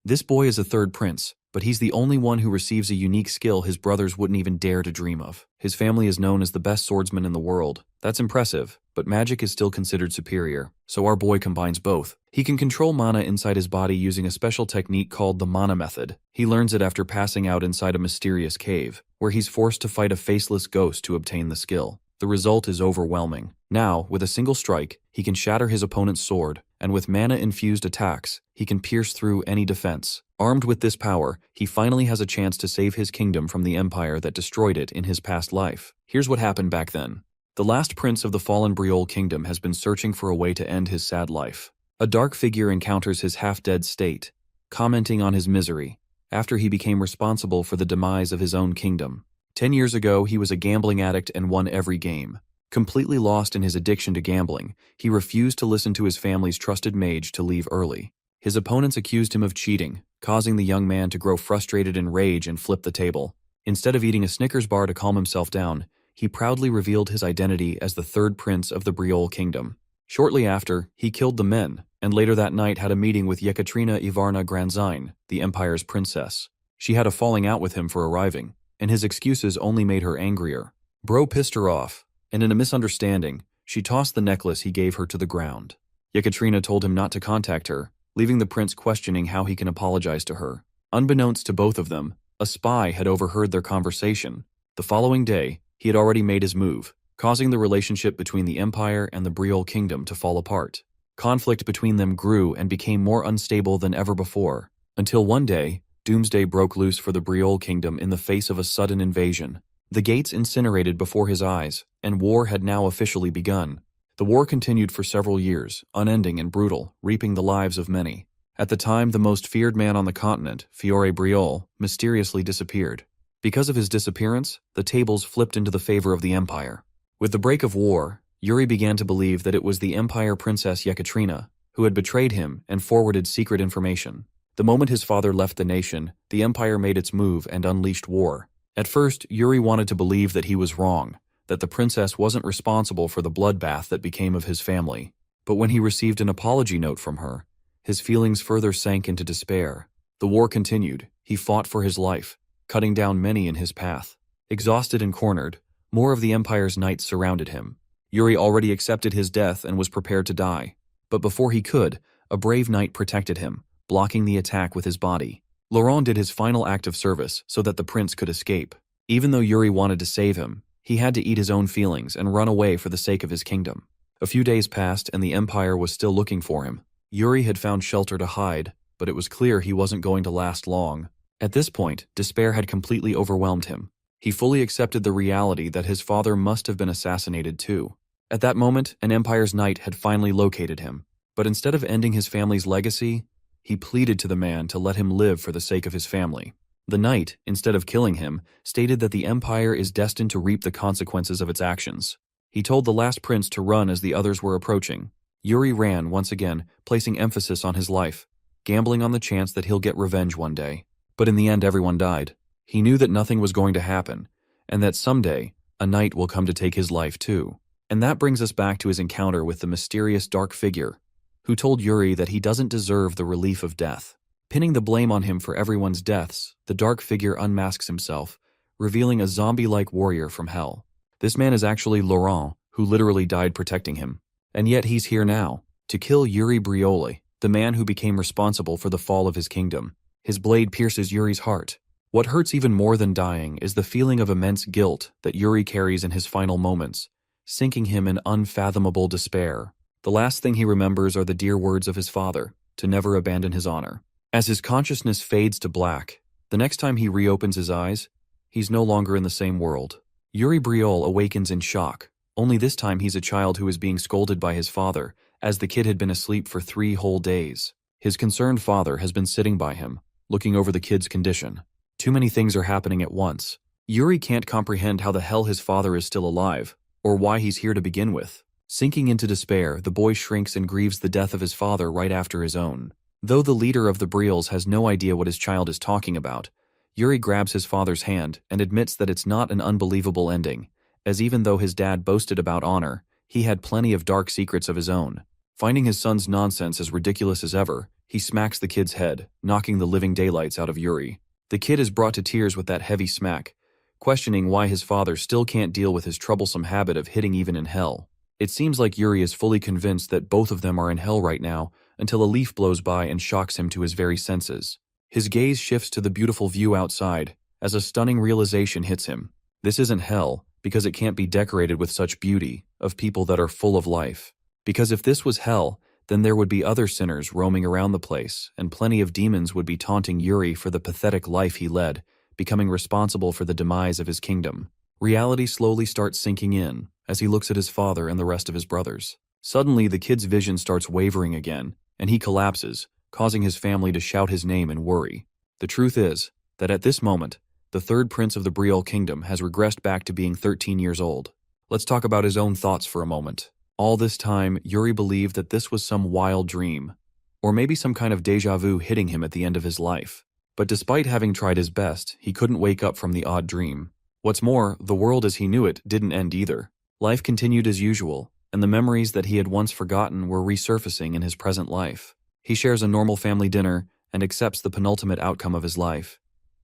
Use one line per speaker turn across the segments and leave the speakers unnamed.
This boy is a third prince, but he's the only one who receives a unique skill his brothers wouldn't even dare to dream of. His family is known as the best swordsman in the world. That's impressive, but magic is still considered superior, so our boy combines both. He can control mana inside his body using a special technique called the mana method. He learns it after passing out inside a mysterious cave, where he's forced to fight a faceless ghost to obtain the skill. The result is overwhelming. Now, with a single strike, he can shatter his opponent's sword, and with mana-infused attacks, he can pierce through any defense. Armed with this power, he finally has a chance to save his kingdom from the empire that destroyed it in his past life. Here's what happened back then. The last prince of the fallen Briol kingdom has been searching for a way to end his sad life. A dark figure encounters his half-dead state, commenting on his misery, after he became responsible for the demise of his own kingdom. 10 years ago, he was a gambling addict and won every game. Completely lost in his addiction to gambling, he refused to listen to his family's trusted mage to leave early. His opponents accused him of cheating, causing the young man to grow frustrated in rage and flip the table. Instead of eating a Snickers bar to calm himself down, he proudly revealed his identity as the third prince of the Briol kingdom. Shortly after, he killed the men, and later that night had a meeting with Yekaterina Ivarna Granzine, the empire's princess. She had a falling out with him for arriving, and his excuses only made her angrier. Bro pissed her off, and in a misunderstanding, she tossed the necklace he gave her to the ground. Yekaterina told him not to contact her, leaving the prince questioning how he can apologize to her. Unbeknownst to both of them, a spy had overheard their conversation. The following day, he had already made his move, causing the relationship between the empire and the Briol kingdom to fall apart. Conflict between them grew and became more unstable than ever before, until one day, doomsday broke loose for the Briol kingdom in the face of a sudden invasion. The gates incinerated before his eyes, and war had now officially begun. The war continued for several years, unending and brutal, reaping the lives of many. At the time, the most feared man on the continent, Fiore Briol, mysteriously disappeared. Because of his disappearance, the tables flipped into the favor of the empire. With the break of war, Yuri began to believe that it was the Empire Princess Yekaterina who had betrayed him and forwarded secret information. The moment his father left the nation, the empire made its move and unleashed war. At first, Yuri wanted to believe that he was wrong, that the princess wasn't responsible for the bloodbath that became of his family. But when he received an apology note from her, his feelings further sank into despair. The war continued. He fought for his life, cutting down many in his path. Exhausted and cornered, more of the empire's knights surrounded him. Yuri already accepted his death and was prepared to die. But before he could, a brave knight protected him, blocking the attack with his body. Laurent did his final act of service so that the prince could escape. Even though Yuri wanted to save him, he had to eat his own feelings and run away for the sake of his kingdom. A few days passed and the empire was still looking for him. Yuri had found shelter to hide, but it was clear he wasn't going to last long. At this point, despair had completely overwhelmed him. He fully accepted the reality that his father must have been assassinated too. At that moment, an empire's knight had finally located him. But instead of ending his family's legacy, he pleaded to the man to let him live for the sake of his family. The knight, instead of killing him, stated that the empire is destined to reap the consequences of its actions. He told the last prince to run as the others were approaching. Yuri ran once again, placing emphasis on his life, gambling on the chance that he'll get revenge one day. But in the end, everyone died. He knew that nothing was going to happen, and that someday, a knight will come to take his life too. And that brings us back to his encounter with the mysterious dark figure, who told Yuri that he doesn't deserve the relief of death. Pinning the blame on him for everyone's deaths, the dark figure unmasks himself, revealing a zombie-like warrior from hell. This man is actually Laurent, who literally died protecting him. And yet he's here now, to kill Yuri Brioli, the man who became responsible for the fall of his kingdom. His blade pierces Yuri's heart. What hurts even more than dying is the feeling of immense guilt that Yuri carries in his final moments, sinking him in unfathomable despair. The last thing he remembers are the dear words of his father, to never abandon his honor. As his consciousness fades to black, the next time he reopens his eyes, he's no longer in the same world. Yuri Briol awakens in shock. Only this time he's a child who is being scolded by his father, as the kid had been asleep for 3 whole days. His concerned father has been sitting by him, looking over the kid's condition. Too many things are happening at once. Yuri can't comprehend how the hell his father is still alive, or why he's here to begin with. Sinking into despair, the boy shrinks and grieves the death of his father right after his own. Though the leader of the Briols has no idea what his child is talking about, Yuri grabs his father's hand and admits that it's not an unbelievable ending, as even though his dad boasted about honor, he had plenty of dark secrets of his own. Finding his son's nonsense as ridiculous as ever, He smacks the kid's head, knocking the living daylights out of Yuri. The kid is brought to tears with that heavy smack, questioning why his father still can't deal with his troublesome habit of hitting even in hell. It seems like Yuri is fully convinced that both of them are in hell right now until a leaf blows by and shocks him to his very senses. His gaze shifts to the beautiful view outside as a stunning realization hits him. This isn't hell because it can't be decorated with such beauty of people that are full of life. Because if this was hell, then there would be other sinners roaming around the place, and plenty of demons would be taunting Yuri for the pathetic life he led, becoming responsible for the demise of his kingdom. Reality slowly starts sinking in as he looks at his father and the rest of his brothers. Suddenly, the kid's vision starts wavering again, and he collapses, causing his family to shout his name in worry. The truth is that at this moment, the third prince of the Brielle kingdom has regressed back to being 13 years old. Let's talk about his own thoughts for a moment. All this time, Yuri believed that this was some wild dream, or maybe some kind of déjà vu hitting him at the end of his life. But despite having tried his best, he couldn't wake up from the odd dream. What's more, the world as he knew it didn't end either. Life continued as usual, and the memories that he had once forgotten were resurfacing in his present life. He shares a normal family dinner and accepts the penultimate outcome of his life.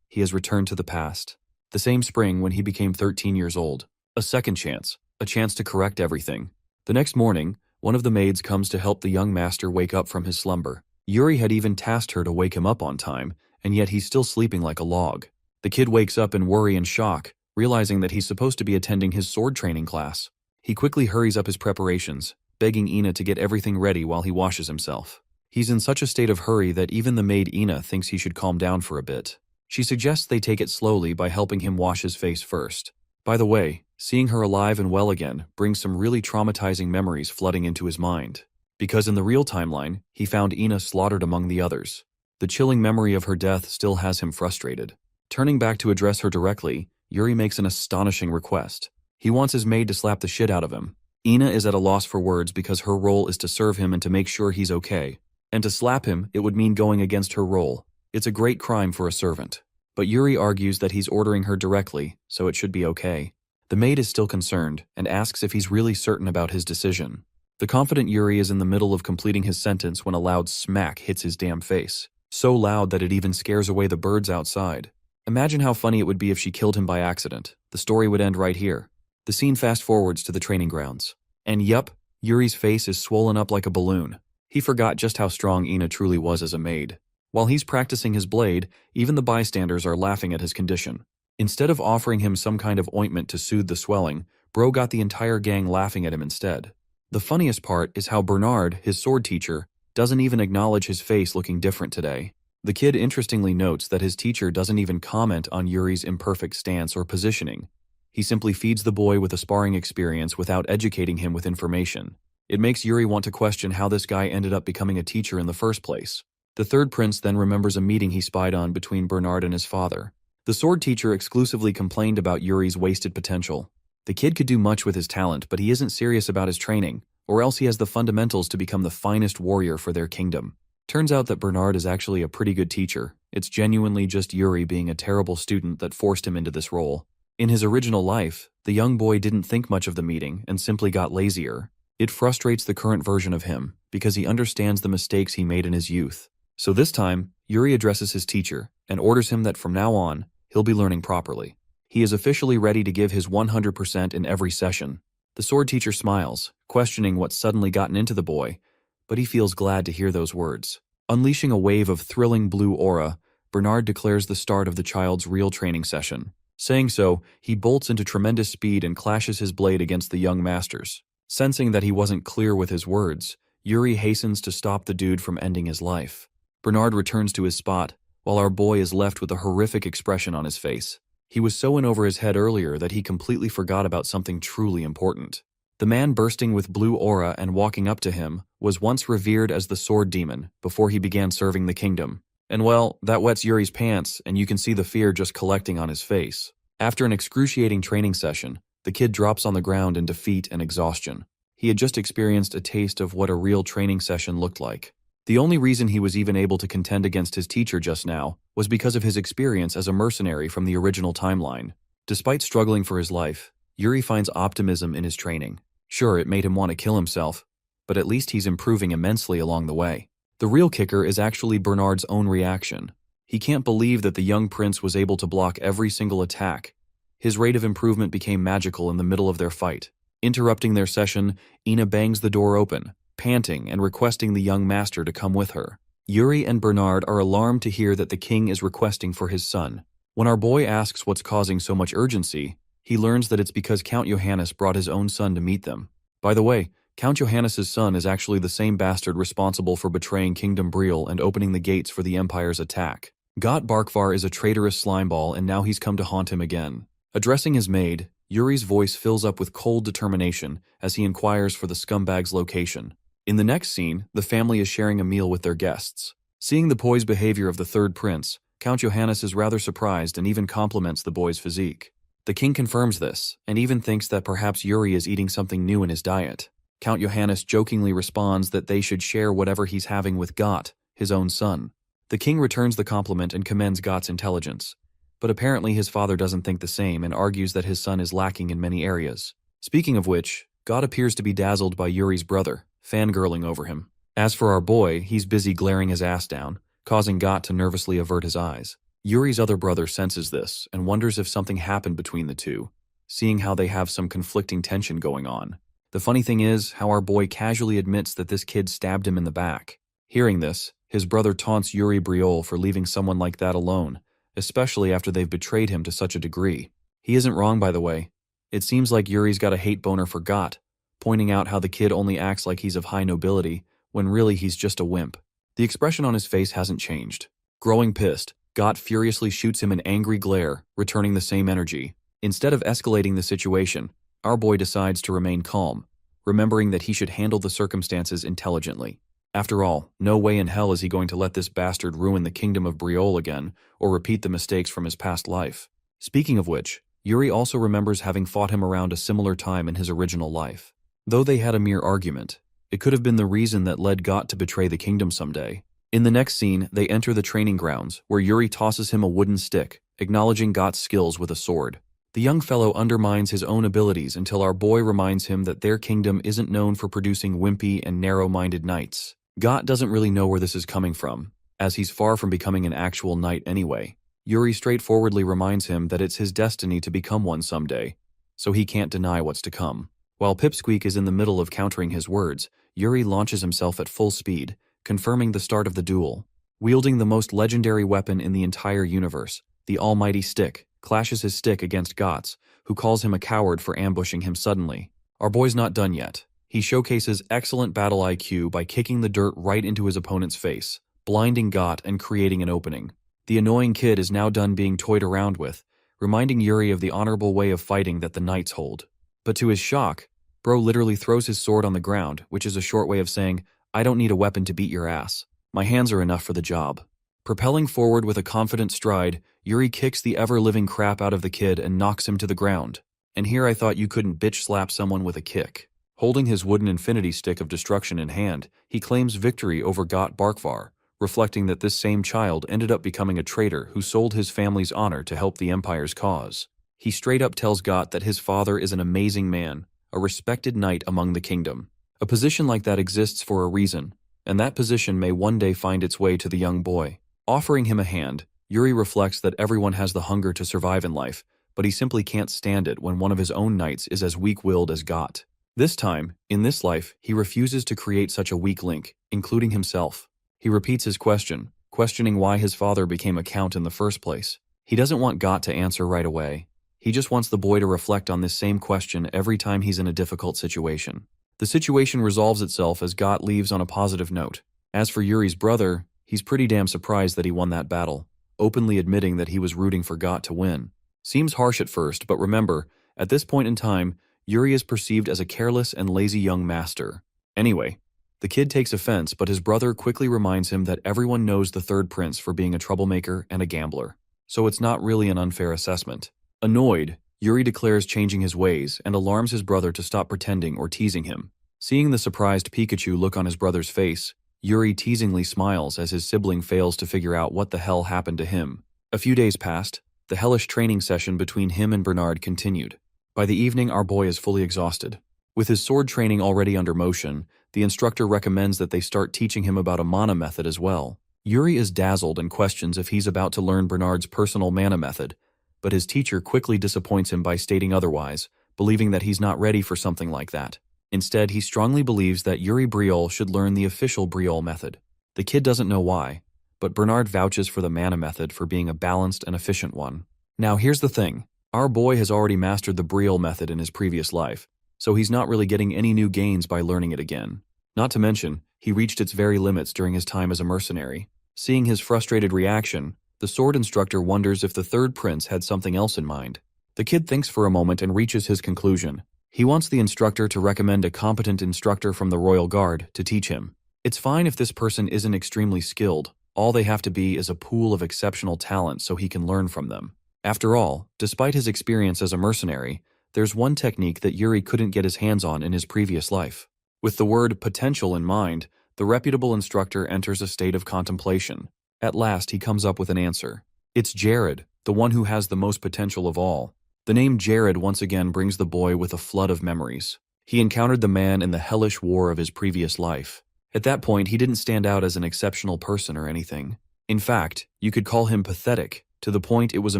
He has returned to the past. The same spring when he became 13 years old. A second chance. A chance to correct everything. The next morning, one of the maids comes to help the young master wake up from his slumber. Yuri had even tasked her to wake him up on time, and yet he's still sleeping like a log. The kid wakes up in worry and shock, realizing that he's supposed to be attending his sword training class. He quickly hurries up his preparations, begging Ina to get everything ready while he washes himself. He's in such a state of hurry that even the maid Ina thinks he should calm down for a bit. She suggests they take it slowly by helping him wash his face first. By the way, seeing her alive and well again brings some really traumatizing memories flooding into his mind. Because in the real timeline, he found Ina slaughtered among the others. The chilling memory of her death still has him frustrated. Turning back to address her directly, Yuri makes an astonishing request. He wants his maid to slap the shit out of him. Ina is at a loss for words because her role is to serve him and to make sure he's okay. And to slap him, it would mean going against her role. It's a great crime for a servant. But Yuri argues that he's ordering her directly, so it should be okay. The maid is still concerned and asks if he's really certain about his decision. The confident Yuri is in the middle of completing his sentence when a loud smack hits his damn face. So loud that it even scares away the birds outside. Imagine how funny it would be if she killed him by accident. The story would end right here. The scene fast forwards to the training grounds. And yup, Yuri's face is swollen up like a balloon. He forgot just how strong Ina truly was as a maid. While he's practicing his blade, even the bystanders are laughing at his condition. Instead of offering him some kind of ointment to soothe the swelling, Bro got the entire gang laughing at him instead. The funniest part is how Bernard, his sword teacher, doesn't even acknowledge his face looking different today. The kid interestingly notes that his teacher doesn't even comment on Yuri's imperfect stance or positioning. He simply feeds the boy with a sparring experience without educating him with information. It makes Yuri want to question how this guy ended up becoming a teacher in the first place. The third prince then remembers a meeting he spied on between Bernard and his father. The sword teacher exclusively complained about Yuri's wasted potential. The kid could do much with his talent, but he isn't serious about his training, or else he has the fundamentals to become the finest warrior for their kingdom. Turns out that Bernard is actually a pretty good teacher. It's genuinely just Yuri being a terrible student that forced him into this role. In his original life, the young boy didn't think much of the meeting and simply got lazier. It frustrates the current version of him because he understands the mistakes he made in his youth. So this time, Yuri addresses his teacher and orders him that from now on, he'll be learning properly. He is officially ready to give his 100% in every session. The sword teacher smiles, questioning what's suddenly gotten into the boy, but he feels glad to hear those words. Unleashing a wave of thrilling blue aura, Bernard declares the start of the child's real training session. Saying so, he bolts into tremendous speed and clashes his blade against the young masters. Sensing that he wasn't clear with his words, Yuri hastens to stop the dude from ending his life. Bernard returns to his spot, while our boy is left with a horrific expression on his face. He was so in over his head earlier that he completely forgot about something truly important. The man bursting with blue aura and walking up to him was once revered as the sword demon before he began serving the kingdom. And well, that wets Yuri's pants, and you can see the fear just collecting on his face. After an excruciating training session, the kid drops on the ground in defeat and exhaustion. He had just experienced a taste of what a real training session looked like. The only reason he was even able to contend against his teacher just now was because of his experience as a mercenary from the original timeline. Despite struggling for his life, Yuri finds optimism in his training. Sure, it made him want to kill himself, but at least he's improving immensely along the way. The real kicker is actually Bernard's own reaction. He can't believe that the young prince was able to block every single attack. His rate of improvement became magical in the middle of their fight. Interrupting their session, Ina bangs the door open, panting and requesting the young master to come with her. Yuri and Bernard are alarmed to hear that the king is requesting for his son. When our boy asks what's causing so much urgency, he learns that it's because Count Johannes brought his own son to meet them. By the way, Count Johannes's son is actually the same bastard responsible for betraying Kingdom Briel and opening the gates for the Empire's attack. Got Barkvar is a traitorous slimeball, and now he's come to haunt him again. Addressing his maid, Yuri's voice fills up with cold determination as he inquires for the scumbag's location. In the next scene, the family is sharing a meal with their guests. Seeing the boy's behavior of the third prince, Count Johannes is rather surprised and even compliments the boy's physique. The king confirms this, and even thinks that perhaps Yuri is eating something new in his diet. Count Johannes jokingly responds that they should share whatever he's having with Got, his own son. The king returns the compliment and commends Got's intelligence. But apparently his father doesn't think the same and argues that his son is lacking in many areas. Speaking of which, Got appears to be dazzled by Yuri's brother, fangirling over him. As for our boy, he's busy glaring his ass down, causing Got to nervously avert his eyes. Yuri's other brother senses this and wonders if something happened between the two, seeing how they have some conflicting tension going on. The funny thing is how our boy casually admits that this kid stabbed him in the back. Hearing this, his brother taunts Yuri Briol for leaving someone like that alone, especially after they've betrayed him to such a degree. He isn't wrong, by the way. It seems like Yuri's got a hate boner for Got, pointing out how the kid only acts like he's of high nobility, when really he's just a wimp. The expression on his face hasn't changed. Growing pissed, Got furiously shoots him an angry glare, returning the same energy. Instead of escalating the situation, our boy decides to remain calm, remembering that he should handle the circumstances intelligently. After all, no way in hell is he going to let this bastard ruin the kingdom of Briol again, or repeat the mistakes from his past life. Speaking of which, Yuri also remembers having fought him around a similar time in his original life. Though they had a mere argument, it could have been the reason that led Got to betray the kingdom someday. In the next scene, they enter the training grounds, where Yuri tosses him a wooden stick, acknowledging Got's skills with a sword. The young fellow undermines his own abilities until our boy reminds him that their kingdom isn't known for producing wimpy and narrow-minded knights. Got doesn't really know where this is coming from, as he's far from becoming an actual knight anyway. Yuri straightforwardly reminds him that it's his destiny to become one someday, so he can't deny what's to come. While Pipsqueak is in the middle of countering his words, Yuri launches himself at full speed, confirming the start of the duel. Wielding the most legendary weapon in the entire universe, the almighty stick, clashes his stick against Got's, who calls him a coward for ambushing him suddenly. Our boy's not done yet. He showcases excellent battle IQ by kicking the dirt right into his opponent's face, blinding Got and creating an opening. The annoying kid is now done being toyed around with, reminding Yuri of the honorable way of fighting that the knights hold. But to his shock, bro literally throws his sword on the ground, which is a short way of saying, "I don't need a weapon to beat your ass. My hands are enough for the job." Propelling forward with a confident stride, Yuri kicks the ever-living crap out of the kid and knocks him to the ground. And here I thought you couldn't bitch-slap someone with a kick. Holding his wooden infinity stick of destruction in hand, he claims victory over Got Barkvar, reflecting that this same child ended up becoming a traitor who sold his family's honor to help the Empire's cause. He straight up tells Got that his father is an amazing man, a respected knight among the kingdom. A position like that exists for a reason, and that position may one day find its way to the young boy. Offering him a hand, Yuri reflects that everyone has the hunger to survive in life, but he simply can't stand it when one of his own knights is as weak-willed as Got. This time, in this life, he refuses to create such a weak link, including himself. He repeats his question, questioning why his father became a count in the first place. He doesn't want Got to answer right away. He just wants the boy to reflect on this same question every time he's in a difficult situation. The situation resolves itself as Got leaves on a positive note. As for Yuri's brother, he's pretty damn surprised that he won that battle, openly admitting that he was rooting for Got to win. Seems harsh at first, but remember, at this point in time, Yuri is perceived as a careless and lazy young master. Anyway, the kid takes offense, but his brother quickly reminds him that everyone knows the third prince for being a troublemaker and a gambler, so it's not really an unfair assessment. Annoyed, Yuri declares changing his ways and alarms his brother to stop pretending or teasing him. Seeing the surprised Pikachu look on his brother's face, Yuri teasingly smiles as his sibling fails to figure out what the hell happened to him. A few days passed. The hellish training session between him and Bernard continued. By the evening, our boy is fully exhausted. With his sword training already under motion, The instructor recommends that they start teaching him about a mana method as well. Yuri is dazzled and questions if he's about to learn Bernard's personal mana method, but his teacher quickly disappoints him by stating otherwise, believing that he's not ready for something like that. Instead, he strongly believes that Yuri Briol should learn the official Briol method. The kid doesn't know why, but Bernard vouches for the mana method for being a balanced and efficient one. Now here's the thing. Our boy has already mastered the Briol method in his previous life, so he's not really getting any new gains by learning it again. Not to mention, he reached its very limits during his time as a mercenary. Seeing his frustrated reaction, the sword instructor wonders if the third prince had something else in mind. The kid thinks for a moment and reaches his conclusion. He wants the instructor to recommend a competent instructor from the royal guard to teach him. It's fine if this person isn't extremely skilled. All they have to be is a pool of exceptional talent so he can learn from them. After all, despite his experience as a mercenary, there's one technique that Yuri couldn't get his hands on in his previous life. With the word potential in mind, the reputable instructor enters a state of contemplation. At last, he comes up with an answer. It's Jared, the one who has the most potential of all. The name Jared once again brings the boy with a flood of memories. He encountered the man in the hellish war of his previous life. At that point, he didn't stand out as an exceptional person or anything. In fact, you could call him pathetic, to the point it was a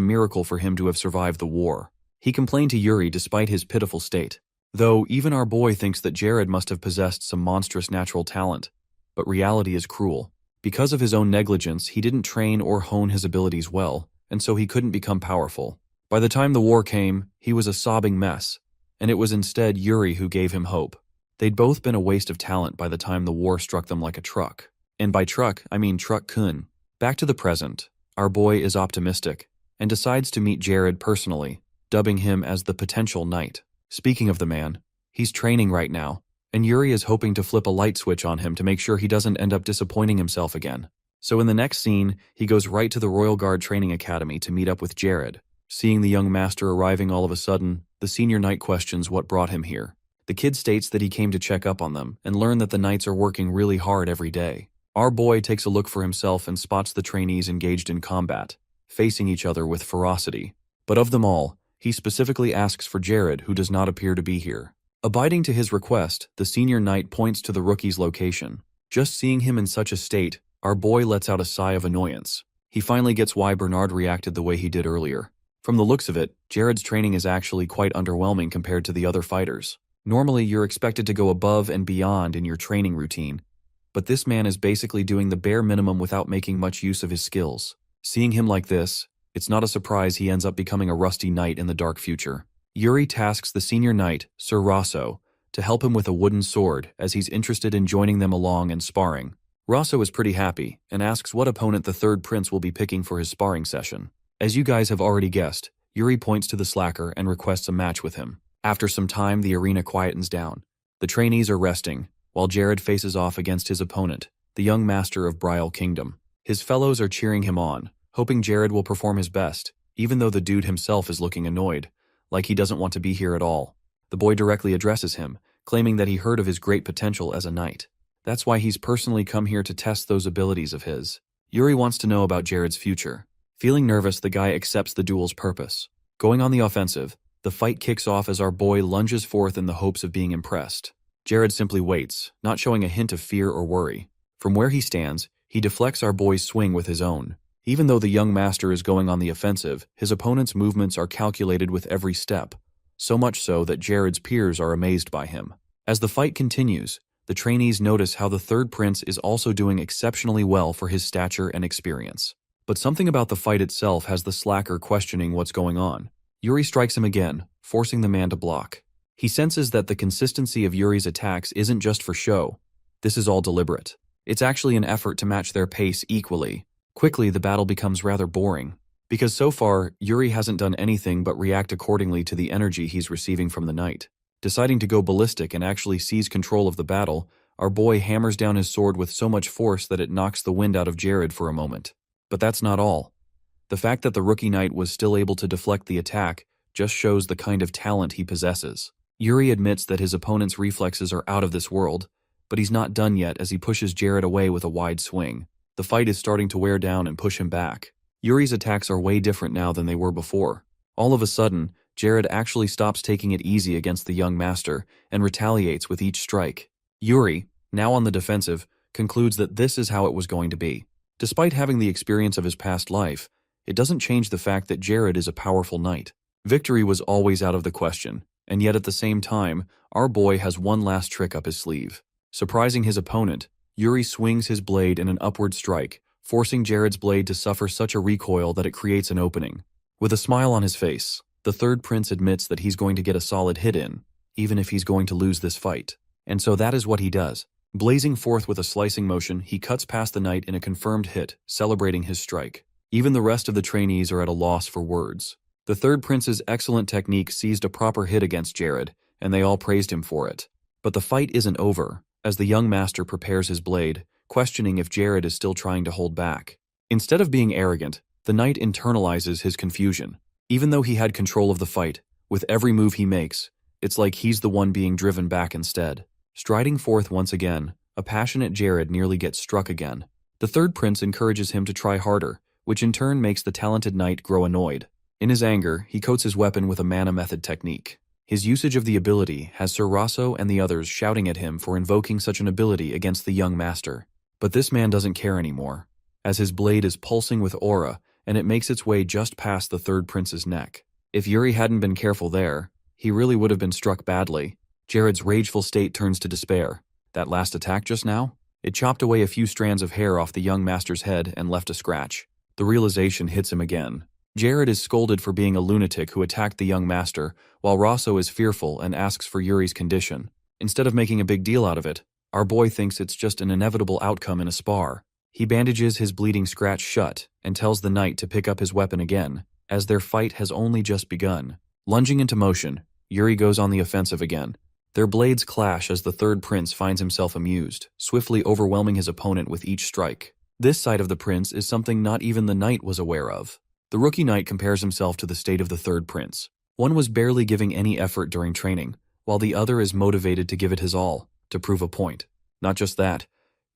miracle for him to have survived the war. He complained to Yuri despite his pitiful state. Though, even our boy thinks that Jared must have possessed some monstrous natural talent. But reality is cruel. Because of his own negligence, he didn't train or hone his abilities well, and so he couldn't become powerful. By the time the war came, he was a sobbing mess, and it was instead Yuri who gave him hope. They'd both been a waste of talent by the time the war struck them like a truck. And by truck, I mean truck-kun. Back to the present, our boy is optimistic, and decides to meet Jared personally, dubbing him as the potential knight. Speaking of the man, he's training right now, and Yuri is hoping to flip a light switch on him to make sure he doesn't end up disappointing himself again. So in the next scene, he goes right to the Royal Guard Training Academy to meet up with Jared. Seeing the young master arriving all of a sudden, the senior knight questions what brought him here. The kid states that he came to check up on them and learn that the knights are working really hard every day. Our boy takes a look for himself and spots the trainees engaged in combat, facing each other with ferocity. But of them all, he specifically asks for Jared, who does not appear to be here. Abiding to his request, the senior knight points to the rookie's location. Just seeing him in such a state, our boy lets out a sigh of annoyance. He finally gets why Bernard reacted the way he did earlier. From the looks of it, Jared's training is actually quite underwhelming compared to the other fighters. Normally, you're expected to go above and beyond in your training routine, but this man is basically doing the bare minimum without making much use of his skills. Seeing him like this, it's not a surprise he ends up becoming a rusty knight in the dark future. Yuri tasks the senior knight, Sir Rosso, to help him with a wooden sword as he's interested in joining them along and sparring. Rosso is pretty happy and asks what opponent the third prince will be picking for his sparring session. As you guys have already guessed, Yuri points to the slacker and requests a match with him. After some time, the arena quietens down. The trainees are resting, while Jared faces off against his opponent, the young master of Briol Kingdom. His fellows are cheering him on, hoping Jared will perform his best, even though the dude himself is looking annoyed, like he doesn't want to be here at all. The boy directly addresses him, claiming that he heard of his great potential as a knight. That's why he's personally come here to test those abilities of his. Yuri wants to know about Jared's future. Feeling nervous, the guy accepts the duel's purpose. Going on the offensive, the fight kicks off as our boy lunges forth in the hopes of being impressed. Jared simply waits, not showing a hint of fear or worry. From where he stands, he deflects our boy's swing with his own. Even though the young master is going on the offensive, his opponent's movements are calculated with every step, so much so that Jared's peers are amazed by him. As the fight continues, the trainees notice how the third prince is also doing exceptionally well for his stature and experience. But something about the fight itself has the slacker questioning what's going on. Yuri strikes him again, forcing the man to block. He senses that the consistency of Yuri's attacks isn't just for show. This is all deliberate. It's actually an effort to match their pace equally. Quickly, the battle becomes rather boring, because so far, Yuri hasn't done anything but react accordingly to the energy he's receiving from the knight. Deciding to go ballistic and actually seize control of the battle, our boy hammers down his sword with so much force that it knocks the wind out of Jared for a moment. But that's not all. The fact that the rookie knight was still able to deflect the attack just shows the kind of talent he possesses. Yuri admits that his opponent's reflexes are out of this world, but he's not done yet as he pushes Jared away with a wide swing. The fight is starting to wear down and push him back. Yuri's attacks are way different now than they were before. All of a sudden, Jared actually stops taking it easy against the young master and retaliates with each strike. Yuri, now on the defensive, concludes that this is how it was going to be. Despite having the experience of his past life, it doesn't change the fact that Jared is a powerful knight. Victory was always out of the question, and yet at the same time, our boy has one last trick up his sleeve. Surprising his opponent, Yuri swings his blade in an upward strike, forcing Jared's blade to suffer such a recoil that it creates an opening. With a smile on his face, the third prince admits that he's going to get a solid hit in, even if he's going to lose this fight. And so that is what he does. Blazing forth with a slicing motion, he cuts past the knight in a confirmed hit, celebrating his strike. Even the rest of the trainees are at a loss for words. The third prince's excellent technique seized a proper hit against Jared, and they all praised him for it. But the fight isn't over, as the young master prepares his blade, questioning if Jared is still trying to hold back. Instead of being arrogant, the knight internalizes his confusion. Even though he had control of the fight, with every move he makes, it's like he's the one being driven back instead. Striding forth once again, a passionate Jared nearly gets struck again. The third prince encourages him to try harder, which in turn makes the talented knight grow annoyed. In his anger, he coats his weapon with a mana method technique. His usage of the ability has Sir Rosso and the others shouting at him for invoking such an ability against the young master. But this man doesn't care anymore, as his blade is pulsing with aura, and it makes its way just past the third prince's neck. If Yuri hadn't been careful there, he really would have been struck badly. Jared's rageful state turns to despair. That last attack just now? It chopped away a few strands of hair off the young master's head and left a scratch. The realization hits him again. Jared is scolded for being a lunatic who attacked the young master, while Rosso is fearful and asks for Yuri's condition. Instead of making a big deal out of it, our boy thinks it's just an inevitable outcome in a spar. He bandages his bleeding scratch shut and tells the knight to pick up his weapon again, as their fight has only just begun. Lunging into motion, Yuri goes on the offensive again. Their blades clash as the third prince finds himself amused, swiftly overwhelming his opponent with each strike. This side of the prince is something not even the knight was aware of. The rookie knight compares himself to the state of the third prince. One was barely giving any effort during training, while the other is motivated to give it his all, to prove a point. Not just that,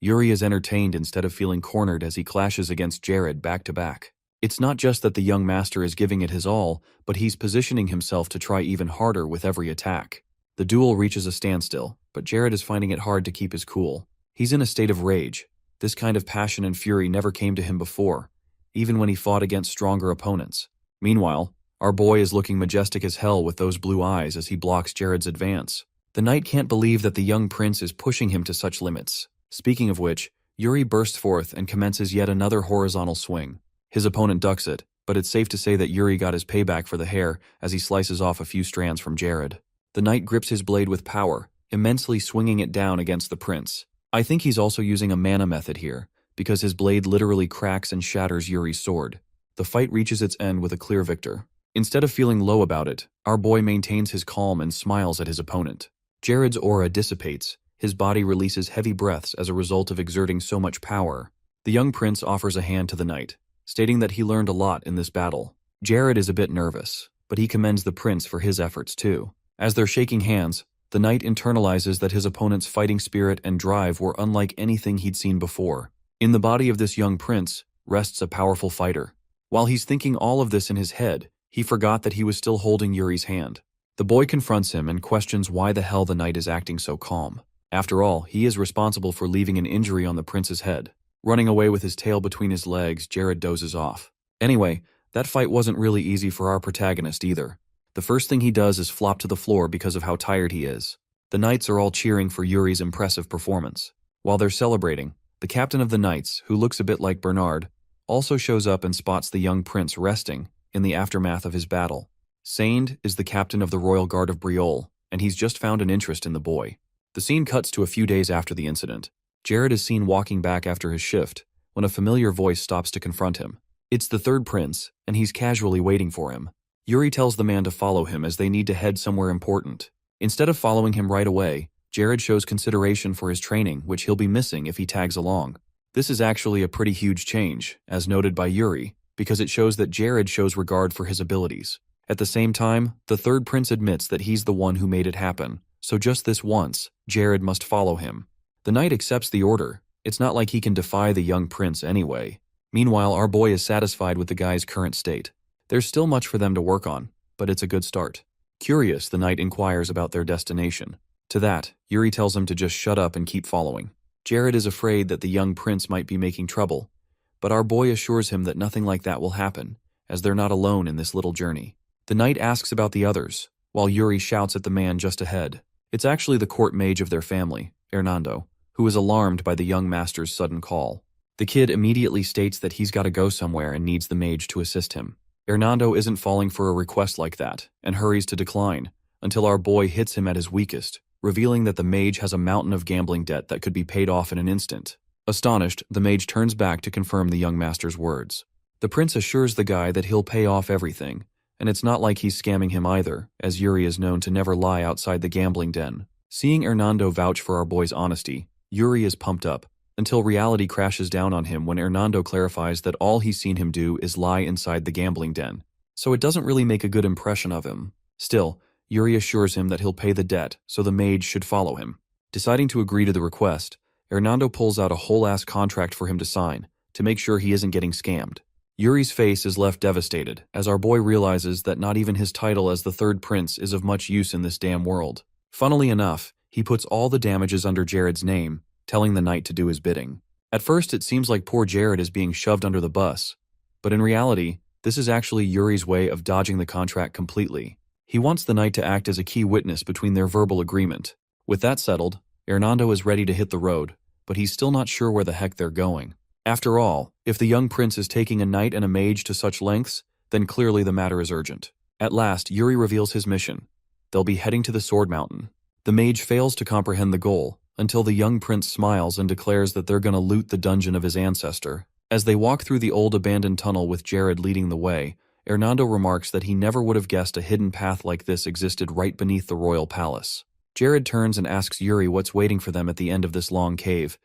Yuri is entertained instead of feeling cornered as he clashes against Jared back to back. It's not just that the young master is giving it his all, but he's positioning himself to try even harder with every attack. The duel reaches a standstill, but Jared is finding it hard to keep his cool. He's in a state of rage. This kind of passion and fury never came to him before, even when he fought against stronger opponents. Meanwhile, our boy is looking majestic as hell with those blue eyes as he blocks Jared's advance. The knight can't believe that the young prince is pushing him to such limits. Speaking of which, Yuri bursts forth and commences yet another horizontal swing. His opponent ducks it, but it's safe to say that Yuri got his payback for the hair as he slices off a few strands from Jared. The knight grips his blade with power, immensely swinging it down against the prince. I think he's also using a mana method here, because his blade literally cracks and shatters Yuri's sword. The fight reaches its end with a clear victor. Instead of feeling low about it, our boy maintains his calm and smiles at his opponent. Jared's aura dissipates. His body releases heavy breaths as a result of exerting so much power. The young prince offers a hand to the knight, stating that he learned a lot in this battle. Jared is a bit nervous, but he commends the prince for his efforts too. As they're shaking hands, the knight internalizes that his opponent's fighting spirit and drive were unlike anything he'd seen before. In the body of this young prince rests a powerful fighter. While he's thinking all of this in his head, he forgot that he was still holding Yuri's hand. The boy confronts him and questions why the hell the knight is acting so calm. After all, he is responsible for leaving an injury on the prince's head. Running away with his tail between his legs, Jared dozes off. Anyway, that fight wasn't really easy for our protagonist either. The first thing he does is flop to the floor because of how tired he is. The knights are all cheering for Yuri's impressive performance. While they're celebrating, the captain of the knights, who looks a bit like Bernard, also shows up and spots the young prince resting in the aftermath of his battle. Saint is the captain of the Royal Guard of Briolle, and he's just found an interest in the boy. The scene cuts to a few days after the incident. Jared is seen walking back after his shift, when a familiar voice stops to confront him. It's the third prince, and he's casually waiting for him. Yuri tells the man to follow him as they need to head somewhere important. Instead of following him right away, Jared shows consideration for his training, which he'll be missing if he tags along. This is actually a pretty huge change, as noted by Yuri, because it shows that Jared shows regard for his abilities. At the same time, the third prince admits that he's the one who made it happen, so just this once, Jared must follow him. The knight accepts the order. It's not like he can defy the young prince anyway. Meanwhile, our boy is satisfied with the guy's current state. There's still much for them to work on, but it's a good start. Curious, the knight inquires about their destination. To that, Yuri tells him to just shut up and keep following. Jared is afraid that the young prince might be making trouble, but our boy assures him that nothing like that will happen, as they're not alone in this little journey. The knight asks about the others, while Yuri shouts at the man just ahead. It's actually the court mage of their family, Hernando, who is alarmed by the young master's sudden call. The kid immediately states that he's got to go somewhere and needs the mage to assist him. Hernando isn't falling for a request like that, and hurries to decline, until our boy hits him at his weakest, revealing that the mage has a mountain of gambling debt that could be paid off in an instant. Astonished, the mage turns back to confirm the young master's words. The prince assures the guy that he'll pay off everything, and it's not like he's scamming him either, as Yuri is known to never lie outside the gambling den. Seeing Hernando vouch for our boy's honesty, Yuri is pumped up, until reality crashes down on him when Hernando clarifies that all he's seen him do is lie inside the gambling den. So it doesn't really make a good impression of him. Still, Yuri assures him that he'll pay the debt, so the mage should follow him. Deciding to agree to the request, Hernando pulls out a whole-ass contract for him to sign, to make sure he isn't getting scammed. Yuri's face is left devastated, as our boy realizes that not even his title as the third prince is of much use in this damn world. Funnily enough, he puts all the damages under Jared's name, telling the knight to do his bidding. At first it seems like poor Jared is being shoved under the bus, but in reality, this is actually Yuri's way of dodging the contract completely. He wants the knight to act as a key witness between their verbal agreement. With that settled, Hernando is ready to hit the road, but he's still not sure where the heck they're going. After all, if the young prince is taking a knight and a mage to such lengths, then clearly the matter is urgent. At last, Yuri reveals his mission. They'll be heading to the Sword Mountain. The mage fails to comprehend the goal, until the young prince smiles and declares that they're gonna loot the dungeon of his ancestor. As they walk through the old abandoned tunnel with Jared leading the way, Hernando remarks that he never would have guessed a hidden path like this existed right beneath the royal palace. Jared turns and asks Yuri what's waiting for them at the end of this long cave,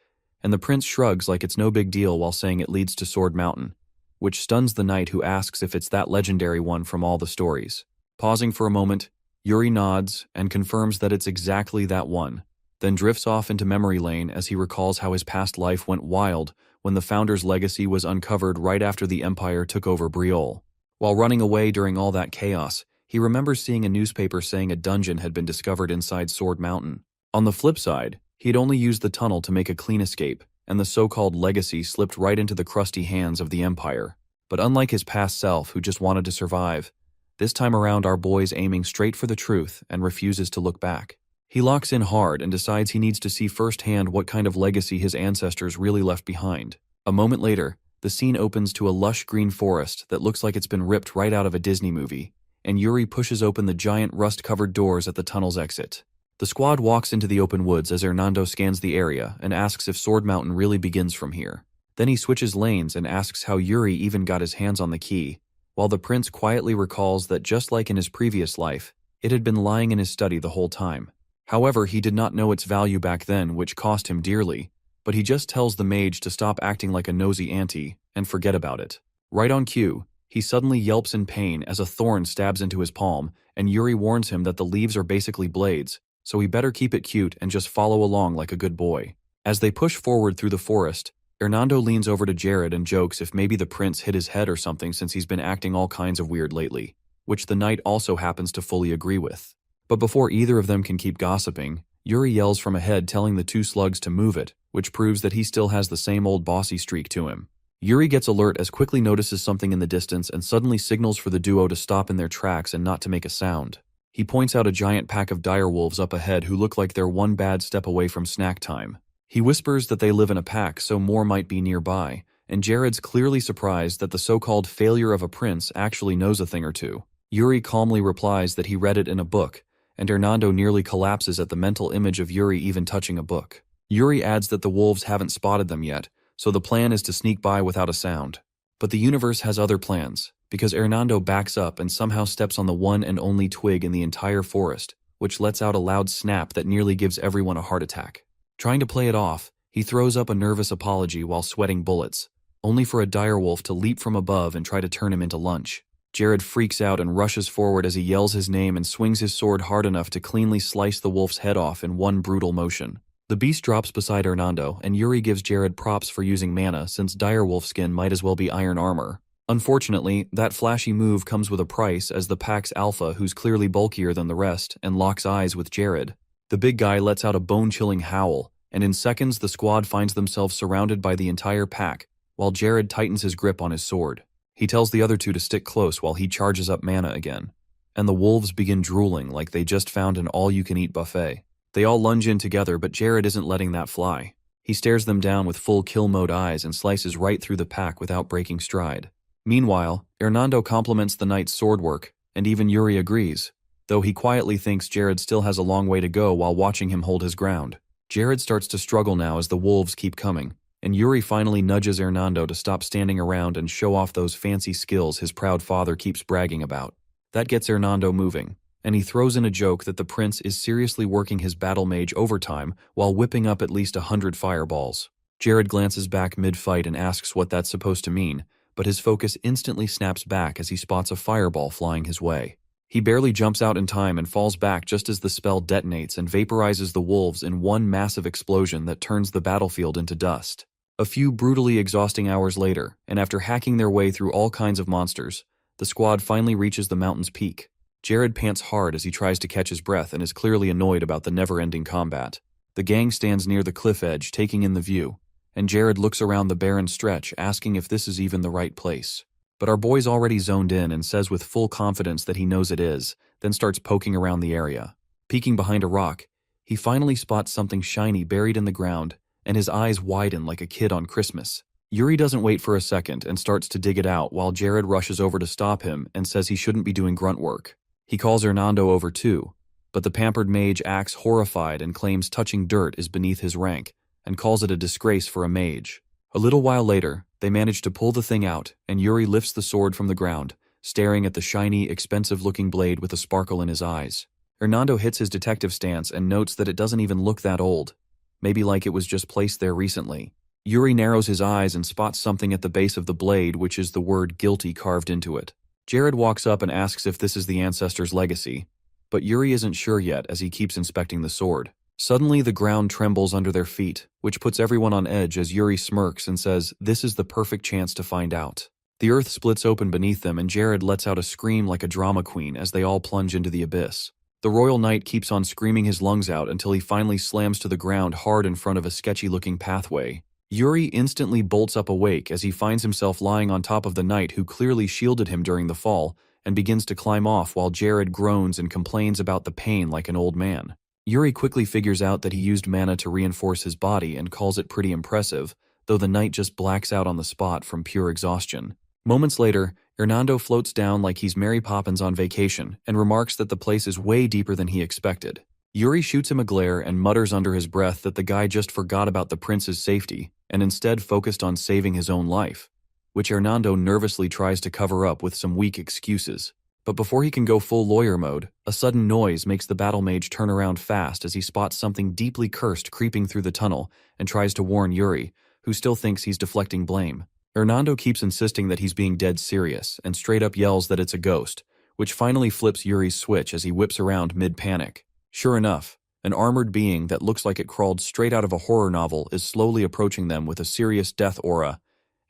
and the prince shrugs like it's no big deal while saying it leads to Sword Mountain, which stuns the knight, who asks if it's that legendary one from all the stories. Pausing for a moment, Yuri nods and confirms that it's exactly that one, then drifts off into memory lane as he recalls how his past life went wild when the founder's legacy was uncovered right after the Empire took over Briolle. While running away during all that chaos, he remembers seeing a newspaper saying a dungeon had been discovered inside Sword Mountain. On the flip side, he'd only used the tunnel to make a clean escape, and the so-called legacy slipped right into the crusty hands of the Empire. But unlike his past self, who just wanted to survive, this time around our boy's aiming straight for the truth and refuses to look back. He locks in hard and decides he needs to see firsthand what kind of legacy his ancestors really left behind. A moment later, the scene opens to a lush green forest that looks like it's been ripped right out of a Disney movie, and Yuri pushes open the giant rust-covered doors at the tunnel's exit. The squad walks into the open woods as Hernando scans the area and asks if Sword Mountain really begins from here. Then he switches lanes and asks how Yuri even got his hands on the key, while the prince quietly recalls that just like in his previous life, it had been lying in his study the whole time. However, he did not know its value back then, which cost him dearly, but he just tells the mage to stop acting like a nosy auntie and forget about it. Right on cue, he suddenly yelps in pain as a thorn stabs into his palm, and Yuri warns him that the leaves are basically blades, so he better keep it cute and just follow along like a good boy. As they push forward through the forest, Hernando leans over to Jared and jokes if maybe the prince hit his head or something since he's been acting all kinds of weird lately, which the knight also happens to fully agree with. But before either of them can keep gossiping, Yuri yells from ahead telling the two slugs to move it, which proves that he still has the same old bossy streak to him. Yuri gets alert as quickly notices something in the distance and suddenly signals for the duo to stop in their tracks and not to make a sound. He points out a giant pack of direwolves up ahead who look like they're one bad step away from snack time. He whispers that they live in a pack, so more might be nearby, and Jared's clearly surprised that the so-called failure of a prince actually knows a thing or two. Yuri calmly replies that he read it in a book, and Hernando nearly collapses at the mental image of Yuri even touching a book. Yuri adds that the wolves haven't spotted them yet, so the plan is to sneak by without a sound. But the universe has other plans, because Hernando backs up and somehow steps on the one and only twig in the entire forest, which lets out a loud snap that nearly gives everyone a heart attack. Trying to play it off, he throws up a nervous apology while sweating bullets, only for a direwolf to leap from above and try to turn him into lunch. Jared freaks out and rushes forward as he yells his name and swings his sword hard enough to cleanly slice the wolf's head off in one brutal motion. The beast drops beside Hernando, and Yuri gives Jared props for using mana since direwolf skin might as well be iron armor. Unfortunately, that flashy move comes with a price as the pack's alpha, who's clearly bulkier than the rest, and locks eyes with Jared. The big guy lets out a bone-chilling howl, and in seconds the squad finds themselves surrounded by the entire pack, while Jared tightens his grip on his sword. He tells the other two to stick close while he charges up mana again. And the wolves begin drooling like they just found an all-you-can-eat buffet. They all lunge in together, but Jared isn't letting that fly. He stares them down with full kill mode eyes and slices right through the pack without breaking stride. Meanwhile, Hernando compliments the knight's sword work, and even Yuri agrees, though he quietly thinks Jared still has a long way to go while watching him hold his ground. Jared starts to struggle now as the wolves keep coming, and Yuri finally nudges Hernando to stop standing around and show off those fancy skills his proud father keeps bragging about. That gets Hernando moving, and he throws in a joke that the prince is seriously working his battle mage overtime while whipping up at least 100 fireballs. Jared glances back mid-fight and asks what that's supposed to mean, but his focus instantly snaps back as he spots a fireball flying his way. He barely jumps out in time and falls back just as the spell detonates and vaporizes the wolves in one massive explosion that turns the battlefield into dust. A few brutally exhausting hours later, and after hacking their way through all kinds of monsters, the squad finally reaches the mountain's peak. Jared pants hard as he tries to catch his breath and is clearly annoyed about the never-ending combat. The gang stands near the cliff edge, taking in the view, and Jared looks around the barren stretch, asking if this is even the right place. But our boy's already zoned in and says with full confidence that he knows it is, then starts poking around the area. Peeking behind a rock, he finally spots something shiny buried in the ground, and his eyes widen like a kid on Christmas. Yuri doesn't wait for a second and starts to dig it out while Jared rushes over to stop him and says he shouldn't be doing grunt work. He calls Hernando over too, but the pampered mage acts horrified and claims touching dirt is beneath his rank, and calls it a disgrace for a mage. A little while later, they manage to pull the thing out, and Yuri lifts the sword from the ground, staring at the shiny, expensive-looking blade with a sparkle in his eyes. Hernando hits his detective stance and notes that it doesn't even look that old, maybe like it was just placed there recently. Yuri narrows his eyes and spots something at the base of the blade, which is the word guilty carved into it. Jared walks up and asks if this is the ancestor's legacy, but Yuri isn't sure yet as he keeps inspecting the sword. Suddenly, the ground trembles under their feet, which puts everyone on edge as Yuri smirks and says this is the perfect chance to find out. The earth splits open beneath them and Jared lets out a scream like a drama queen as they all plunge into the abyss. The royal knight keeps on screaming his lungs out until he finally slams to the ground hard in front of a sketchy-looking pathway. Yuri instantly bolts up awake as he finds himself lying on top of the knight who clearly shielded him during the fall and begins to climb off while Jared groans and complains about the pain like an old man. Yuri quickly figures out that he used mana to reinforce his body and calls it pretty impressive, though the knight just blacks out on the spot from pure exhaustion. Moments later, Hernando floats down like he's Mary Poppins on vacation and remarks that the place is way deeper than he expected. Yuri shoots him a glare and mutters under his breath that the guy just forgot about the prince's safety and instead focused on saving his own life, which Hernando nervously tries to cover up with some weak excuses. But before he can go full lawyer mode, a sudden noise makes the battle mage turn around fast as he spots something deeply cursed creeping through the tunnel and tries to warn Yuri, who still thinks he's deflecting blame. Hernando keeps insisting that he's being dead serious and straight up yells that it's a ghost, which finally flips Yuri's switch as he whips around mid-panic. Sure enough, an armored being that looks like it crawled straight out of a horror novel is slowly approaching them with a serious death aura,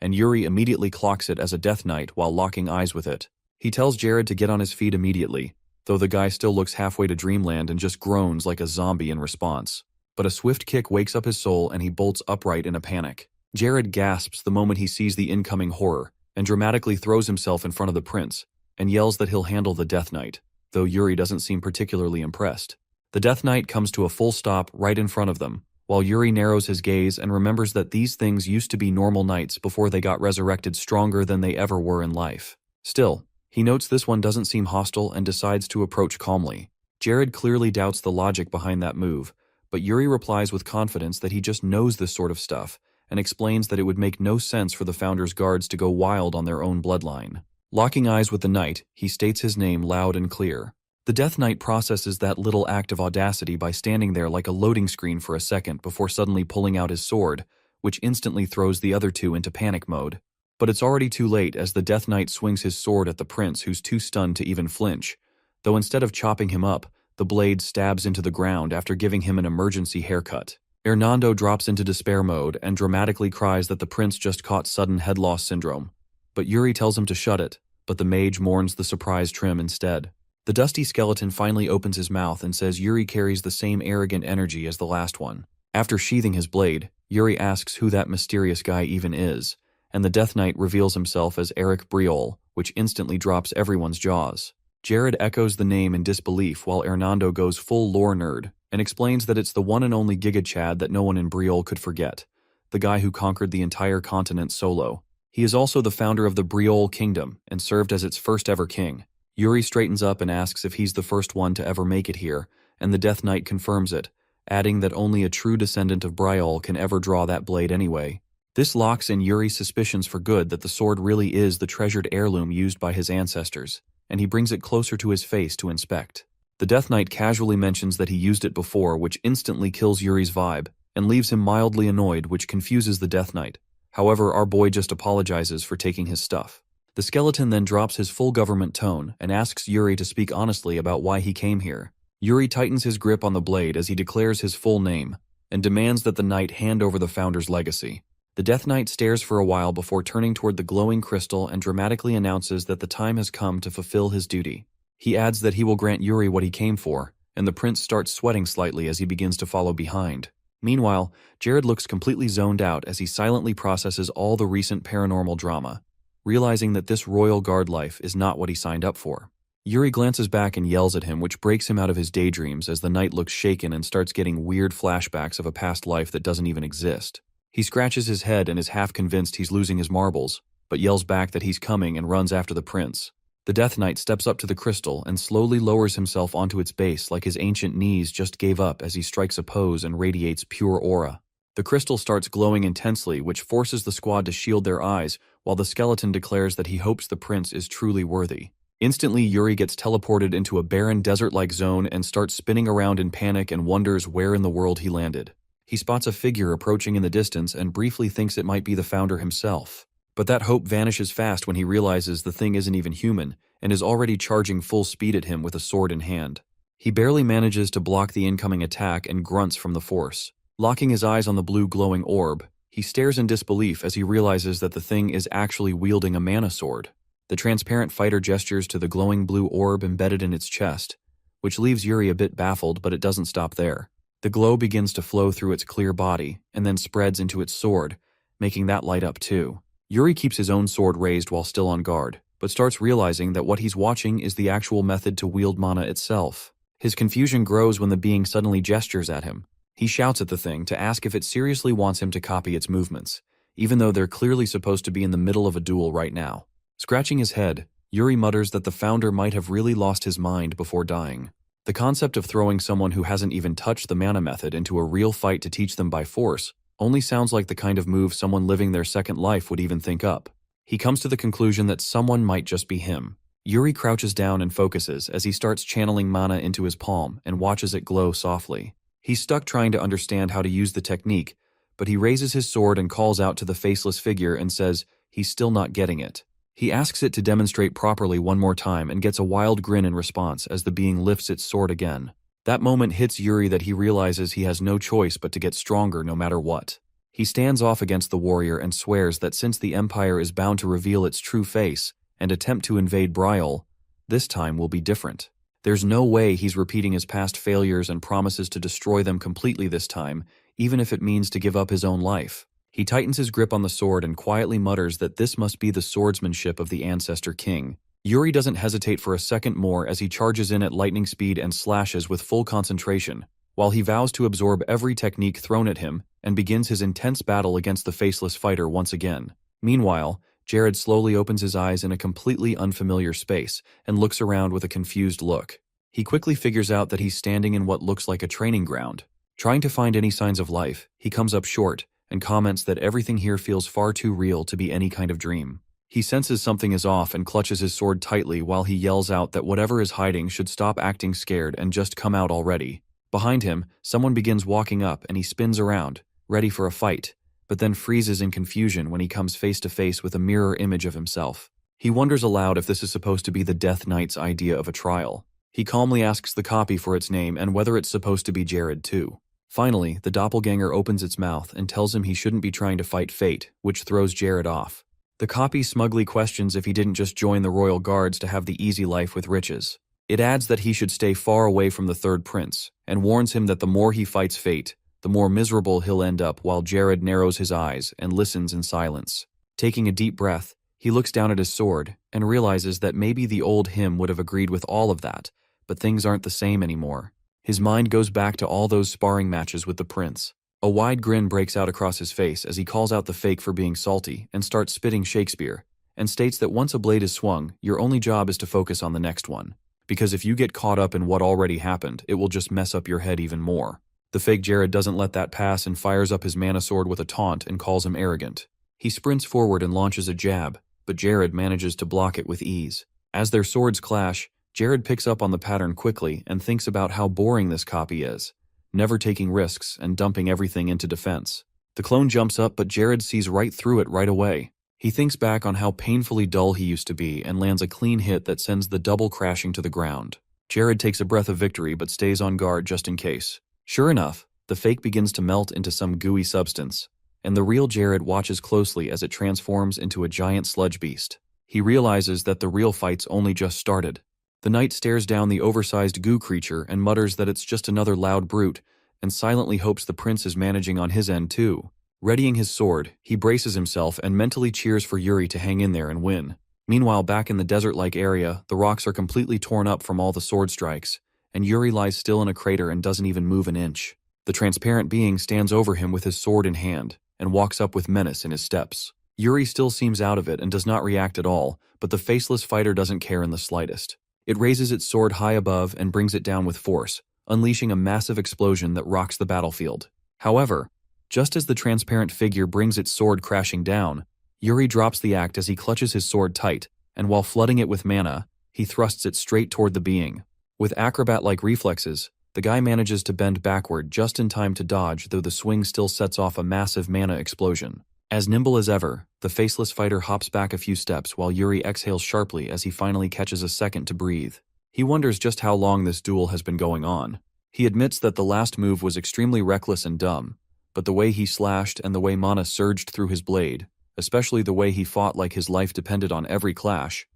and Yuri immediately clocks it as a death knight while locking eyes with it. He tells Jared to get on his feet immediately, though the guy still looks halfway to dreamland and just groans like a zombie in response. But a swift kick wakes up his soul and he bolts upright in a panic. Jared gasps the moment he sees the incoming horror and dramatically throws himself in front of the prince and yells that he'll handle the Death Knight, though Yuri doesn't seem particularly impressed. The Death Knight comes to a full stop right in front of them, while Yuri narrows his gaze and remembers that these things used to be normal knights before they got resurrected stronger than they ever were in life. Still, he notes this one doesn't seem hostile and decides to approach calmly. Jared clearly doubts the logic behind that move, but Yuri replies with confidence that he just knows this sort of stuff and explains that it would make no sense for the Founder's guards to go wild on their own bloodline. Locking eyes with the knight, he states his name loud and clear. The Death Knight processes that little act of audacity by standing there like a loading screen for a second before suddenly pulling out his sword, which instantly throws the other two into panic mode. But it's already too late as the Death Knight swings his sword at the prince, who's too stunned to even flinch, though instead of chopping him up, the blade stabs into the ground after giving him an emergency haircut. Hernando drops into despair mode and dramatically cries that the prince just caught sudden head loss syndrome. But Yuri tells him to shut it, but the mage mourns the surprise trim instead. The dusty skeleton finally opens his mouth and says Yuri carries the same arrogant energy as the last one. After sheathing his blade, Yuri asks who that mysterious guy even is, and the Death Knight reveals himself as Eric Briol, which instantly drops everyone's jaws. Jared echoes the name in disbelief while Hernando goes full lore nerd and explains that it's the one and only Giga Chad that no one in Briol could forget, the guy who conquered the entire continent solo. He is also the founder of the Briol Kingdom and served as its first ever king. Yuri straightens up and asks if he's the first one to ever make it here, and the Death Knight confirms it, adding that only a true descendant of Briol can ever draw that blade anyway. This locks in Yuri's suspicions for good that the sword really is the treasured heirloom used by his ancestors, and he brings it closer to his face to inspect. The Death Knight casually mentions that he used it before, which instantly kills Yuri's vibe, and leaves him mildly annoyed, which confuses the Death Knight. However, our boy just apologizes for taking his stuff. The skeleton then drops his full government tone and asks Yuri to speak honestly about why he came here. Yuri tightens his grip on the blade as he declares his full name, and demands that the knight hand over the founder's legacy. The Death Knight stares for a while before turning toward the glowing crystal and dramatically announces that the time has come to fulfill his duty. He adds that he will grant Yuri what he came for, and the prince starts sweating slightly as he begins to follow behind. Meanwhile, Jared looks completely zoned out as he silently processes all the recent paranormal drama, realizing that this royal guard life is not what he signed up for. Yuri glances back and yells at him, which breaks him out of his daydreams as the knight looks shaken and starts getting weird flashbacks of a past life that doesn't even exist. He scratches his head and is half convinced he's losing his marbles, but yells back that he's coming and runs after the prince. The Death Knight steps up to the crystal and slowly lowers himself onto its base like his ancient knees just gave up as he strikes a pose and radiates pure aura. The crystal starts glowing intensely, which forces the squad to shield their eyes, while the skeleton declares that he hopes the prince is truly worthy. Instantly, Yuri gets teleported into a barren desert-like zone and starts spinning around in panic and wonders where in the world he landed. He spots a figure approaching in the distance and briefly thinks it might be the founder himself. But that hope vanishes fast when he realizes the thing isn't even human and is already charging full speed at him with a sword in hand. He barely manages to block the incoming attack and grunts from the force. Locking his eyes on the blue glowing orb, he stares in disbelief as he realizes that the thing is actually wielding a mana sword. The transparent fighter gestures to the glowing blue orb embedded in its chest, which leaves Yuri a bit baffled, but it doesn't stop there. The glow begins to flow through its clear body and then spreads into its sword, making that light up too. Yuri keeps his own sword raised while still on guard, but starts realizing that what he's watching is the actual method to wield mana itself. His confusion grows when the being suddenly gestures at him. He shouts at the thing to ask if it seriously wants him to copy its movements, even though they're clearly supposed to be in the middle of a duel right now. Scratching his head, Yuri mutters that the founder might have really lost his mind before dying. The concept of throwing someone who hasn't even touched the mana method into a real fight to teach them by force only sounds like the kind of move someone living their second life would even think up. He comes to the conclusion that someone might just be him. Yuri crouches down and focuses as he starts channeling mana into his palm and watches it glow softly. He's stuck trying to understand how to use the technique, but he raises his sword and calls out to the faceless figure and says he's still not getting it. He asks it to demonstrate properly one more time and gets a wild grin in response as the being lifts its sword again. That moment hits Yuri that he realizes he has no choice but to get stronger no matter what. He stands off against the warrior and swears that since the Empire is bound to reveal its true face and attempt to invade Briol, this time will be different. There's no way he's repeating his past failures and promises to destroy them completely this time, even if it means to give up his own life. He tightens his grip on the sword and quietly mutters that this must be the swordsmanship of the Ancestor King. Yuri doesn't hesitate for a second more as he charges in at lightning speed and slashes with full concentration, while he vows to absorb every technique thrown at him and begins his intense battle against the faceless fighter once again. Meanwhile, Jared slowly opens his eyes in a completely unfamiliar space and looks around with a confused look. He quickly figures out that he's standing in what looks like a training ground. Trying to find any signs of life, he comes up short and comments that everything here feels far too real to be any kind of dream. He senses something is off and clutches his sword tightly while he yells out that whatever is hiding should stop acting scared and just come out already. Behind him, someone begins walking up and he spins around, ready for a fight, but then freezes in confusion when he comes face to face with a mirror image of himself. He wonders aloud if this is supposed to be the Death Knight's idea of a trial. He calmly asks the copy for its name and whether it's supposed to be Jared too. Finally, the doppelganger opens its mouth and tells him he shouldn't be trying to fight fate, which throws Jared off. The copy smugly questions if he didn't just join the royal guards to have the easy life with riches. It adds that he should stay far away from the third prince, and warns him that the more he fights fate, the more miserable he'll end up, while Jared narrows his eyes and listens in silence. Taking a deep breath, he looks down at his sword and realizes that maybe the old him would have agreed with all of that, but things aren't the same anymore. His mind goes back to all those sparring matches with the prince. A wide grin breaks out across his face as he calls out the fake for being salty and starts spitting Shakespeare, and states that once a blade is swung, your only job is to focus on the next one. Because if you get caught up in what already happened, it will just mess up your head even more. The fake Jared doesn't let that pass and fires up his mana sword with a taunt and calls him arrogant. He sprints forward and launches a jab, but Jared manages to block it with ease. As their swords clash, Jared picks up on the pattern quickly and thinks about how boring this copy is, never taking risks and dumping everything into defense. The clone jumps up, but Jared sees right through it right away. He thinks back on how painfully dull he used to be and lands a clean hit that sends the double crashing to the ground. Jared takes a breath of victory but stays on guard just in case. Sure enough, the fake begins to melt into some gooey substance, and the real Jared watches closely as it transforms into a giant sludge beast. He realizes that the real fight's only just started. The knight stares down the oversized goo creature and mutters that it's just another loud brute, and silently hopes the prince is managing on his end too. Readying his sword, he braces himself and mentally cheers for Yuri to hang in there and win. Meanwhile, back in the desert-like area, the rocks are completely torn up from all the sword strikes, and Yuri lies still in a crater and doesn't even move an inch. The transparent being stands over him with his sword in hand, and walks up with menace in his steps. Yuri still seems out of it and does not react at all, but the faceless fighter doesn't care in the slightest. It raises its sword high above and brings it down with force, unleashing a massive explosion that rocks the battlefield. However, just as the transparent figure brings its sword crashing down, Yuri drops the act as he clutches his sword tight, and while flooding it with mana, he thrusts it straight toward the being. With acrobat-like reflexes, the guy manages to bend backward just in time to dodge, though the swing still sets off a massive mana explosion. As nimble as ever, the faceless fighter hops back a few steps while Yuri exhales sharply as he finally catches a second to breathe. He wonders just how long this duel has been going on. He admits that the last move was extremely reckless and dumb, but the way he slashed and the way mana surged through his blade, especially the way he fought like his life depended on every clash,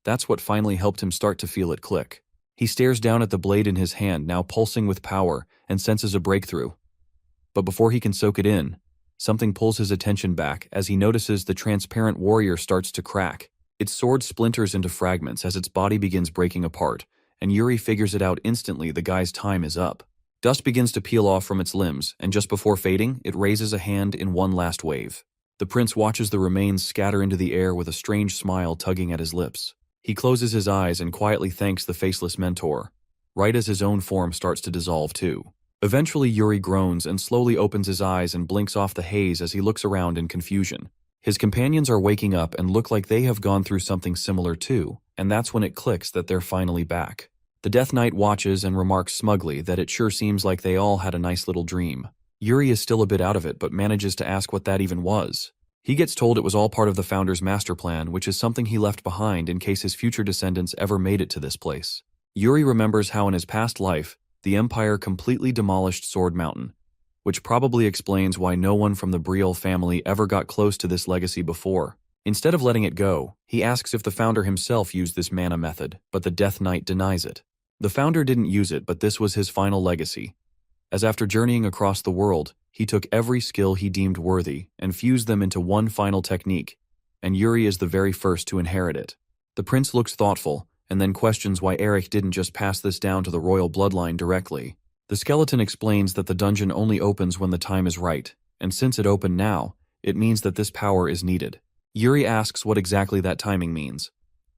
that's what finally helped him start to feel it click. He stares down at the blade in his hand, now pulsing with power, and senses a breakthrough. But before he can soak it in, something pulls his attention back as he notices the transparent warrior starts to crack. Its sword splinters into fragments as its body begins breaking apart, and Yuri figures it out instantly: the guy's time is up. Dust begins to peel off from its limbs, and just before fading, it raises a hand in one last wave. The prince watches the remains scatter into the air with a strange smile tugging at his lips. He closes his eyes and quietly thanks the faceless mentor, right as his own form starts to dissolve too. Eventually, Yuri groans and slowly opens his eyes and blinks off the haze as he looks around in confusion. His companions are waking up and look like they have gone through something similar too, and that's when it clicks that they're finally back. The Death Knight watches and remarks smugly that it sure seems like they all had a nice little dream. Yuri is still a bit out of it, but manages to ask what that even was. He gets told it was all part of the founder's master plan, which is something he left behind in case his future descendants ever made it to this place. Yuri remembers how in his past life, the Empire completely demolished Sword Mountain, which probably explains why no one from the Brielle family ever got close to this legacy before. Instead of letting it go, he asks if the founder himself used this mana method, but the Death Knight denies it. The founder didn't use it, but this was his final legacy, as after journeying across the world, he took every skill he deemed worthy and fused them into one final technique, and Yuri is the very first to inherit it. The prince looks thoughtful, and then questions why Eric didn't just pass this down to the royal bloodline directly. The skeleton explains that the dungeon only opens when the time is right, and since it opened now, it means that this power is needed. Yuri asks what exactly that timing means,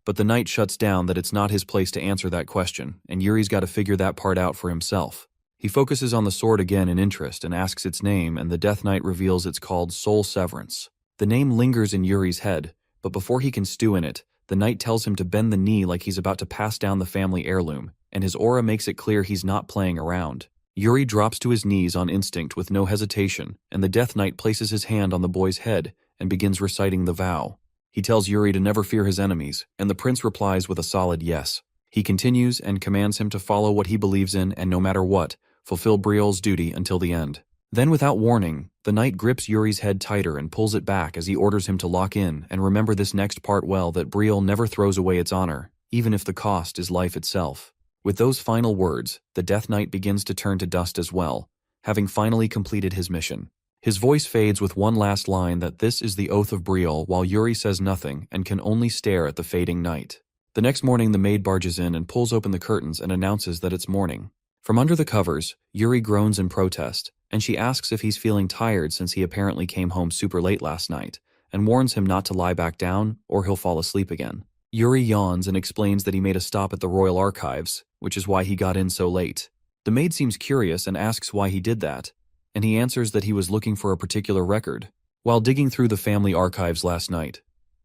but the knight shuts down that it's not his place to answer that question, and Yuri's got to figure that part out for himself. He focuses on the sword again in interest and asks its name, and the Death Knight reveals it's called Soul Severance. The name lingers in Yuri's head, but before he can stew in it, the knight tells him to bend the knee like he's about to pass down the family heirloom, and his aura makes it clear he's not playing around. Yuri drops to his knees on instinct with no hesitation, and the Death Knight places his hand on the boy's head and begins reciting the vow. He tells Yuri to never fear his enemies, and the prince replies with a solid yes. He continues and commands him to follow what he believes in and no matter what, fulfill Brielle's duty until the end. Then without warning, the knight grips Yuri's head tighter and pulls it back as he orders him to lock in and remember this next part well, that Brielle never throws away its honor, even if the cost is life itself. With those final words, the Death Knight begins to turn to dust as well, having finally completed his mission. His voice fades with one last line that this is the oath of Brielle, while Yuri says nothing and can only stare at the fading night. The next morning the maid barges in and pulls open the curtains and announces that it's morning. From under the covers, Yuri groans in protest, and she asks if he's feeling tired since he apparently came home super late last night, and warns him not to lie back down or he'll fall asleep again. Yuri yawns and explains that he made a stop at the Royal Archives, which is why he got in so late. The maid seems curious and asks why he did that, and he answers that he was looking for a particular record. While digging through the family archives last night,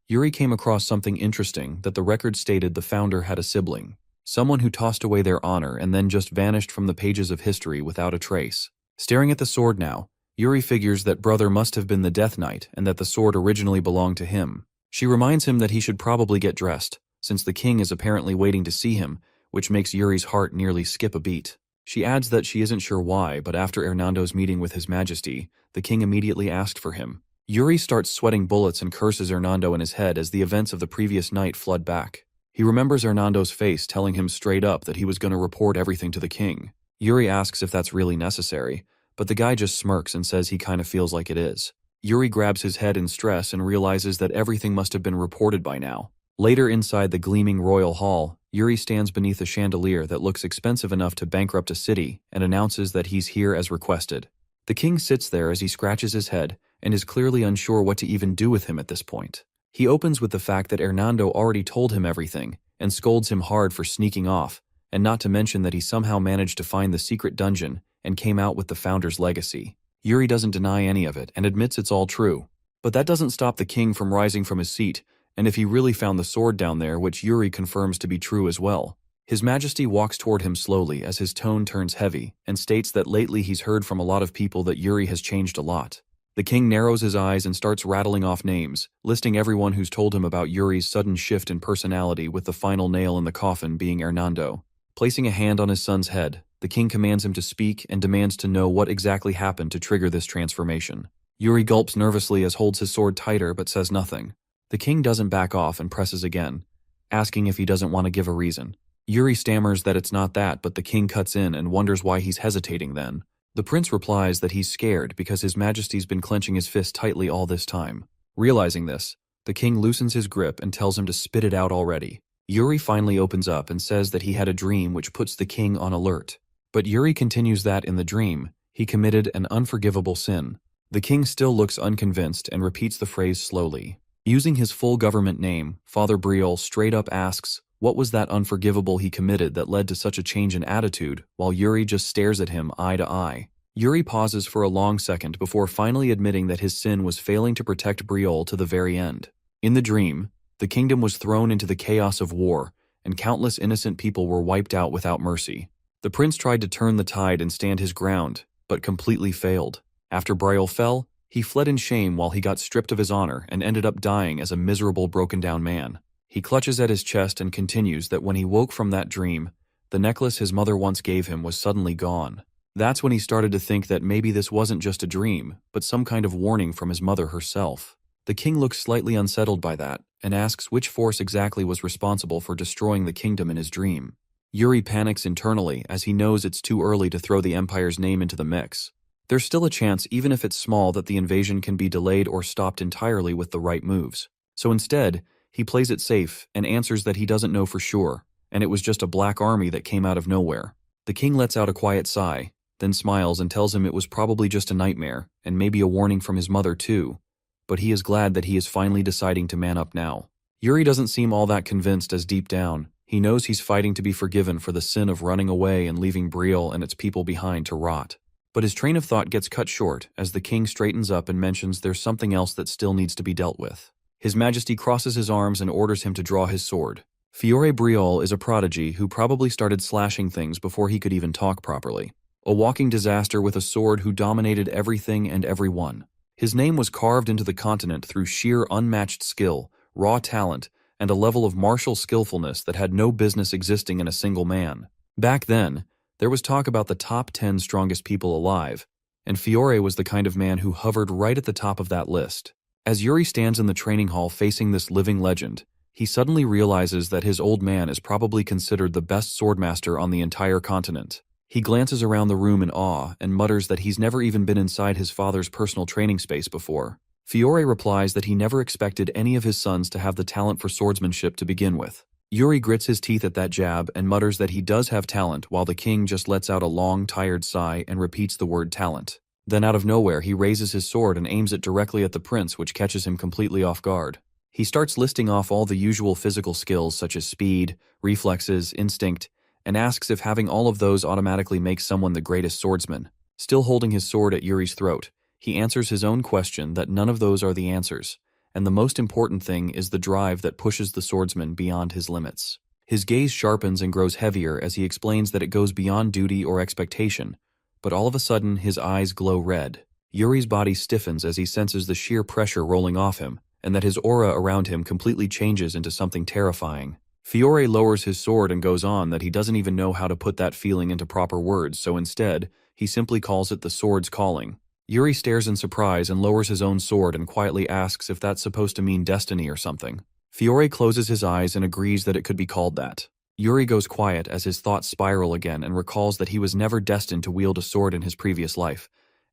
Yuri came across something interesting that the record stated the founder had a sibling, someone who tossed away their honor and then just vanished from the pages of history without a trace. Staring at the sword now, Yuri figures that brother must have been the Death Knight and that the sword originally belonged to him. She reminds him that he should probably get dressed, since the king is apparently waiting to see him, which makes Yuri's heart nearly skip a beat. She adds that she isn't sure why, but after Hernando's meeting with His Majesty, the king immediately asked for him. Yuri starts sweating bullets and curses Hernando in his head as the events of the previous night flood back. He remembers Hernando's face telling him straight up that he was going to report everything to the king. Yuri asks if that's really necessary, but the guy just smirks and says he kind of feels like it is. Yuri grabs his head in stress and realizes that everything must have been reported by now. Later inside the gleaming royal hall, Yuri stands beneath a chandelier that looks expensive enough to bankrupt a city and announces that he's here as requested. The king sits there as he scratches his head and is clearly unsure what to even do with him at this point. He opens with the fact that Hernando already told him everything and scolds him hard for sneaking off, and not to mention that he somehow managed to find the secret dungeon and came out with the founder's legacy. Yuri doesn't deny any of it and admits it's all true. But that doesn't stop the king from rising from his seat, and if he really found the sword down there, which Yuri confirms to be true as well. His Majesty walks toward him slowly as his tone turns heavy and states that lately he's heard from a lot of people that Yuri has changed a lot. The king narrows his eyes and starts rattling off names, listing everyone who's told him about Yuri's sudden shift in personality, with the final nail in the coffin being Hernando. Placing a hand on his son's head, the king commands him to speak and demands to know what exactly happened to trigger this transformation. Yuri gulps nervously as holds his sword tighter but says nothing. The king doesn't back off and presses again, asking if he doesn't want to give a reason. Yuri stammers that it's not that, but the king cuts in and wonders why he's hesitating then. The prince replies that he's scared because His Majesty's been clenching his fist tightly all this time. Realizing this, the king loosens his grip and tells him to spit it out already. Yuri finally opens up and says that he had a dream which puts the king on alert. But Yuri continues that in the dream, he committed an unforgivable sin. The king still looks unconvinced and repeats the phrase slowly. Using his full government name, Father Brielle straight up asks, what was that unforgivable he committed that led to such a change in attitude, while Yuri just stares at him eye to eye. Yuri pauses for a long second before finally admitting that his sin was failing to protect Brielle to the very end. In the dream, the kingdom was thrown into the chaos of war, and countless innocent people were wiped out without mercy. The prince tried to turn the tide and stand his ground, but completely failed. After Brielle fell, he fled in shame while he got stripped of his honor and ended up dying as a miserable, broken-down man. He clutches at his chest and continues that when he woke from that dream, the necklace his mother once gave him was suddenly gone. That's when he started to think that maybe this wasn't just a dream, but some kind of warning from his mother herself. The king looks slightly unsettled by that and asks which force exactly was responsible for destroying the kingdom in his dream. Yuri panics internally as he knows it's too early to throw the Empire's name into the mix. There's still a chance, even if it's small, that the invasion can be delayed or stopped entirely with the right moves. So instead, he plays it safe and answers that he doesn't know for sure, and it was just a black army that came out of nowhere. The king lets out a quiet sigh, then smiles and tells him it was probably just a nightmare, and maybe a warning from his mother too, but he is glad that he is finally deciding to man up now. Yuri doesn't seem all that convinced as deep down, he knows he's fighting to be forgiven for the sin of running away and leaving Brielle and its people behind to rot. But his train of thought gets cut short as the king straightens up and mentions there's something else that still needs to be dealt with. His Majesty crosses his arms and orders him to draw his sword. Fiore Brielle is a prodigy who probably started slashing things before he could even talk properly. A walking disaster with a sword who dominated everything and everyone. His name was carved into the continent through sheer unmatched skill, raw talent, and a level of martial skillfulness that had no business existing in a single man. Back then, there was talk about the top 10 strongest people alive, and Fiore was the kind of man who hovered right at the top of that list. As Yuri stands in the training hall facing this living legend, He suddenly realizes that his old man is probably considered the best swordmaster on the entire continent. He glances around the room in awe and mutters that he's never even been inside his father's personal training space before. Fiore replies that he never expected any of his sons to have the talent for swordsmanship to begin with. Yuri grits his teeth at that jab and mutters that he does have talent, while the king just lets out a long, tired sigh and repeats the word talent. Then out of nowhere, he raises his sword and aims it directly at the prince, which catches him completely off guard. He starts listing off all the usual physical skills such as speed, reflexes, instinct, and asks if having all of those automatically makes someone the greatest swordsman. Still holding his sword at Yuri's throat, he answers his own question that none of those are the answers, and the most important thing is the drive that pushes the swordsman beyond his limits. His gaze sharpens and grows heavier as he explains that it goes beyond duty or expectation, but all of a sudden his eyes glow red. Yuri's body stiffens as he senses the sheer pressure rolling off him, and that his aura around him completely changes into something terrifying. Fiore lowers his sword and goes on that he doesn't even know how to put that feeling into proper words, so instead, he simply calls it the sword's calling. Yuri stares in surprise and lowers his own sword and quietly asks if that's supposed to mean destiny or something. Fiore closes his eyes and agrees that it could be called that. Yuri goes quiet as his thoughts spiral again and recalls that he was never destined to wield a sword in his previous life,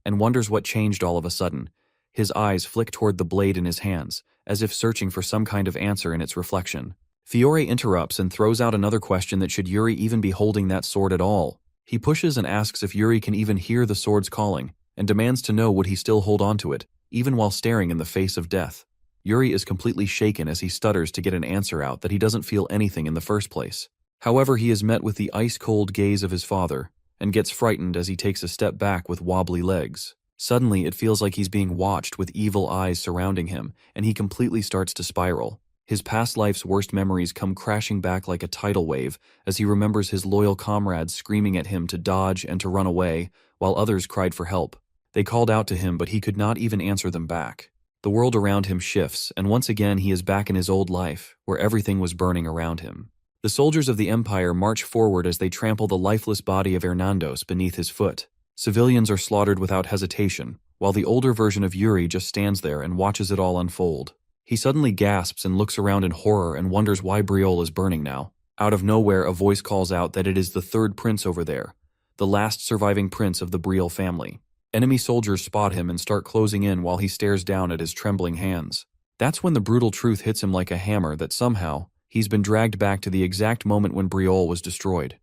and wonders what changed all of a sudden. His eyes flick toward the blade in his hands, as if searching for some kind of answer in its reflection. Fiore interrupts and throws out another question that should Yuri even be holding that sword at all. He pushes and asks if Yuri can even hear the sword's calling, and demands to know would he still hold on to it, even while staring in the face of death. Yuri is completely shaken as he stutters to get an answer out that he doesn't feel anything in the first place. However, he is met with the ice-cold gaze of his father, and gets frightened as he takes a step back with wobbly legs. Suddenly, it feels like he's being watched with evil eyes surrounding him, and he completely starts to spiral. His past life's worst memories come crashing back like a tidal wave as he remembers his loyal comrades screaming at him to dodge and to run away, while others cried for help. They called out to him, but he could not even answer them back. The world around him shifts, and once again he is back in his old life, where everything was burning around him. The soldiers of the Empire march forward as they trample the lifeless body of Hernandos beneath his foot. Civilians are slaughtered without hesitation, while the older version of Yuri just stands there and watches it all unfold. He suddenly gasps and looks around in horror and wonders why Briol is burning now. Out of nowhere, a voice calls out that it is the third prince over there, the last surviving prince of the Briol family. Enemy soldiers spot him and start closing in while he stares down at his trembling hands. That's when the brutal truth hits him like a hammer that somehow, he's been dragged back to the exact moment when Briol was destroyed.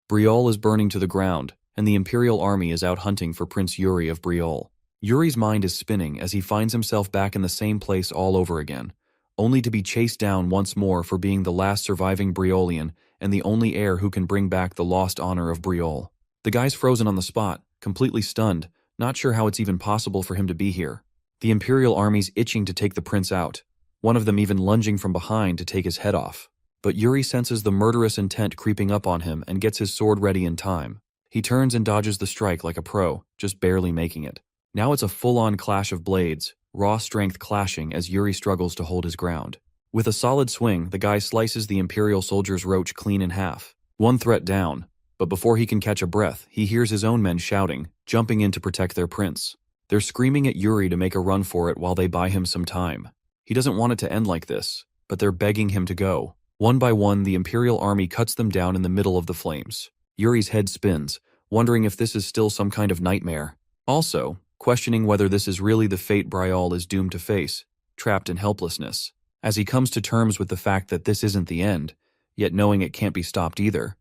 Briol is burning to the ground, and the Imperial army is out hunting for Prince Yuri of Briol. Yuri's mind is spinning as he finds himself back in the same place all over again, only to be chased down once more for being the last surviving Briolian and the only heir who can bring back the lost honor of Briol. The guy's frozen on the spot, completely stunned, not sure how it's even possible for him to be here. The Imperial army's itching to take the prince out, one of them even lunging from behind to take his head off. But Yuri senses the murderous intent creeping up on him and gets his sword ready in time. He turns and dodges the strike like a pro, just barely making it. Now it's a full-on clash of blades, raw strength clashing as Yuri struggles to hold his ground. With a solid swing, the guy slices the Imperial soldier's roach clean in half. One threat down, but before he can catch a breath, he hears his own men shouting, jumping in to protect their prince. They're screaming at Yuri to make a run for it while they buy him some time. He doesn't want it to end like this, but they're begging him to go. One by one, the Imperial army cuts them down in the middle of the flames. Yuri's head spins, wondering if this is still some kind of nightmare. Also, questioning whether this is really the fate Briol is doomed to face, trapped in helplessness. As he comes to terms with the fact that this isn't the end, yet knowing it can't be stopped either,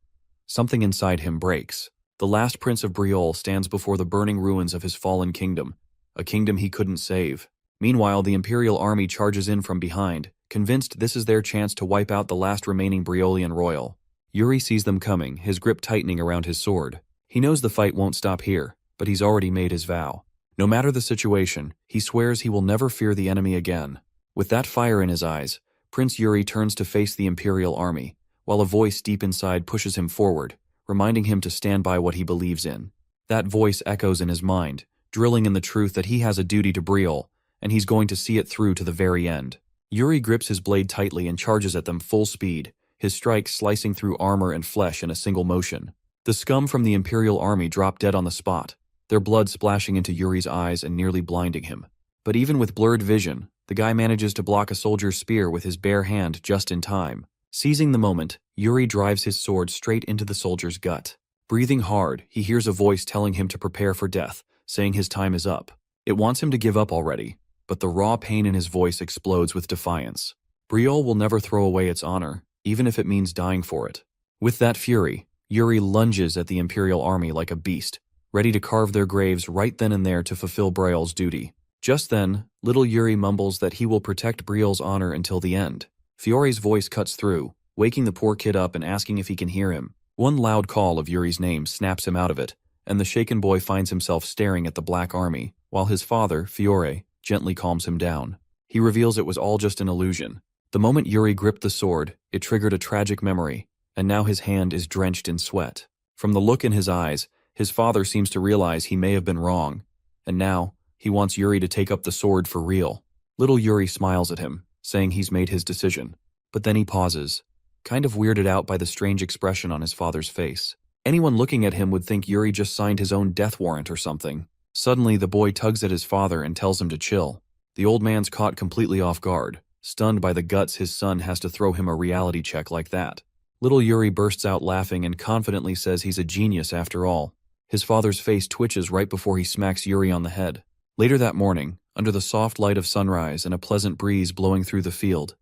something inside him breaks. The last prince of Briol stands before the burning ruins of his fallen kingdom, a kingdom he couldn't save. Meanwhile, the Imperial army charges in from behind, convinced this is their chance to wipe out the last remaining Briolian royal. Yuri sees them coming, his grip tightening around his sword. He knows the fight won't stop here, but he's already made his vow. No matter the situation, he swears he will never fear the enemy again. With that fire in his eyes, Prince Yuri turns to face the Imperial army, while a voice deep inside pushes him forward, reminding him to stand by what he believes in. That voice echoes in his mind, drilling in the truth that he has a duty to Briol, and he's going to see it through to the very end. Yuri grips his blade tightly and charges at them full speed, his strike slicing through armor and flesh in a single motion. The scum from the Imperial army drop dead on the spot, their blood splashing into Yuri's eyes and nearly blinding him. But even with blurred vision, The guy manages to block a soldier's spear with his bare hand just in time. Seizing the moment, Yuri drives his sword straight into the soldier's gut. Breathing hard, he hears a voice telling him to prepare for death, saying his time is up. It wants him to give up already, but the raw pain in his voice explodes with defiance. Briol will never throw away its honor, even if it means dying for it. With that fury, Yuri lunges at the Imperial army like a beast, ready to carve their graves right then and there to fulfill Briol's duty. Just then, little Yuri mumbles that he will protect Briol's honor until the end. Fiore's voice cuts through, waking the poor kid up and asking if he can hear him. One loud call of Yuri's name snaps him out of it, and the shaken boy finds himself staring at the Black Army, while his father, Fiore, gently calms him down. He reveals it was all just an illusion. The moment Yuri gripped the sword, it triggered a tragic memory, and now his hand is drenched in sweat. From the look in his eyes, his father seems to realize he may have been wrong, and now, he wants Yuri to take up the sword for real. Little Yuri smiles at him, saying he's made his decision. But then he pauses, kind of weirded out by the strange expression on his father's face. Anyone looking at him would think Yuri just signed his own death warrant or something. Suddenly, the boy tugs at his father and tells him to chill. The old man's caught completely off guard, stunned by the guts his son has to throw him a reality check like that. Little Yuri bursts out laughing and confidently says he's a genius after all. His father's face twitches right before he smacks Yuri on the head. Later that morning, under the soft light of sunrise and a pleasant breeze blowing through the field,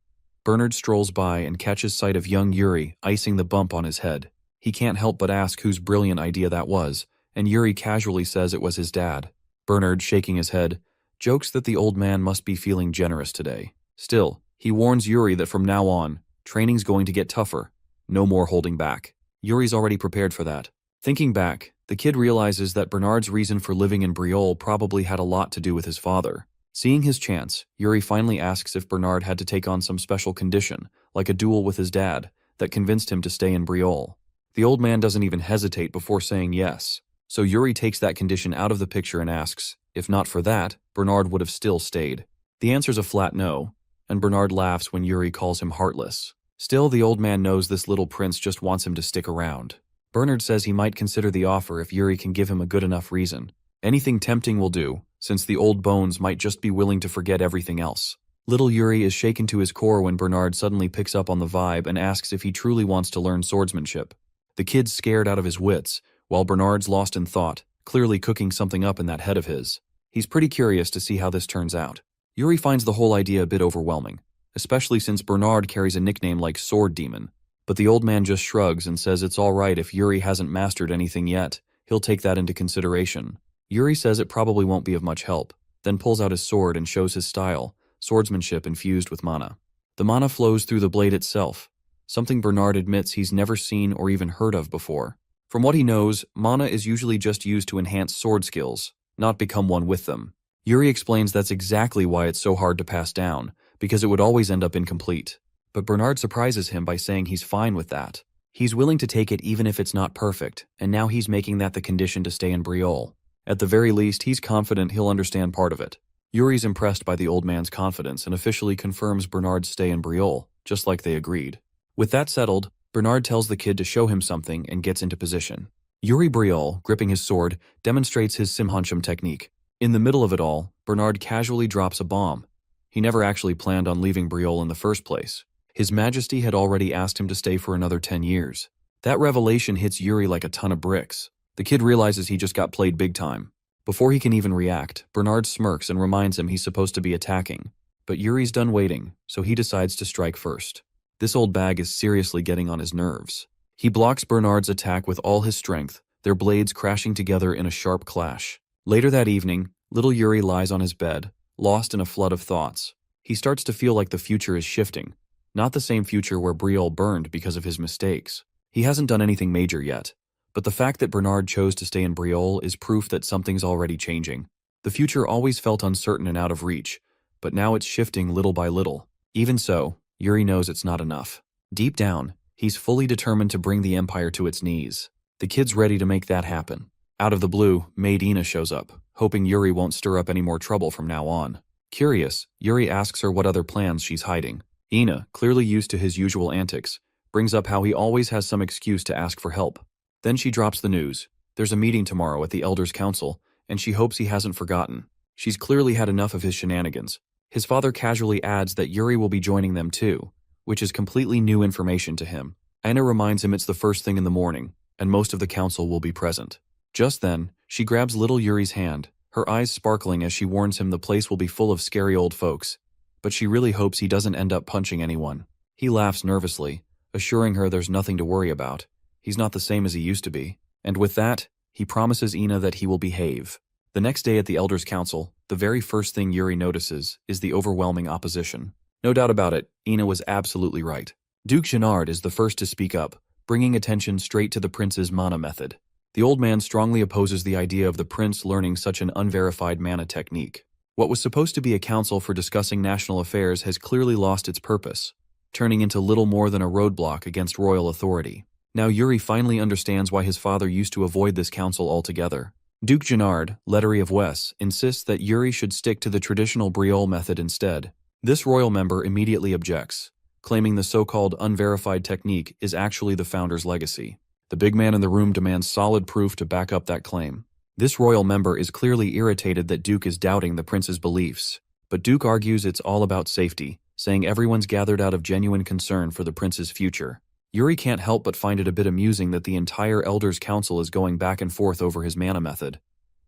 Bernard strolls by and catches sight of young Yuri icing the bump on his head. He can't help but ask whose brilliant idea that was, and Yuri casually says it was his dad. Bernard, shaking his head, jokes that the old man must be feeling generous today. Still, he warns Yuri that from now on, training's going to get tougher. No more holding back. Yuri's already prepared for that. Thinking back, the kid realizes that Bernard's reason for living in Briol probably had a lot to do with his father. Seeing his chance, Yuri finally asks if Bernard had to take on some special condition, like a duel with his dad, that convinced him to stay in Briol. The old man doesn't even hesitate before saying yes, so Yuri takes that condition out of the picture and asks, if not for that, Bernard would have still stayed. The answer's a flat no, and Bernard laughs when Yuri calls him heartless. Still, the old man knows this little prince just wants him to stick around. Bernard says he might consider the offer if Yuri can give him a good enough reason. Anything tempting will do, since the old bones might just be willing to forget everything else. Little Yuri is shaken to his core when Bernard suddenly picks up on the vibe and asks if he truly wants to learn swordsmanship. The kid's scared out of his wits, while Bernard's lost in thought, clearly cooking something up in that head of his. He's pretty curious to see how this turns out. Yuri finds the whole idea a bit overwhelming, especially since Bernard carries a nickname like Sword Demon. But the old man just shrugs and says it's all right if Yuri hasn't mastered anything yet, he'll take that into consideration. Yuri says it probably won't be of much help, then pulls out his sword and shows his style, swordsmanship infused with mana. The mana flows through the blade itself, something Bernard admits he's never seen or even heard of before. From what he knows, mana is usually just used to enhance sword skills, not become one with them. Yuri explains that's exactly why it's so hard to pass down, because it would always end up incomplete. But Bernard surprises him by saying he's fine with that. He's willing to take it even if it's not perfect, and now he's making that the condition to stay in Briol. At the very least, he's confident he'll understand part of it. Yuri's impressed by the old man's confidence and officially confirms Bernard's stay in Briol, just like they agreed. With that settled, Bernard tells the kid to show him something and gets into position. Yuri Briol, gripping his sword, demonstrates his Simhanchum technique. In the middle of it all, Bernard casually drops a bomb. He never actually planned on leaving Briol in the first place. His Majesty had already asked him to stay for another 10 years. That revelation hits Yuri like a ton of bricks. The kid realizes he just got played big time. Before he can even react, Bernard smirks and reminds him he's supposed to be attacking. But Yuri's done waiting, so he decides to strike first. This old bag is seriously getting on his nerves. He blocks Bernard's attack with all his strength, their blades crashing together in a sharp clash. Later that evening, little Yuri lies on his bed, lost in a flood of thoughts. He starts to feel like the future is shifting. Not the same future where Briol burned because of his mistakes. He hasn't done anything major yet, but the fact that Bernard chose to stay in Briol is proof that something's already changing. The future always felt uncertain and out of reach, but now it's shifting little by little. Even so, Yuri knows it's not enough. Deep down, he's fully determined to bring the Empire to its knees. The kid's ready to make that happen. Out of the blue, maid Ina shows up, hoping Yuri won't stir up any more trouble from now on. Curious, Yuri asks her what other plans she's hiding. Ina, clearly used to his usual antics, brings up how he always has some excuse to ask for help. Then she drops the news. There's a meeting tomorrow at the Elders' Council, and she hopes he hasn't forgotten. She's clearly had enough of his shenanigans, His father casually adds that Yuri will be joining them too, which is completely new information to him. Anna reminds him it's the first thing in the morning, and most of the council will be present. Just then, she grabs little Yuri's hand, her eyes sparkling as she warns him the place will be full of scary old folks, but she really hopes he doesn't end up punching anyone. He laughs nervously, assuring her there's nothing to worry about. He's not the same as he used to be. And with that, he promises Ina that he will behave. The next day at the Elders' Council, the very first thing Yuri notices is the overwhelming opposition. No doubt about it, Ina was absolutely right. Duke Genard is the first to speak up, bringing attention straight to the prince's mana method. The old man strongly opposes the idea of the prince learning such an unverified mana technique. What was supposed to be a council for discussing national affairs has clearly lost its purpose, turning into little more than a roadblock against royal authority. Now Yuri finally understands why his father used to avoid this council altogether. Duke Genard, Lettery of Wes, insists that Yuri should stick to the traditional Briole method instead. This royal member immediately objects, claiming the so-called unverified technique is actually the founder's legacy. The big man in the room demands solid proof to back up that claim. This royal member is clearly irritated that Duke is doubting the prince's beliefs, but Duke argues it's all about safety, saying everyone's gathered out of genuine concern for the prince's future. Yuri can't help but find it a bit amusing that the entire Elders' Council is going back and forth over his mana method.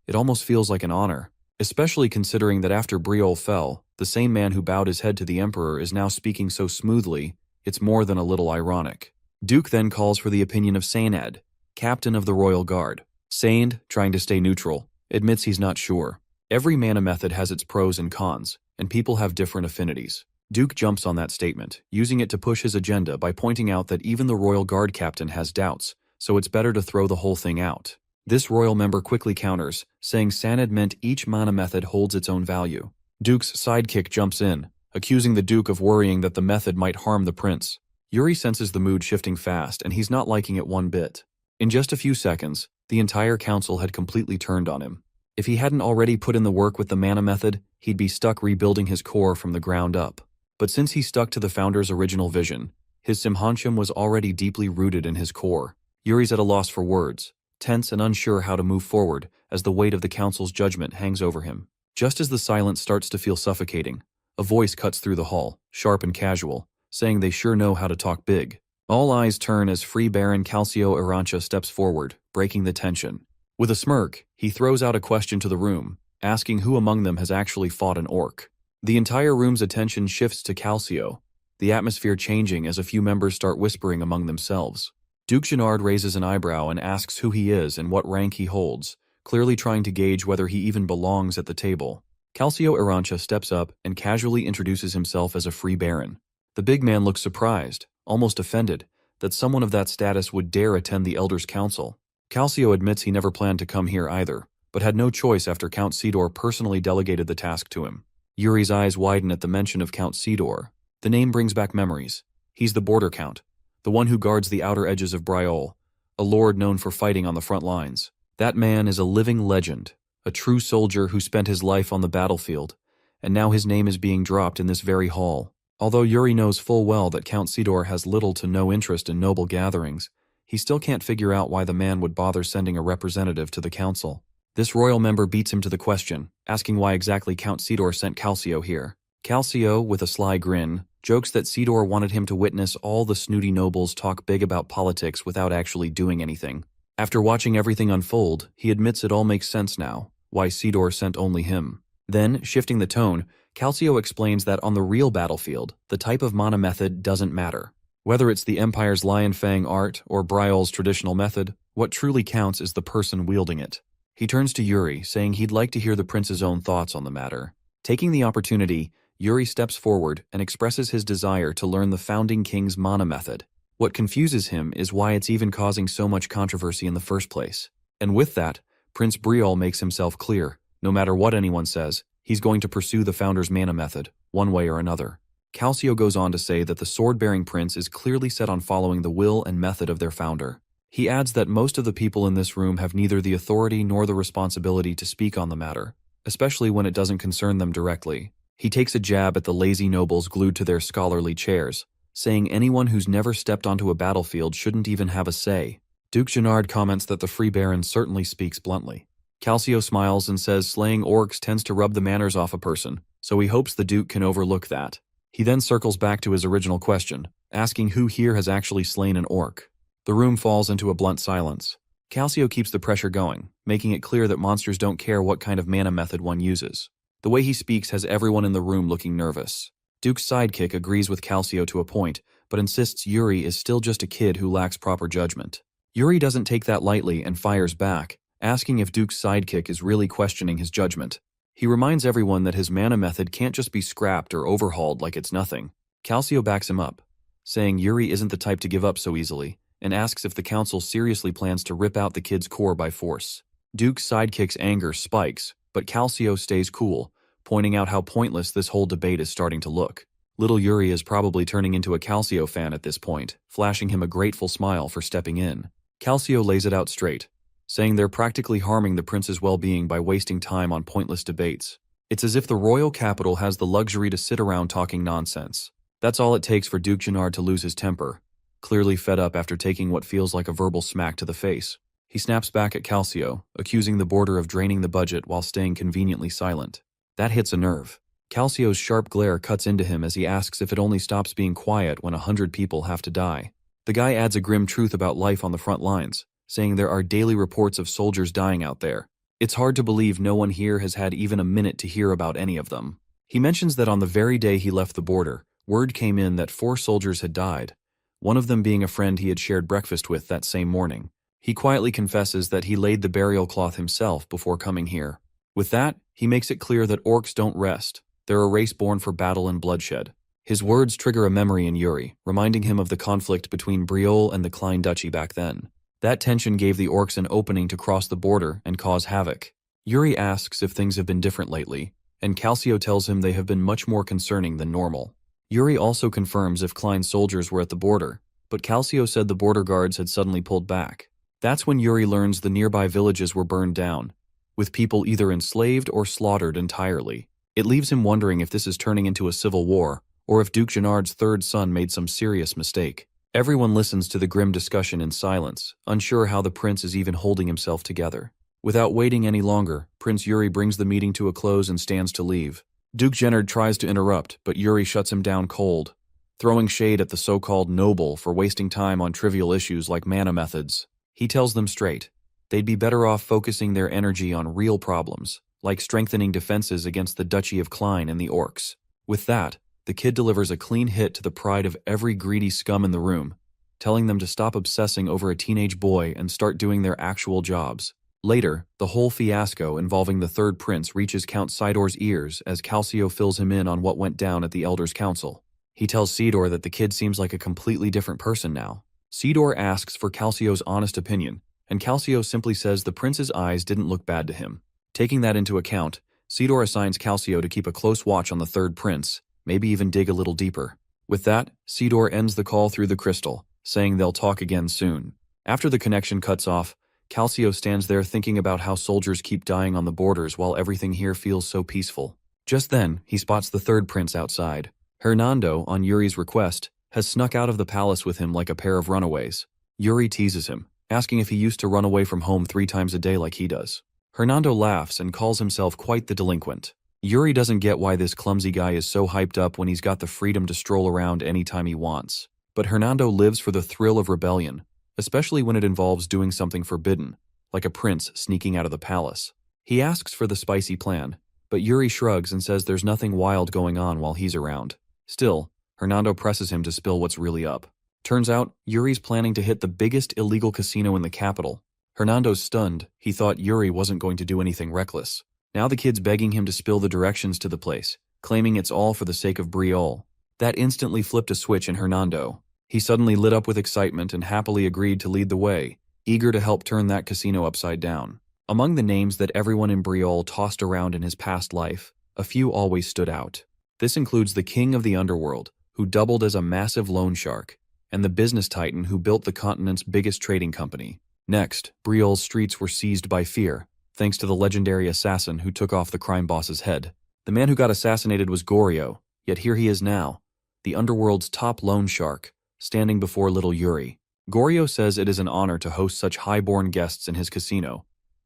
It almost feels like an honor, especially considering that after Briole fell, the same man who bowed his head to the emperor is now speaking so smoothly, it's more than a little ironic. Duke then calls for the opinion of Sained, captain of the Royal Guard. Sained, trying to stay neutral, admits he's not sure. Every mana method has its pros and cons, and people have different affinities. Duke jumps on that statement, using it to push his agenda by pointing out that even the Royal Guard captain has doubts, so it's better to throw the whole thing out. This royal member quickly counters, saying Sanad meant each mana method holds its own value. Duke's sidekick jumps in, accusing the Duke of worrying that the method might harm the prince. Yuri senses the mood shifting fast, and he's not liking it one bit. In just a few seconds, the entire council had completely turned on him. If he hadn't already put in the work with the mana method, he'd be stuck rebuilding his core from the ground up. But since he stuck to the founder's original vision, his Simhancham was already deeply rooted in his core. Yuri's at a loss for words, tense and unsure how to move forward as the weight of the council's judgment hangs over him. Just as the silence starts to feel suffocating, a voice cuts through the hall, sharp and casual, saying they sure know how to talk big. All eyes turn as Free Baron Calcio Arancha steps forward, breaking the tension. With a smirk, he throws out a question to the room, asking who among them has actually fought an orc. The entire room's attention shifts to Calcio, the atmosphere changing as a few members start whispering among themselves. Duke Genard raises an eyebrow and asks who he is and what rank he holds, clearly trying to gauge whether he even belongs at the table. Calcio Arancha steps up and casually introduces himself as a free baron. The big man looks surprised, almost offended, that someone of that status would dare attend the Elders' Council. Calcio admits he never planned to come here either, but had no choice after Count Sidor personally delegated the task to him. Yuri's eyes widen at the mention of Count Sidor. The name brings back memories. He's the border count, the one who guards the outer edges of Briole, a lord known for fighting on the front lines. That man is a living legend, a true soldier who spent his life on the battlefield, and now his name is being dropped in this very hall. Although Yuri knows full well that Count Sidor has little to no interest in noble gatherings, he still can't figure out why the man would bother sending a representative to the council. This royal member beats him to the question, asking why exactly Count Sidor sent Calcio here. Calcio, with a sly grin, jokes that Sidor wanted him to witness all the snooty nobles talk big about politics without actually doing anything. After watching everything unfold, he admits it all makes sense now, why Sidor sent only him. Then, shifting the tone, Calcio explains that on the real battlefield, the type of mana method doesn't matter. Whether it's the Empire's Lion Fang art or Briole's traditional method, what truly counts is the person wielding it. He turns to Yuri, saying he'd like to hear the prince's own thoughts on the matter. Taking the opportunity, Yuri steps forward and expresses his desire to learn the founding king's mana method. What confuses him is why it's even causing so much controversy in the first place. And with that, Prince Briole makes himself clear. No matter what anyone says, he's going to pursue the founder's mana method, one way or another. Calcio goes on to say that the sword-bearing prince is clearly set on following the will and method of their founder. He adds that most of the people in this room have neither the authority nor the responsibility to speak on the matter, especially when it doesn't concern them directly. He takes a jab at the lazy nobles glued to their scholarly chairs, saying anyone who's never stepped onto a battlefield shouldn't even have a say. Duke Genard comments that the Free Baron certainly speaks bluntly. Calcio smiles and says slaying orcs tends to rub the manners off a person, so so he hopes the Duke can overlook that. He then circles back to his original question, asking who here has actually slain an orc. The room falls into a blunt silence. Calcio keeps the pressure going, making it clear that monsters don't care what kind of mana method one uses. The way he speaks has everyone in the room looking nervous. Duke's sidekick agrees with Calcio to a point, but insists Yuri is still just a kid who lacks proper judgment. Yuri doesn't take that lightly and fires back, asking if Duke's sidekick is really questioning his judgment. He reminds everyone that his mana method can't just be scrapped or overhauled like it's nothing. Calcio backs him up, saying Yuri isn't the type to give up so easily, and asks if the council seriously plans to rip out the kid's core by force. Duke's sidekick's anger spikes, but Calcio stays cool, pointing out how pointless this whole debate is starting to look. Little Yuri is probably turning into a Calcio fan at this point, flashing him a grateful smile for stepping in. Calcio lays it out straight, saying they're practically harming the prince's well-being by wasting time on pointless debates. It's as if the royal capital has the luxury to sit around talking nonsense. That's all it takes for Duke Gennard to lose his temper, clearly fed up after taking what feels like a verbal smack to the face. He snaps back at Calcio, accusing the border of draining the budget while staying conveniently silent. That hits a nerve. Calcio's sharp glare cuts into him as he asks if it only stops being quiet when 100 people have to die. The guy adds a grim truth about life on the front lines, saying there are daily reports of soldiers dying out there. It's hard to believe no one here has had even a minute to hear about any of them. He mentions that on the very day he left the border, word came in that 4 soldiers had died, one of them being a friend he had shared breakfast with that same morning. He quietly confesses that he laid the burial cloth himself before coming here. With that, he makes it clear that orcs don't rest. They're a race born for battle and bloodshed. His words trigger a memory in Yuri, reminding him of the conflict between Briolle and the Klein Duchy back then. That tension gave the orcs an opening to cross the border and cause havoc. Yuri asks if things have been different lately, and Calcio tells him they have been much more concerning than normal. Yuri also confirms if Klein's soldiers were at the border, but Calcio said the border guards had suddenly pulled back. That's when Yuri learns the nearby villages were burned down, with people either enslaved or slaughtered entirely. It leaves him wondering if this is turning into a civil war, or if Duke Gennard's third son made some serious mistake. Everyone listens to the grim discussion in silence, unsure how the prince is even holding himself together. Without waiting any longer, Prince Yuri brings the meeting to a close and stands to leave. Duke Gennard tries to interrupt, but Yuri shuts him down cold, throwing shade at the so-called noble for wasting time on trivial issues like mana methods. He tells them straight, they'd be better off focusing their energy on real problems, like strengthening defenses against the Duchy of Klein and the orcs. With that, the kid delivers a clean hit to the pride of every greedy scum in the room, telling them to stop obsessing over a teenage boy and start doing their actual jobs. Later, the whole fiasco involving the third prince reaches Count Sidor's ears as Calcio fills him in on what went down at the Elders' Council. He tells Sidor that the kid seems like a completely different person now. Sidor asks for Calcio's honest opinion, and Calcio simply says the prince's eyes didn't look bad to him. Taking that into account, Sidor assigns Calcio to keep a close watch on the third prince, maybe even dig a little deeper. With that, Sidor ends the call through the crystal, saying they'll talk again soon. After the connection cuts off, Calcio stands there thinking about how soldiers keep dying on the borders while everything here feels so peaceful. Just then, he spots the third prince outside. Hernando, on Yuri's request, has snuck out of the palace with him like a pair of runaways. Yuri teases him, asking if he used to run away from home 3 times a day like he does. Hernando laughs and calls himself quite the delinquent. Yuri doesn't get why this clumsy guy is so hyped up when he's got the freedom to stroll around anytime he wants. But Hernando lives for the thrill of rebellion, especially when it involves doing something forbidden, like a prince sneaking out of the palace. He asks for the spicy plan, but Yuri shrugs and says there's nothing wild going on while he's around. Still, Hernando presses him to spill what's really up. Turns out, Yuri's planning to hit the biggest illegal casino in the capital. Hernando's stunned. He thought Yuri wasn't going to do anything reckless. Now the kid's begging him to spill the directions to the place, claiming it's all for the sake of Briolle. That instantly flipped a switch in Hernando. He suddenly lit up with excitement and happily agreed to lead the way, eager to help turn that casino upside down. Among the names that everyone in Briolle tossed around in his past life, a few always stood out. This includes the king of the underworld, who doubled as a massive loan shark, and the business titan who built the continent's biggest trading company. Next, Briolle's streets were seized by fear, thanks to the legendary assassin who took off the crime boss's head. The man who got assassinated was Goryo, yet here he is now, the underworld's top loan shark, standing before little Yuri. Goryo says it is an honor to host such high-born guests in his casino,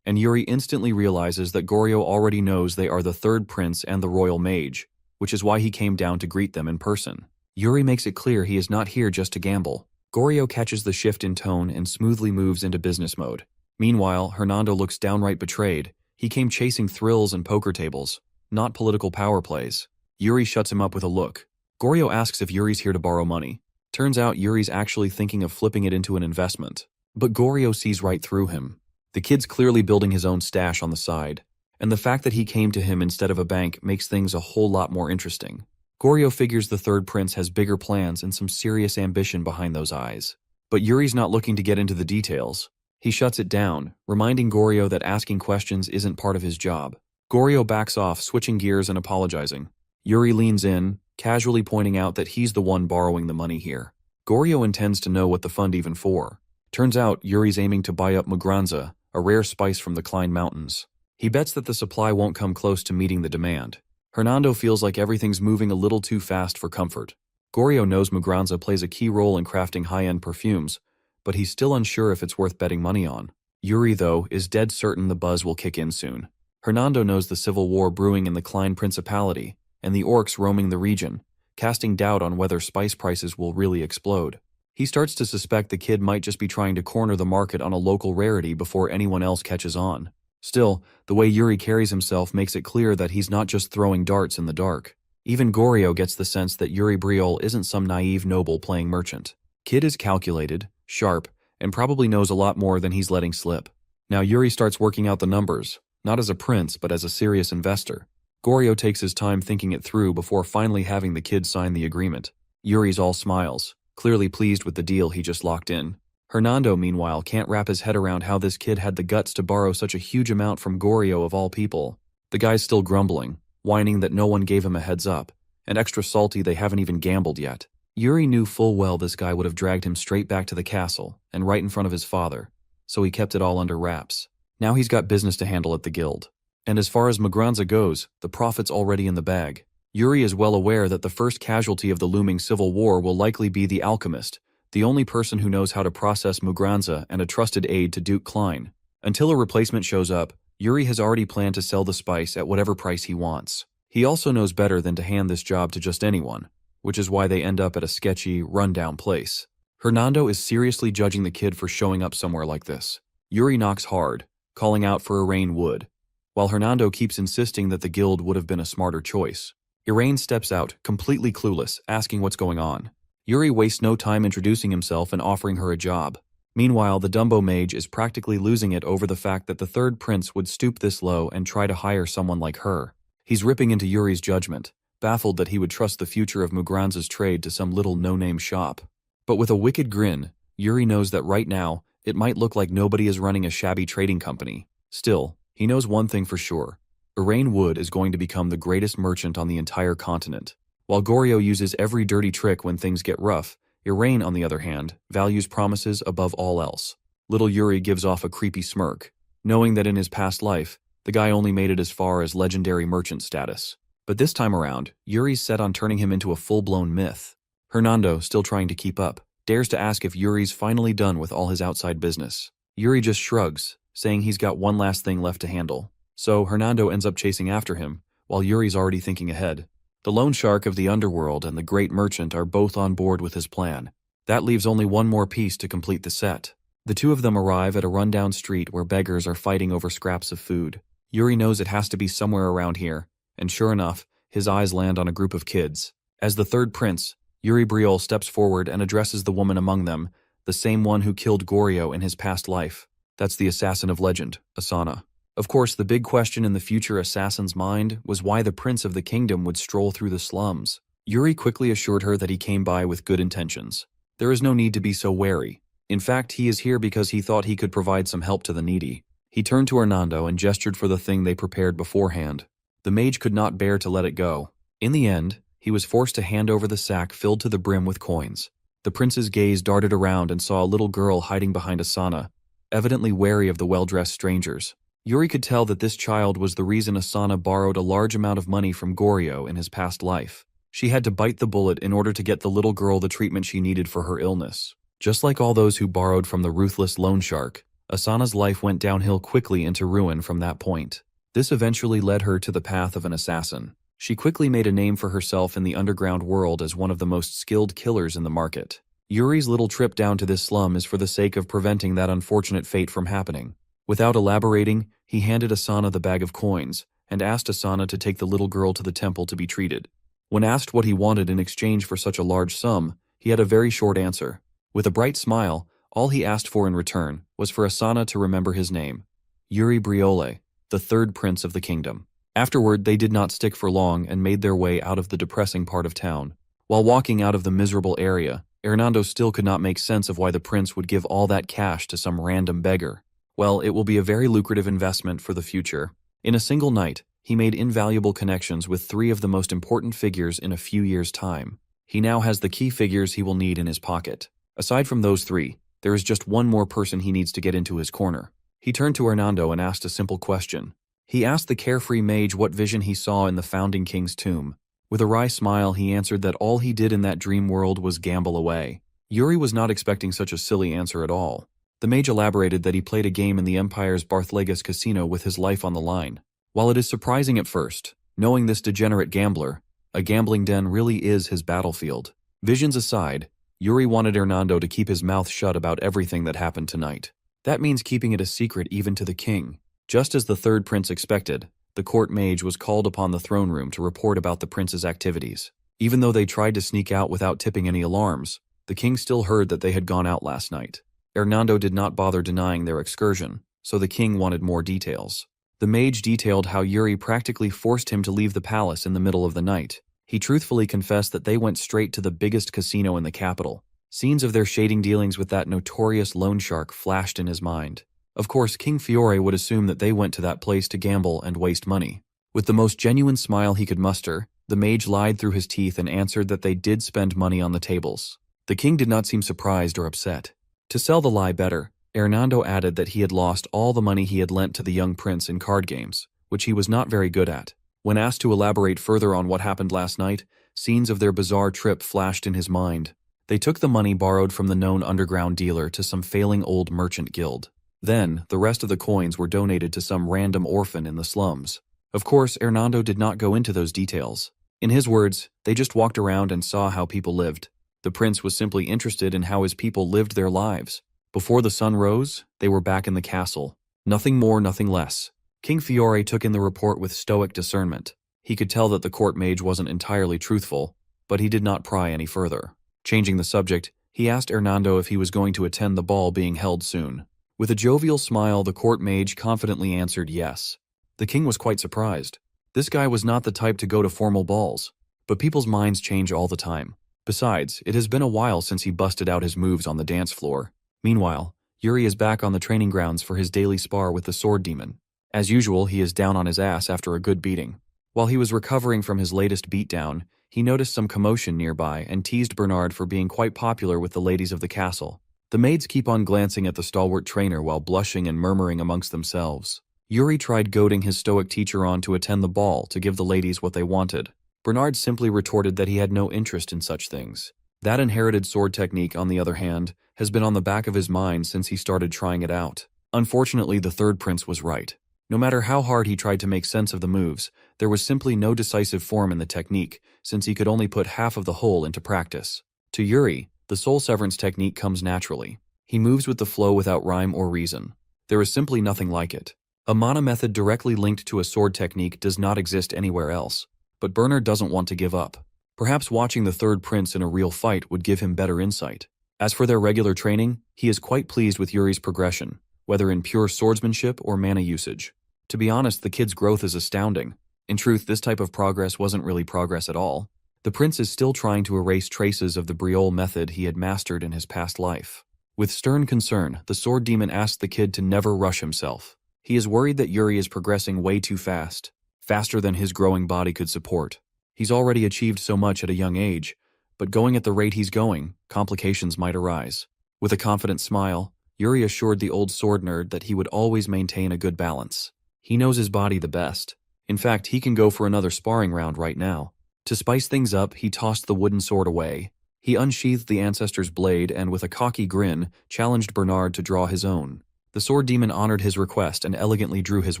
and Yuri instantly realizes that Goryo already knows they are the third prince and the royal mage, which is why he came down to greet them in person. Yuri makes it clear he is not here just to gamble. Goryo catches the shift in tone and smoothly moves into business mode. Meanwhile, Hernando looks downright betrayed. He came chasing thrills and poker tables, not political power plays. Yuri shuts him up with a look. Goryo asks if Yuri's here to borrow money. Turns out Yuri's actually thinking of flipping it into an investment. But Goryo sees right through him. The kid's clearly building his own stash on the side, and the fact that he came to him instead of a bank makes things a whole lot more interesting. Goryo figures the third prince has bigger plans and some serious ambition behind those eyes. But Yuri's not looking to get into the details. He shuts it down, reminding Goryo that asking questions isn't part of his job. Goryo backs off, switching gears and apologizing. Yuri leans in, casually pointing out that he's the one borrowing the money here. Goryo intends to know what the fund even for. Turns out Yuri's aiming to buy up mugranza, a rare spice from the Klein Mountains. He bets that the supply won't come close to meeting the demand. Hernando feels like everything's moving a little too fast for comfort. Goryo knows mugranza plays a key role in crafting high-end perfumes, but he's still unsure if it's worth betting money on. Yuri, though, is dead certain the buzz will kick in soon. Hernando knows the civil war brewing in the Klein Principality, and the orcs roaming the region, casting doubt on whether spice prices will really explode. He starts to suspect the kid might just be trying to corner the market on a local rarity before anyone else catches on. Still, the way Yuri carries himself makes it clear that he's not just throwing darts in the dark. Even Goryo gets the sense that Yuri Briol isn't some naive noble playing merchant. Kid is calculated, sharp, and probably knows a lot more than he's letting slip. Now Yuri starts working out the numbers, not as a prince but as a serious investor. Goryo takes his time thinking it through before finally having the kid sign the agreement. Yuri's all smiles, clearly pleased with the deal he just locked in. Hernando, meanwhile, can't wrap his head around how this kid had the guts to borrow such a huge amount from Goryo of all people. The guy's still grumbling, whining that no one gave him a heads up, and extra salty they haven't even gambled yet. Yuri knew full well this guy would have dragged him straight back to the castle, and right in front of his father, so he kept it all under wraps. Now he's got business to handle at the guild. And as far as mugranza goes, the profit's already in the bag. Yuri is well aware that the first casualty of the looming civil war will likely be the alchemist, the only person who knows how to process mugranza and a trusted aide to Duke Klein. Until a replacement shows up, Yuri has already planned to sell the spice at whatever price he wants. He also knows better than to hand this job to just anyone, which is why they end up at a sketchy, run-down place. Hernando is seriously judging the kid for showing up somewhere like this. Yuri knocks hard, calling out for Irene Wood, while Hernando keeps insisting that the guild would have been a smarter choice. Irene steps out, completely clueless, asking what's going on. Yuri wastes no time introducing himself and offering her a job. Meanwhile, the Dumbo mage is practically losing it over the fact that the third prince would stoop this low and try to hire someone like her. He's ripping into Yuri's judgment, baffled that he would trust the future of Mugranza's trade to some little no-name shop. But with a wicked grin, Yuri knows that right now, it might look like nobody is running a shabby trading company. Still, he knows one thing for sure. Irene Wood is going to become the greatest merchant on the entire continent. While Goryo uses every dirty trick when things get rough, Irene, on the other hand, values promises above all else. Little Yuri gives off a creepy smirk, knowing that in his past life, the guy only made it as far as legendary merchant status. But this time around, Yuri's set on turning him into a full-blown myth. Hernando, still trying to keep up, dares to ask if Yuri's finally done with all his outside business. Yuri just shrugs, saying he's got one last thing left to handle. So Hernando ends up chasing after him, while Yuri's already thinking ahead. The loan shark of the underworld and the great merchant are both on board with his plan. That leaves only one more piece to complete the set. The two of them arrive at a rundown street where beggars are fighting over scraps of food. Yuri knows it has to be somewhere around here, and sure enough, his eyes land on a group of kids. As the third prince, Yuri Briol steps forward and addresses the woman among them, the same one who killed Goryo in his past life. That's the assassin of legend, Asana. Of course, the big question in the future assassin's mind was why the prince of the kingdom would stroll through the slums. Yuri quickly assured her that he came by with good intentions. There is no need to be so wary. In fact, he is here because he thought he could provide some help to the needy. He turned to Hernando and gestured for the thing they prepared beforehand. The mage could not bear to let it go. In the end, he was forced to hand over the sack filled to the brim with coins. The prince's gaze darted around and saw a little girl hiding behind Asana, evidently wary of the well-dressed strangers. Yuri could tell that this child was the reason Asana borrowed a large amount of money from Goryo in his past life. She had to bite the bullet in order to get the little girl the treatment she needed for her illness. Just like all those who borrowed from the ruthless loan shark, Asana's life went downhill quickly into ruin from that point. This eventually led her to the path of an assassin. She quickly made a name for herself in the underground world as one of the most skilled killers in the market. Yuri's little trip down to this slum is for the sake of preventing that unfortunate fate from happening. Without elaborating, he handed Asana the bag of coins and asked Asana to take the little girl to the temple to be treated. When asked what he wanted in exchange for such a large sum, he had a very short answer. With a bright smile, all he asked for in return was for Asana to remember his name, Yuri Briole, the third prince of the kingdom. Afterward, they did not stick for long and made their way out of the depressing part of town. While walking out of the miserable area, Hernando still could not make sense of why the prince would give all that cash to some random beggar. Well, it will be a very lucrative investment for the future. In a single night, he made invaluable connections with 3 of the most important figures in a few years' time. He now has the key figures he will need in his pocket. Aside from those 3, there is just one more person he needs to get into his corner. He turned to Hernando and asked a simple question. He asked the carefree mage what vision he saw in the founding king's tomb. With a wry smile, he answered that all he did in that dream world was gamble away. Yuri was not expecting such a silly answer at all. The mage elaborated that he played a game in the Empire's Barthlegas casino with his life on the line. While it is surprising at first, knowing this degenerate gambler, a gambling den really is his battlefield. Visions aside, Yuri wanted Hernando to keep his mouth shut about everything that happened tonight. That means keeping it a secret even to the king. Just as the third prince expected, the court mage was called upon the throne room to report about the prince's activities. Even though they tried to sneak out without tipping any alarms, the king still heard that they had gone out last night. Hernando did not bother denying their excursion, so the king wanted more details. The mage detailed how Yuri practically forced him to leave the palace in the middle of the night. He truthfully confessed that they went straight to the biggest casino in the capital. Scenes of their shading dealings with that notorious loan shark flashed in his mind. Of course, King Fiore would assume that they went to that place to gamble and waste money. With the most genuine smile he could muster, the mage lied through his teeth and answered that they did spend money on the tables. The king did not seem surprised or upset. To sell the lie better, Hernando added that he had lost all the money he had lent to the young prince in card games, which he was not very good at. When asked to elaborate further on what happened last night, scenes of their bizarre trip flashed in his mind. They took the money borrowed from the known underground dealer to some failing old merchant guild. Then, the rest of the coins were donated to some random orphan in the slums. Of course, Hernando did not go into those details. In his words, they just walked around and saw how people lived. The prince was simply interested in how his people lived their lives. Before the sun rose, they were back in the castle. Nothing more, nothing less. King Fiore took in the report with stoic discernment. He could tell that the court mage wasn't entirely truthful, but he did not pry any further. Changing the subject, he asked Hernando if he was going to attend the ball being held soon. With a jovial smile, the court mage confidently answered yes. The king was quite surprised. This guy was not the type to go to formal balls, but people's minds change all the time. Besides, it has been a while since he busted out his moves on the dance floor. Meanwhile, Yuri is back on the training grounds for his daily spar with the sword demon. As usual, he is down on his ass after a good beating. While he was recovering from his latest beatdown, he noticed some commotion nearby and teased Bernard for being quite popular with the ladies of the castle. The maids keep on glancing at the stalwart trainer while blushing and murmuring amongst themselves. Yuri tried goading his stoic teacher on to attend the ball to give the ladies what they wanted. Bernard simply retorted that he had no interest in such things. That inherited sword technique, on the other hand, has been on the back of his mind since he started trying it out. Unfortunately, the third prince was right. No matter how hard he tried to make sense of the moves, there was simply no decisive form in the technique, since he could only put half of the whole into practice. To Yuri, the soul severance technique comes naturally. He moves with the flow without rhyme or reason. There is simply nothing like it. A mana method directly linked to a sword technique does not exist anywhere else. But Bernard doesn't want to give up. Perhaps watching the third prince in a real fight would give him better insight. As for their regular training, he is quite pleased with Yuri's progression, whether in pure swordsmanship or mana usage. To be honest, the kid's growth is astounding. In truth, this type of progress wasn't really progress at all. The prince is still trying to erase traces of the Briole method he had mastered in his past life. With stern concern, the sword demon asked the kid to never rush himself. He is worried that Yuri is progressing way too fast, faster than his growing body could support. He's already achieved so much at a young age, but going at the rate he's going, complications might arise. With a confident smile, Yuri assured the old sword nerd that he would always maintain a good balance. He knows his body the best. In fact, he can go for another sparring round right now. To spice things up, he tossed the wooden sword away. He unsheathed the ancestor's blade and, with a cocky grin, challenged Bernard to draw his own. The sword demon honored his request and elegantly drew his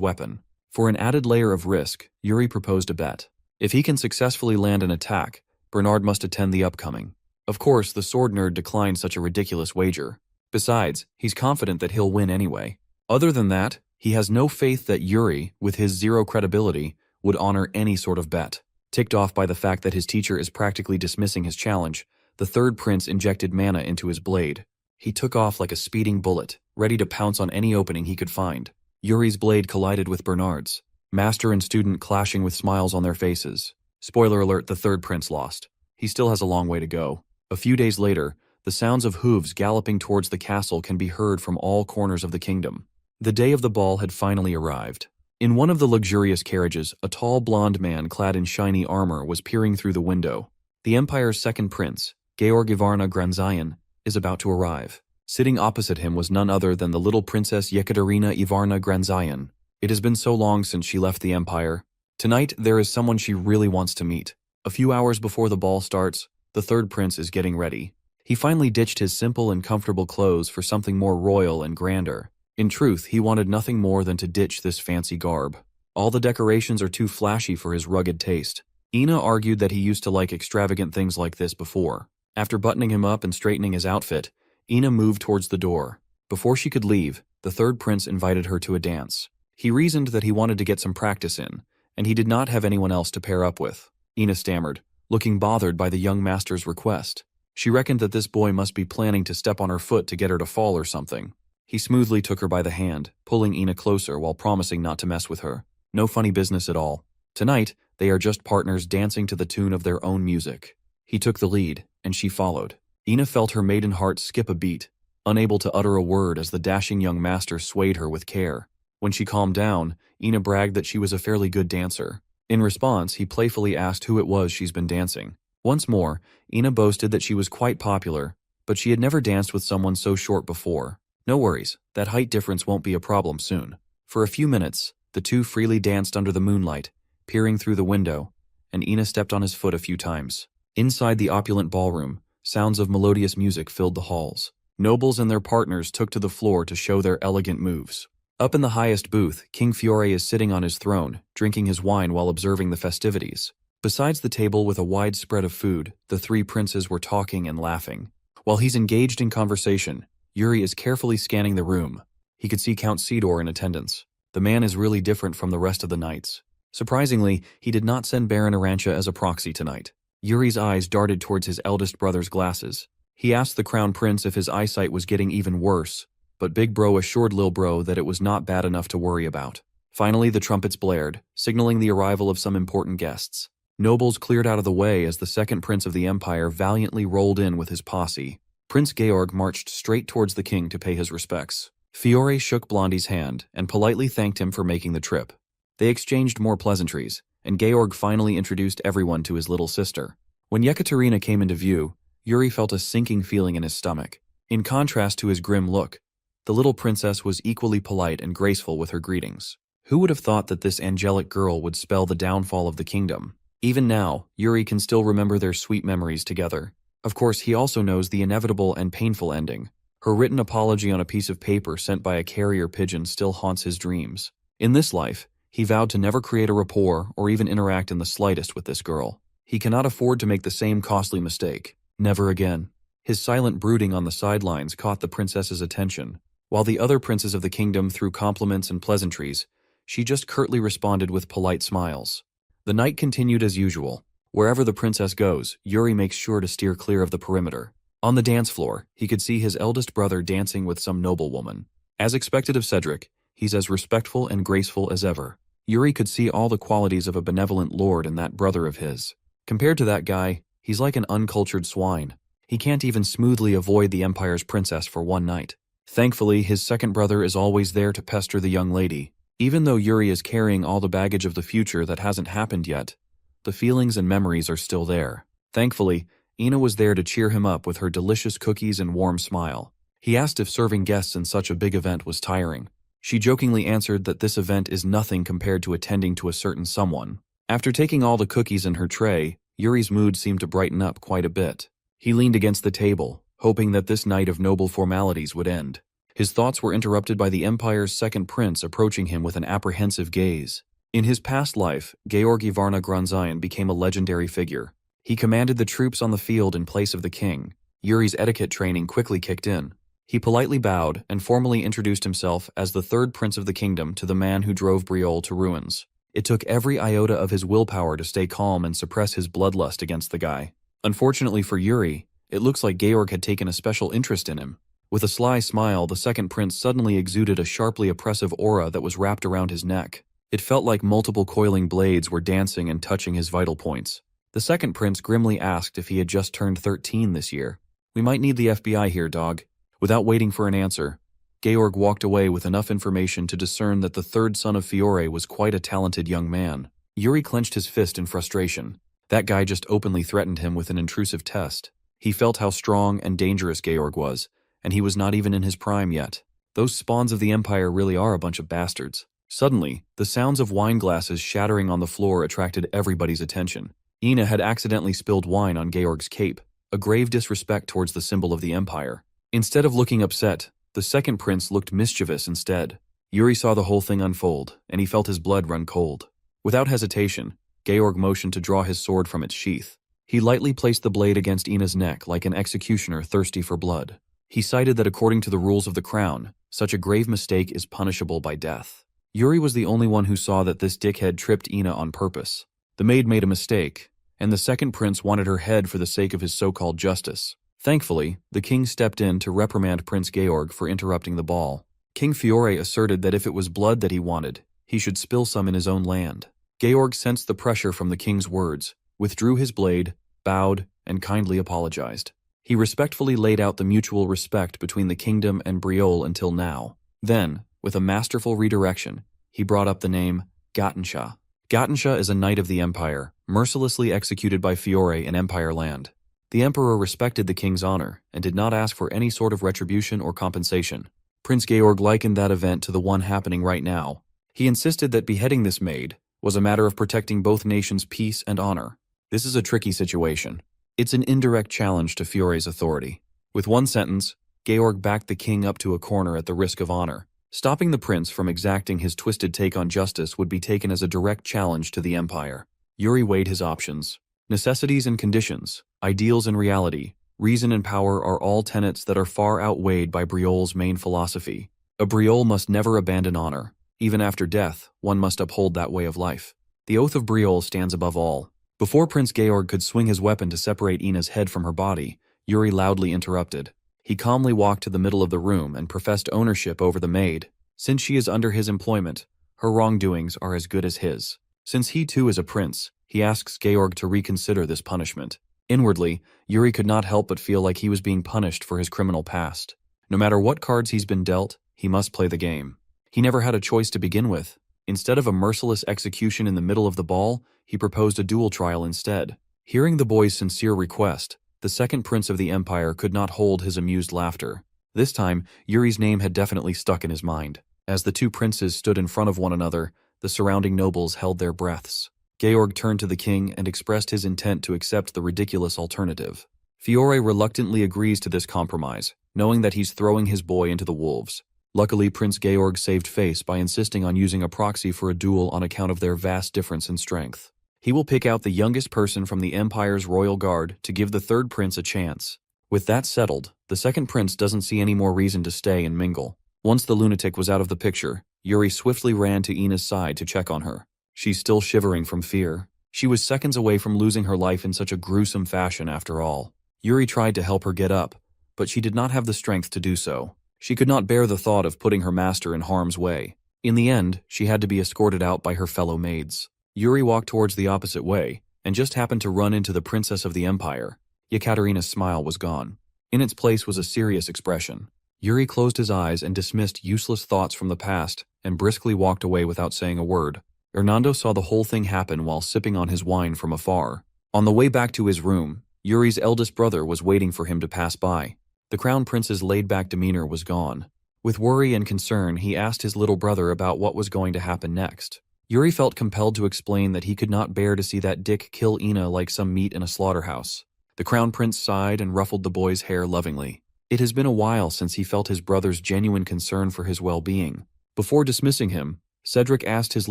weapon. For an added layer of risk, Yuri proposed a bet. If he can successfully land an attack, Bernard must attend the upcoming. Of course, the sword nerd declined such a ridiculous wager. Besides, he's confident that he'll win anyway. Other than that, he has no faith that Yuri, with his zero credibility, would honor any sort of bet. Ticked off by the fact that his teacher is practically dismissing his challenge, the third prince injected mana into his blade. He took off like a speeding bullet, ready to pounce on any opening he could find. Yuri's blade collided with Bernard's, master and student clashing with smiles on their faces. Spoiler alert, the third prince lost. He still has a long way to go. A few days later, the sounds of hooves galloping towards the castle can be heard from all corners of the kingdom. The day of the ball had finally arrived. In one of the luxurious carriages, a tall blonde man clad in shiny armor was peering through the window. The empire's second prince, Georg Ivarna Granzayan, is about to arrive. Sitting opposite him was none other than the little princess Yekaterina Ivarna Granzayan. It has been so long since she left the empire. Tonight, there is someone she really wants to meet. A few hours before the ball starts, the third prince is getting ready. He finally ditched his simple and comfortable clothes for something more royal and grander. In truth, he wanted nothing more than to ditch this fancy garb. All the decorations are too flashy for his rugged taste. Ina argued that he used to like extravagant things like this before. After buttoning him up and straightening his outfit, Ina moved towards the door. Before she could leave, the third prince invited her to a dance. He reasoned that he wanted to get some practice in, and he did not have anyone else to pair up with. Ina stammered, looking bothered by the young master's request. She reckoned that this boy must be planning to step on her foot to get her to fall or something. He smoothly took her by the hand, pulling Ina closer while promising not to mess with her. No funny business at all. Tonight, they are just partners dancing to the tune of their own music. He took the lead, and she followed. Ina felt her maiden heart skip a beat, unable to utter a word as the dashing young master swayed her with care. When she calmed down, Ina bragged that she was a fairly good dancer. In response, he playfully asked who it was she's been dancing. Once more, Ina boasted that she was quite popular, but she had never danced with someone so short before. No worries, that height difference won't be a problem soon. For a few minutes, the two freely danced under the moonlight, peering through the window, and Ina stepped on his foot a few times. Inside the opulent ballroom, sounds of melodious music filled the halls. Nobles and their partners took to the floor to show their elegant moves. Up in the highest booth, King Fiore is sitting on his throne, drinking his wine while observing the festivities. Besides the table with a wide spread of food, the three princes were talking and laughing. While he's engaged in conversation, Yuri is carefully scanning the room. He could see Count Sidor in attendance. The man is really different from the rest of the knights. Surprisingly, he did not send Baron Arantia as a proxy tonight. Yuri's eyes darted towards his eldest brother's glasses. He asked the crown prince if his eyesight was getting even worse, but Big Bro assured Lil Bro that it was not bad enough to worry about. Finally, the trumpets blared, signaling the arrival of some important guests. Nobles cleared out of the way as the second prince of the empire valiantly rolled in with his posse. Prince Georg marched straight towards the king to pay his respects. Fiore shook Blondie's hand and politely thanked him for making the trip. They exchanged more pleasantries, and Georg finally introduced everyone to his little sister. When Yekaterina came into view, Yuri felt a sinking feeling in his stomach. In contrast to his grim look, the little princess was equally polite and graceful with her greetings. Who would have thought that this angelic girl would spell the downfall of the kingdom? Even now, Yuri can still remember their sweet memories together. Of course, he also knows the inevitable and painful ending. Her written apology on a piece of paper sent by a carrier pigeon still haunts his dreams. In this life, he vowed to never create a rapport or even interact in the slightest with this girl. He cannot afford to make the same costly mistake. Never again. His silent brooding on the sidelines caught the princess's attention. While the other princes of the kingdom threw compliments and pleasantries, she just curtly responded with polite smiles. The night continued as usual. Wherever the princess goes, Yuri makes sure to steer clear of the perimeter. On the dance floor, he could see his eldest brother dancing with some noblewoman. As expected of Cedric, he's as respectful and graceful as ever. Yuri could see all the qualities of a benevolent lord in that brother of his. Compared to that guy, he's like an uncultured swine. He can't even smoothly avoid the empire's princess for one night. Thankfully, his second brother is always there to pester the young lady. Even though Yuri is carrying all the baggage of the future that hasn't happened yet, the feelings and memories are still there. Thankfully, Ina was there to cheer him up with her delicious cookies and warm smile. He asked if serving guests in such a big event was tiring. She jokingly answered that this event is nothing compared to attending to a certain someone. After taking all the cookies in her tray, Yuri's mood seemed to brighten up quite a bit. He leaned against the table, hoping that this night of noble formalities would end. His thoughts were interrupted by the Empire's second prince approaching him with an apprehensive gaze. In his past life, Georg Ivarna Gronzian became a legendary figure. He commanded the troops on the field in place of the king. Yuri's etiquette training quickly kicked in. He politely bowed and formally introduced himself as the third prince of the kingdom to the man who drove Briol to ruins. It took every iota of his willpower to stay calm and suppress his bloodlust against the guy. Unfortunately for Yuri, it looks like Georg had taken a special interest in him. With a sly smile, the second prince suddenly exuded a sharply oppressive aura that was wrapped around his neck. It felt like multiple coiling blades were dancing and touching his vital points. The second prince grimly asked if he had just turned 13 this year. "We might need the FBI here, dog." Without waiting for an answer, Georg walked away with enough information to discern that the third son of Fiore was quite a talented young man. Yuri clenched his fist in frustration. That guy just openly threatened him with an intrusive test. He felt how strong and dangerous Georg was, and he was not even in his prime yet. Those spawns of the Empire really are a bunch of bastards. Suddenly, the sounds of wine glasses shattering on the floor attracted everybody's attention. Ina had accidentally spilled wine on Georg's cape, a grave disrespect towards the symbol of the Empire. Instead of looking upset, the second prince looked mischievous instead. Yuri saw the whole thing unfold, and he felt his blood run cold. Without hesitation, Georg motioned to draw his sword from its sheath. He lightly placed the blade against Ina's neck like an executioner thirsty for blood. He cited that according to the rules of the crown, such a grave mistake is punishable by death. Yuri was the only one who saw that this dickhead tripped Ina on purpose. The maid made a mistake, and the second prince wanted her head for the sake of his so-called justice. Thankfully, the king stepped in to reprimand Prince Georg for interrupting the ball. King Fiore asserted that if it was blood that he wanted, he should spill some in his own land. Georg sensed the pressure from the king's words, withdrew his blade, bowed, and kindly apologized. He respectfully laid out the mutual respect between the kingdom and Briol until now. Then, with a masterful redirection, he brought up the name Gattensha. Gattensha is a knight of the Empire, mercilessly executed by Fiore in Empire land. The emperor respected the king's honor and did not ask for any sort of retribution or compensation. Prince Georg likened that event to the one happening right now. He insisted that beheading this maid was a matter of protecting both nations' peace and honor. This is a tricky situation. It's an indirect challenge to Fiore's authority. With one sentence, Georg backed the king up to a corner at the risk of honor. Stopping the prince from exacting his twisted take on justice would be taken as a direct challenge to the empire. Yuri weighed his options. Necessities and conditions, ideals and reality, reason and power are all tenets that are far outweighed by Briol's main philosophy. A Briol must never abandon honor. Even after death, one must uphold that way of life. The oath of Briol stands above all. Before Prince Georg could swing his weapon to separate Ina's head from her body, Yuri loudly interrupted. He calmly walked to the middle of the room and professed ownership over the maid. Since she is under his employment, her wrongdoings are as good as his. Since he too is a prince, he asks Georg to reconsider this punishment. Inwardly, Yuri could not help but feel like he was being punished for his criminal past. No matter what cards he's been dealt, he must play the game. He never had a choice to begin with. Instead of a merciless execution in the middle of the ball, he proposed a duel trial instead. Hearing the boy's sincere request, the second prince of the empire could not hold his amused laughter. This time, Yuri's name had definitely stuck in his mind. As the two princes stood in front of one another, the surrounding nobles held their breaths. Georg turned to the king and expressed his intent to accept the ridiculous alternative. Fiore reluctantly agrees to this compromise, knowing that he's throwing his boy into the wolves. Luckily, Prince Georg saved face by insisting on using a proxy for a duel on account of their vast difference in strength. He will pick out the youngest person from the Empire's royal guard to give the third prince a chance. With that settled, the second prince doesn't see any more reason to stay and mingle. Once the lunatic was out of the picture, Yuri swiftly ran to Ina's side to check on her. She's still shivering from fear. She was seconds away from losing her life in such a gruesome fashion after all. Yuri tried to help her get up, but she did not have the strength to do so. She could not bear the thought of putting her master in harm's way. In the end, she had to be escorted out by her fellow maids. Yuri walked towards the opposite way, and just happened to run into the princess of the empire. Yekaterina's smile was gone. In its place was a serious expression. Yuri closed his eyes and dismissed useless thoughts from the past, and briskly walked away without saying a word. Hernando saw the whole thing happen while sipping on his wine from afar. On the way back to his room, Yuri's eldest brother was waiting for him to pass by. The crown prince's laid-back demeanor was gone. With worry and concern, he asked his little brother about what was going to happen next. Yuri felt compelled to explain that he could not bear to see that dick kill Ina like some meat in a slaughterhouse. The crown prince sighed and ruffled the boy's hair lovingly. It has been a while since he felt his brother's genuine concern for his well-being. Before dismissing him, Cedric asked his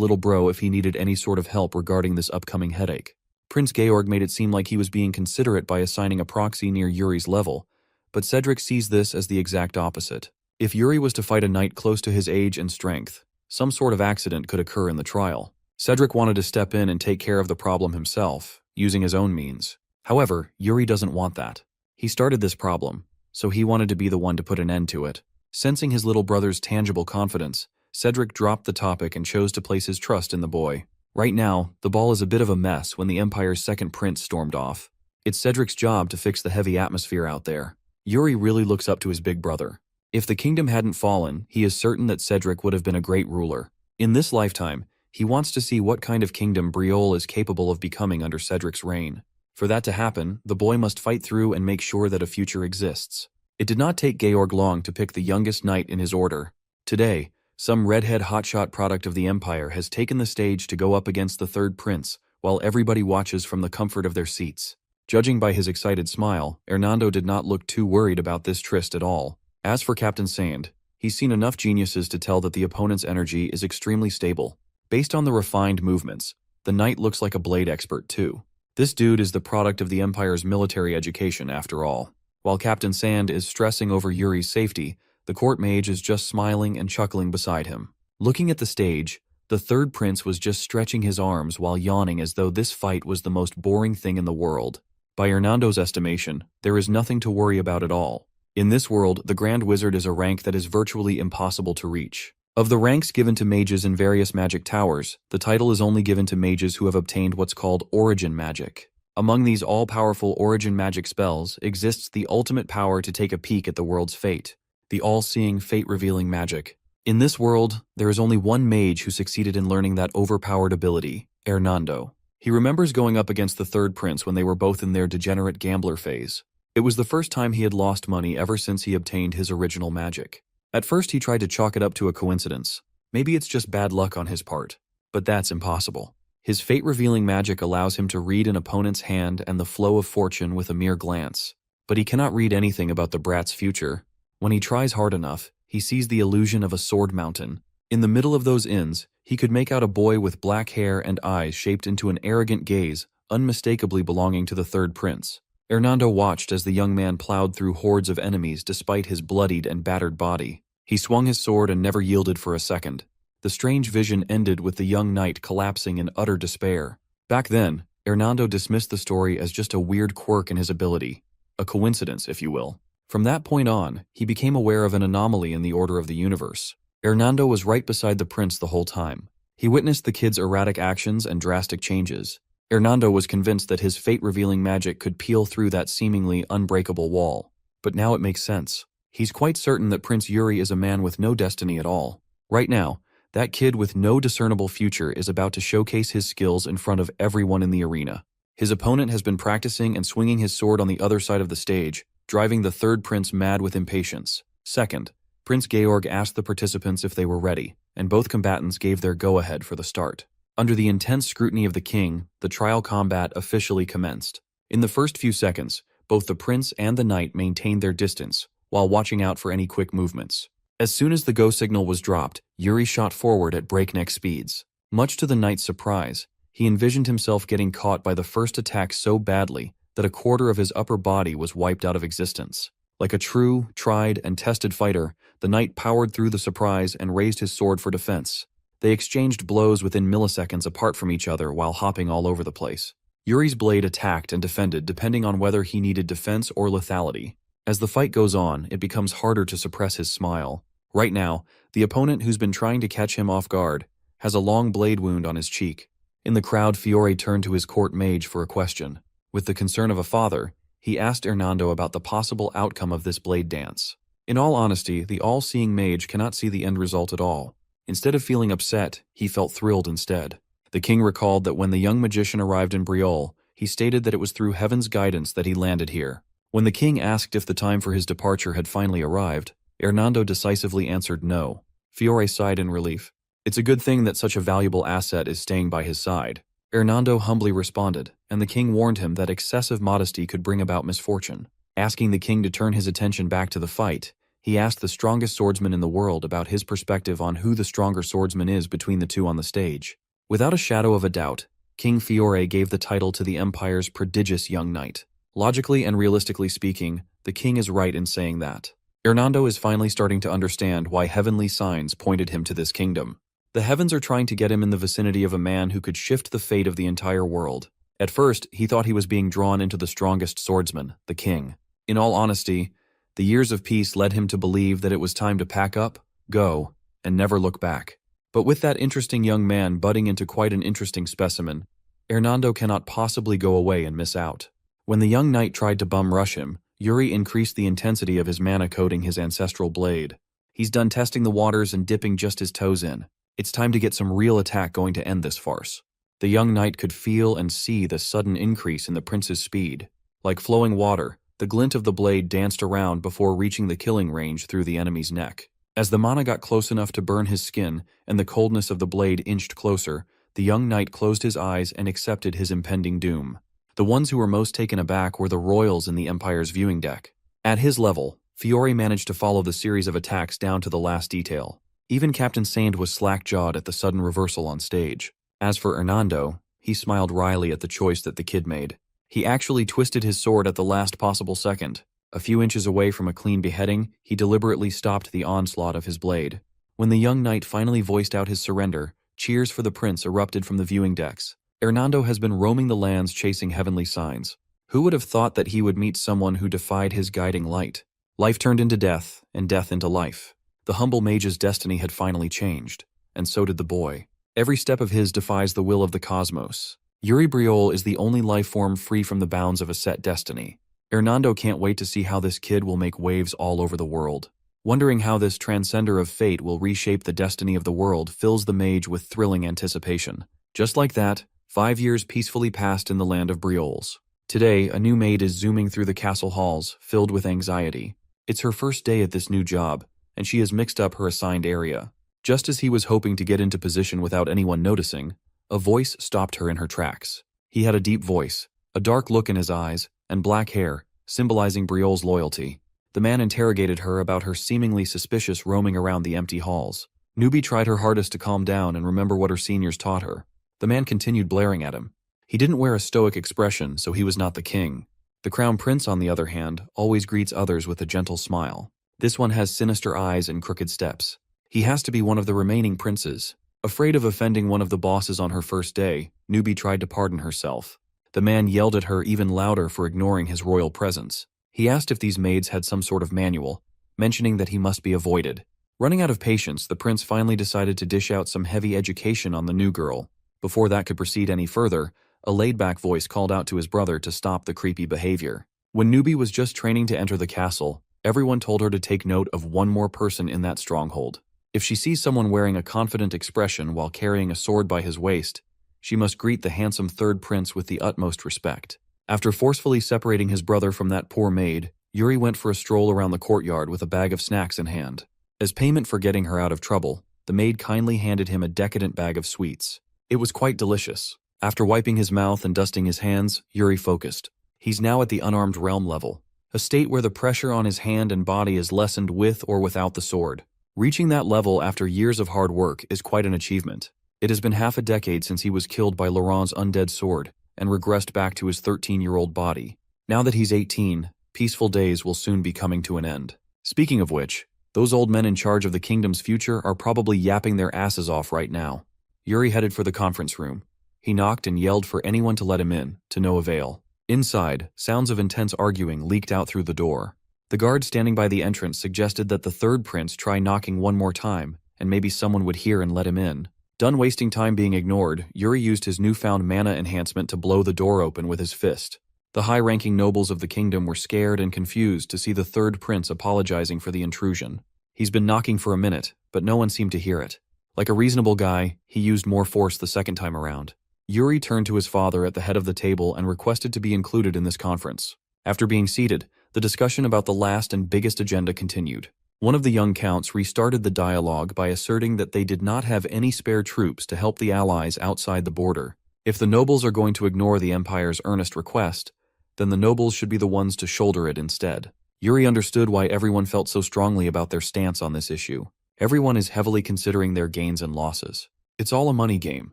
little bro if he needed any sort of help regarding this upcoming headache. Prince Georg made it seem like he was being considerate by assigning a proxy near Yuri's level, but Cedric sees this as the exact opposite. If Yuri was to fight a knight close to his age and strength, some sort of accident could occur in the trial. Cedric wanted to step in and take care of the problem himself, using his own means. However, Yuri doesn't want that. He started this problem, so he wanted to be the one to put an end to it. Sensing his little brother's tangible confidence, Cedric dropped the topic and chose to place his trust in the boy. Right now, the ball is a bit of a mess when the Empire's second prince stormed off. It's Cedric's job to fix the heavy atmosphere out there. Yuri really looks up to his big brother. If the kingdom hadn't fallen, he is certain that Cedric would have been a great ruler. In this lifetime, he wants to see what kind of kingdom Briolle is capable of becoming under Cedric's reign. For that to happen, the boy must fight through and make sure that a future exists. It did not take Georg long to pick the youngest knight in his order. Today, some redhead hotshot product of the Empire has taken the stage to go up against the third prince, while everybody watches from the comfort of their seats. Judging by his excited smile, Hernando did not look too worried about this tryst at all. As for Captain Sand, he's seen enough geniuses to tell that the opponent's energy is extremely stable. Based on the refined movements, the knight looks like a blade expert too. This dude is the product of the Empire's military education after all. While Captain Sand is stressing over Yuri's safety, the court mage is just smiling and chuckling beside him. Looking at the stage, the third prince was just stretching his arms while yawning as though this fight was the most boring thing in the world. By Hernando's estimation, there is nothing to worry about at all. In this world, the Grand Wizard is a rank that is virtually impossible to reach. Of the ranks given to mages in various magic towers, the title is only given to mages who have obtained what's called origin magic. Among these all-powerful origin magic spells exists the ultimate power to take a peek at the world's fate, the all-seeing fate-revealing magic. In this world, there is only one mage who succeeded in learning that overpowered ability, Hernando. He remembers going up against the third prince when they were both in their degenerate gambler phase. It was the first time he had lost money ever since he obtained his original magic. At first he tried to chalk it up to a coincidence. Maybe it's just bad luck on his part. But that's impossible. His fate-revealing magic allows him to read an opponent's hand and the flow of fortune with a mere glance. But he cannot read anything about the brat's future. When he tries hard enough, he sees the illusion of a sword mountain. In the middle of those inns, he could make out a boy with black hair and eyes shaped into an arrogant gaze, unmistakably belonging to the third prince. Hernando watched as the young man plowed through hordes of enemies despite his bloodied and battered body. He swung his sword and never yielded for a second. The strange vision ended with the young knight collapsing in utter despair. Back then, Hernando dismissed the story as just a weird quirk in his ability. A coincidence, if you will. From that point on, he became aware of an anomaly in the order of the universe. Hernando was right beside the prince the whole time. He witnessed the kid's erratic actions and drastic changes. Hernando was convinced that his fate-revealing magic could peel through that seemingly unbreakable wall. But now it makes sense. He's quite certain that Prince Yuri is a man with no destiny at all. Right now, that kid with no discernible future is about to showcase his skills in front of everyone in the arena. His opponent has been practicing and swinging his sword on the other side of the stage, driving the third prince mad with impatience. Second, Prince Georg asked the participants if they were ready, and both combatants gave their go-ahead for the start. Under the intense scrutiny of the king, the trial combat officially commenced. In the first few seconds, both the prince and the knight maintained their distance, while watching out for any quick movements. As soon as the go signal was dropped, Yuri shot forward at breakneck speeds. Much to the knight's surprise, he envisioned himself getting caught by the first attack so badly that a quarter of his upper body was wiped out of existence. Like a true, tried, and tested fighter, the knight powered through the surprise and raised his sword for defense. They exchanged blows within milliseconds apart from each other while hopping all over the place. Yuri's blade attacked and defended depending on whether he needed defense or lethality. As the fight goes on, it becomes harder to suppress his smile. Right now, the opponent who's been trying to catch him off guard has a long blade wound on his cheek. In the crowd, Fiore turned to his court mage for a question. With the concern of a father, he asked Hernando about the possible outcome of this blade dance. In all honesty, the all-seeing mage cannot see the end result at all. Instead of feeling upset, he felt thrilled instead. The king recalled that when the young magician arrived in Briolle, he stated that it was through heaven's guidance that he landed here. When the king asked if the time for his departure had finally arrived, Hernando decisively answered no. Fiore sighed in relief. It's a good thing that such a valuable asset is staying by his side. Hernando humbly responded, and the king warned him that excessive modesty could bring about misfortune. Asking the king to turn his attention back to the fight, He asked the strongest swordsman in the world about his perspective on who the stronger swordsman is between the two on the stage. Without a shadow of a doubt, King Fiore gave the title to the Empire's prodigious young knight. Logically and realistically speaking, the king is right in saying that. Hernando is finally starting to understand why heavenly signs pointed him to this kingdom. The heavens are trying to get him in the vicinity of a man who could shift the fate of the entire world. At first, he thought he was being drawn into the strongest swordsman, the king. In all honesty, the years of peace led him to believe that it was time to pack up, go, and never look back. But with that interesting young man budding into quite an interesting specimen, Hernando cannot possibly go away and miss out. When the young knight tried to bum rush him, Yuri increased the intensity of his mana coating his ancestral blade. He's done testing the waters and dipping just his toes in. It's time to get some real attack going to end this farce. The young knight could feel and see the sudden increase in the prince's speed. Like flowing water, the glint of the blade danced around before reaching the killing range through the enemy's neck. As the mana got close enough to burn his skin and the coldness of the blade inched closer, the young knight closed his eyes and accepted his impending doom. The ones who were most taken aback were the royals in the Empire's viewing deck. At his level, Fiore managed to follow the series of attacks down to the last detail. Even Captain Sand was slack-jawed at the sudden reversal on stage. As for Hernando, he smiled wryly at the choice that the kid made. He actually twisted his sword at the last possible second. A few inches away from a clean beheading, he deliberately stopped the onslaught of his blade. When the young knight finally voiced out his surrender, cheers for the prince erupted from the viewing decks. Hernando has been roaming the lands chasing heavenly signs. Who would have thought that he would meet someone who defied his guiding light? Life turned into death, and death into life. The humble mage's destiny had finally changed, and so did the boy. Every step of his defies the will of the cosmos. Yuri Briol is the only life form free from the bounds of a set destiny. Hernando can't wait to see how this kid will make waves all over the world. Wondering how this transcender of fate will reshape the destiny of the world fills the mage with thrilling anticipation. Just like that, 5 years peacefully passed in the land of Briols. Today, a new maid is zooming through the castle halls, filled with anxiety. It's her first day at this new job, and she has mixed up her assigned area. Just as he was hoping to get into position without anyone noticing, a voice stopped her in her tracks. He had a deep voice, a dark look in his eyes, and black hair, symbolizing Briol's loyalty. The man interrogated her about her seemingly suspicious roaming around the empty halls. Newbie tried her hardest to calm down and remember what her seniors taught her. The man continued blaring at him. He didn't wear a stoic expression, so he was not the king. The crown prince, on the other hand, always greets others with a gentle smile. This one has sinister eyes and crooked steps. He has to be one of the remaining princes. Afraid of offending one of the bosses on her first day, Newbie tried to pardon herself. The man yelled at her even louder for ignoring his royal presence. He asked if these maids had some sort of manual, mentioning that he must be avoided. Running out of patience, the prince finally decided to dish out some heavy education on the new girl. Before that could proceed any further, a laid-back voice called out to his brother to stop the creepy behavior. When Newbie was just training to enter the castle, everyone told her to take note of one more person in that stronghold. If she sees someone wearing a confident expression while carrying a sword by his waist, she must greet the handsome third prince with the utmost respect. After forcefully separating his brother from that poor maid, Yuri went for a stroll around the courtyard with a bag of snacks in hand. As payment for getting her out of trouble, the maid kindly handed him a decadent bag of sweets. It was quite delicious. After wiping his mouth and dusting his hands, Yuri focused. He's now at the unarmed realm level, a state where the pressure on his hand and body is lessened with or without the sword. Reaching that level after years of hard work is quite an achievement. It has been half a decade since he was killed by Laurent's undead sword and regressed back to his 13-year-old body. Now that he's 18, peaceful days will soon be coming to an end. Speaking of which, those old men in charge of the kingdom's future are probably yapping their asses off right now. Yuri headed for the conference room. He knocked and yelled for anyone to let him in, to no avail. Inside, sounds of intense arguing leaked out through the door. The guard standing by the entrance suggested that the third prince try knocking one more time, and maybe someone would hear and let him in. Done wasting time being ignored, Yuri used his newfound mana enhancement to blow the door open with his fist. The high-ranking nobles of the kingdom were scared and confused to see the third prince apologizing for the intrusion. He's been knocking for a minute, but no one seemed to hear it. Like a reasonable guy, he used more force the second time around. Yuri turned to his father at the head of the table and requested to be included in this conference. After being seated, the discussion about the last and biggest agenda continued. One of the young counts restarted the dialogue by asserting that they did not have any spare troops to help the allies outside the border. If the nobles are going to ignore the Empire's earnest request, then the nobles should be the ones to shoulder it instead. Yuri understood why everyone felt so strongly about their stance on this issue. Everyone is heavily considering their gains and losses. It's all a money game.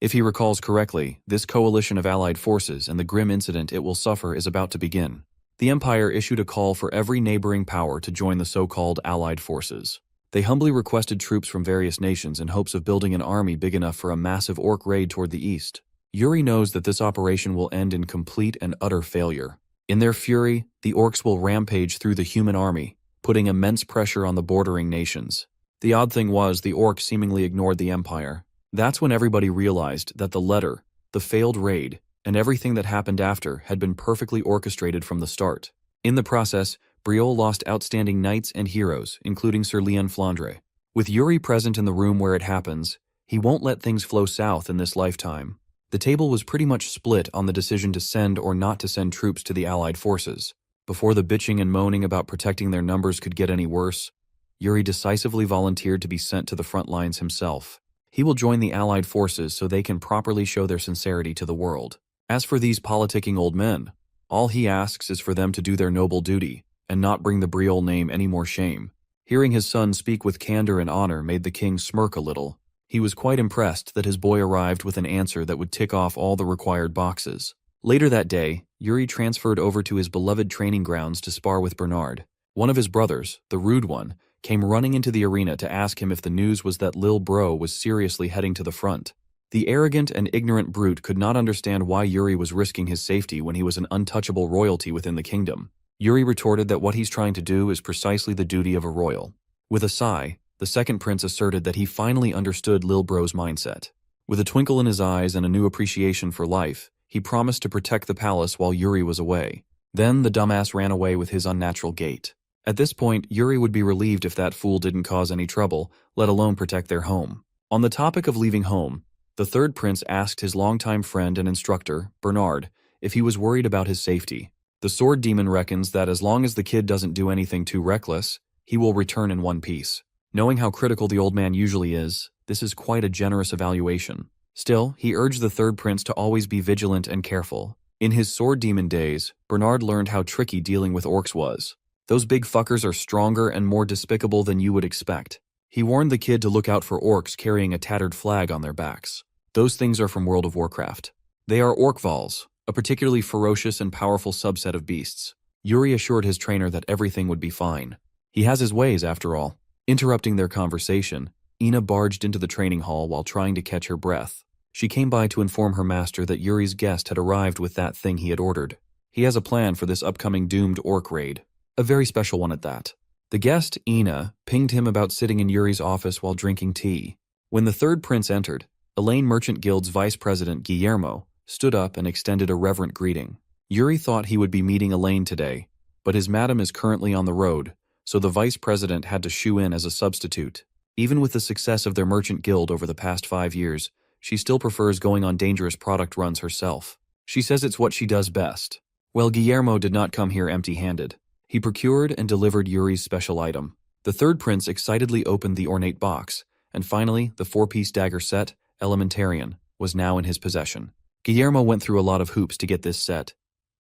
If he recalls correctly, this coalition of allied forces and the grim incident it will suffer is about to begin. The Empire issued a call for every neighboring power to join the so-called allied forces. They humbly requested troops from various nations in hopes of building an army big enough for a massive orc raid toward the east. Yuri knows that this operation will end in complete and utter failure. In their fury, the orcs will rampage through the human army, putting immense pressure on the bordering nations. The odd thing was, the orcs seemingly ignored the Empire. That's when everybody realized that the letter, the failed raid, and everything that happened after had been perfectly orchestrated from the start. In the process, Briole lost outstanding knights and heroes, including Sir Leon Flandre. With Yuri present in the room where it happens, he won't let things flow south in this lifetime. The table was pretty much split on the decision to send or not to send troops to the Allied forces. Before the bitching and moaning about protecting their numbers could get any worse, Yuri decisively volunteered to be sent to the front lines himself. He will join the Allied forces so they can properly show their sincerity to the world. As for these politicking old men, all he asks is for them to do their noble duty and not bring the Briole name any more shame. Hearing his son speak with candor and honor made the king smirk a little. He was quite impressed that his boy arrived with an answer that would tick off all the required boxes. Later that day, Yuri transferred over to his beloved training grounds to spar with Bernard. One of his brothers, the rude one, came running into the arena to ask him if the news was that Lil Bro was seriously heading to the front. The arrogant and ignorant brute could not understand why Yuri was risking his safety when he was an untouchable royalty within the kingdom. Yuri retorted that what he's trying to do is precisely the duty of a royal. With a sigh, the second prince asserted that he finally understood Lil Bro's mindset. With a twinkle in his eyes and a new appreciation for life, he promised to protect the palace while Yuri was away. Then the dumbass ran away with his unnatural gait. At this point, Yuri would be relieved if that fool didn't cause any trouble, let alone protect their home. On the topic of leaving home, the third prince asked his longtime friend and instructor, Bernard, if he was worried about his safety. The sword demon reckons that as long as the kid doesn't do anything too reckless, he will return in one piece. Knowing how critical the old man usually is, this is quite a generous evaluation. Still, he urged the third prince to always be vigilant and careful. In his sword demon days, Bernard learned how tricky dealing with orcs was. Those big fuckers are stronger and more despicable than you would expect. He warned the kid to look out for orcs carrying a tattered flag on their backs. Those things are from World of Warcraft. They are orcvals, a particularly ferocious and powerful subset of beasts. Yuri assured his trainer that everything would be fine. He has his ways, after all. Interrupting their conversation, Ina barged into the training hall while trying to catch her breath. She came by to inform her master that Yuri's guest had arrived with that thing he had ordered. He has a plan for this upcoming doomed orc raid. A very special one at that. The guest, Ina, pinged him about sitting in Yuri's office while drinking tea. When the third prince entered, Elaine Merchant Guild's vice president, Guillermo, stood up and extended a reverent greeting. Yuri thought he would be meeting Elaine today, but his madam is currently on the road, so the vice president had to shoe in as a substitute. Even with the success of their merchant guild over the past 5 years, she still prefers going on dangerous product runs herself. She says it's what she does best. Well, Guillermo did not come here empty-handed. He procured and delivered Yuri's special item. The third prince excitedly opened the ornate box, and finally, the 4-piece dagger set, Elementarian, was now in his possession. Guillermo went through a lot of hoops to get this set,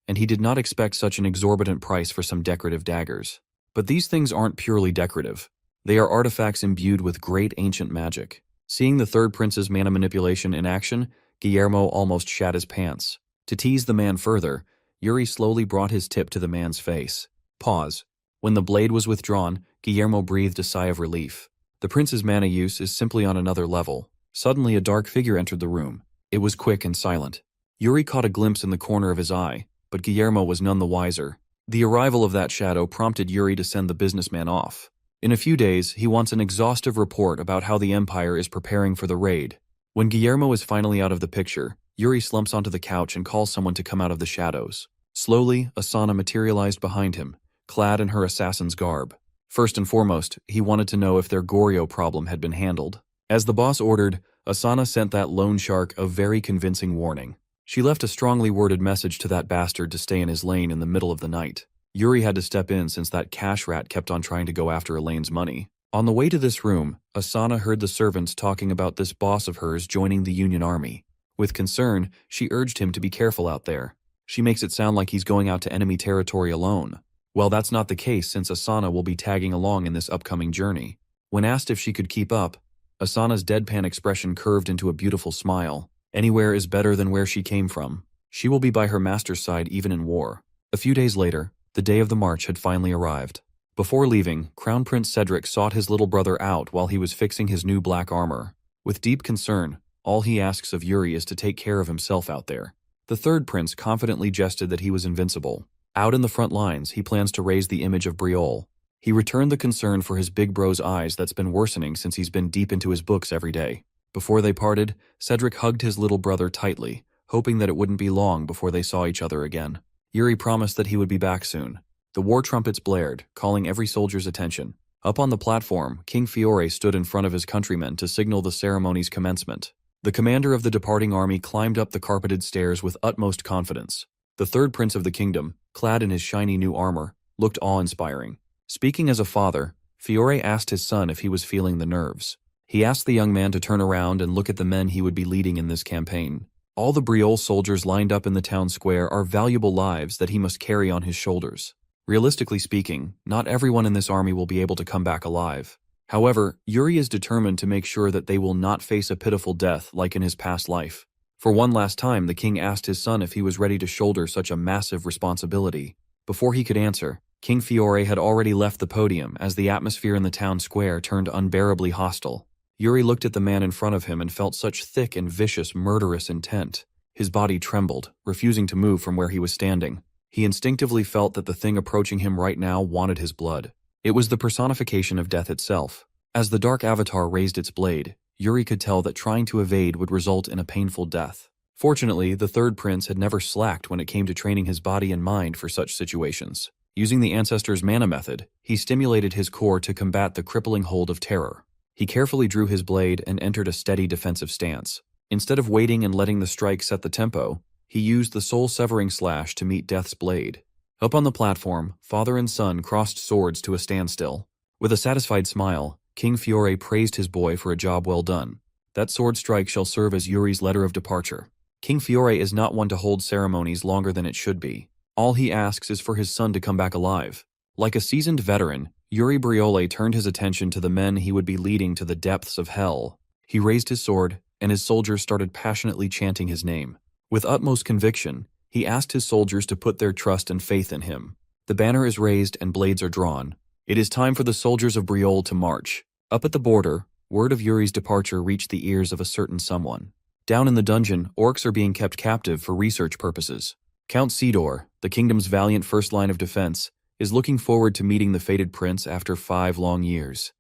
and he did not expect such an exorbitant price for some decorative daggers. But these things aren't purely decorative. They are artifacts imbued with great ancient magic. Seeing the third prince's mana manipulation in action, Guillermo almost shat his pants. To tease the man further, Yuri slowly brought his tip to the man's face. Pause. When the blade was withdrawn, Guillermo breathed a sigh of relief. The prince's mana use is simply on another level. Suddenly a dark figure entered the room. It was quick and silent. Yuri caught a glimpse in the corner of his eye, but Guillermo was none the wiser. The arrival of that shadow prompted Yuri to send the businessman off. In a few days, he wants an exhaustive report about how the Empire is preparing for the raid. When Guillermo is finally out of the picture, Yuri slumps onto the couch and calls someone to come out of the shadows. Slowly, Asana materialized behind him, clad in her assassin's garb. First and foremost, he wanted to know if their Goryo problem had been handled. As the boss ordered, Asana sent that loan shark a very convincing warning. She left a strongly worded message to that bastard to stay in his lane in the middle of the night. Yuri had to step in since that cash rat kept on trying to go after Elaine's money. On the way to this room, Asana heard the servants talking about this boss of hers joining the Union Army. With concern, she urged him to be careful out there. She makes it sound like he's going out to enemy territory alone. Well, that's not the case since Asana will be tagging along in this upcoming journey. When asked if she could keep up, Asana's deadpan expression curved into a beautiful smile. Anywhere is better than where she came from. She will be by her master's side even in war. A few days later, the day of the march had finally arrived. Before leaving, Crown Prince Cedric sought his little brother out while he was fixing his new black armor. With deep concern, all he asks of Yuri is to take care of himself out there. The third prince confidently jested that he was invincible. Out in the front lines, he plans to raise the image of Briole. He returned the concern for his big bro's eyes that's been worsening since he's been deep into his books every day. Before they parted, Cedric hugged his little brother tightly, hoping that it wouldn't be long before they saw each other again. Yuri promised that he would be back soon. The war trumpets blared, calling every soldier's attention. Up on the platform, King Fiore stood in front of his countrymen to signal the ceremony's commencement. The commander of the departing army climbed up the carpeted stairs with utmost confidence. The third prince of the kingdom, clad in his shiny new armor, looked awe-inspiring. Speaking as a father, Fiore asked his son if he was feeling the nerves. He asked the young man to turn around and look at the men he would be leading in this campaign. All the Briole soldiers lined up in the town square are valuable lives that he must carry on his shoulders. Realistically speaking, not everyone in this army will be able to come back alive. However, Yuri is determined to make sure that they will not face a pitiful death like in his past life. For one last time, the king asked his son if he was ready to shoulder such a massive responsibility. Before he could answer, King Fiore had already left the podium as the atmosphere in the town square turned unbearably hostile. Yuri looked at the man in front of him and felt such thick and vicious, murderous intent. His body trembled, refusing to move from where he was standing. He instinctively felt that the thing approaching him right now wanted his blood. It was the personification of death itself. As the dark avatar raised its blade, Yuri could tell that trying to evade would result in a painful death. Fortunately, the third prince had never slacked when it came to training his body and mind for such situations. Using the ancestor's mana method, he stimulated his core to combat the crippling hold of terror. He carefully drew his blade and entered a steady defensive stance. Instead of waiting and letting the strike set the tempo, he used the soul-severing slash to meet death's blade. Up on the platform, father and son crossed swords to a standstill. With a satisfied smile, King Fiore praised his boy for a job well done. That sword strike shall serve as Yuri's letter of departure. King Fiore is not one to hold ceremonies longer than it should be. All he asks is for his son to come back alive. Like a seasoned veteran, Yuri Briole turned his attention to the men he would be leading to the depths of hell. He raised his sword, and his soldiers started passionately chanting his name. With utmost conviction, he asked his soldiers to put their trust and faith in him. The banner is raised and blades are drawn. It is time for the soldiers of Briole to march. Up at the border, word of Yuri's departure reached the ears of a certain someone. Down in the dungeon, orcs are being kept captive for research purposes. Count Sidor, the kingdom's valiant first line of defense, is looking forward to meeting the fated prince after 5 long years.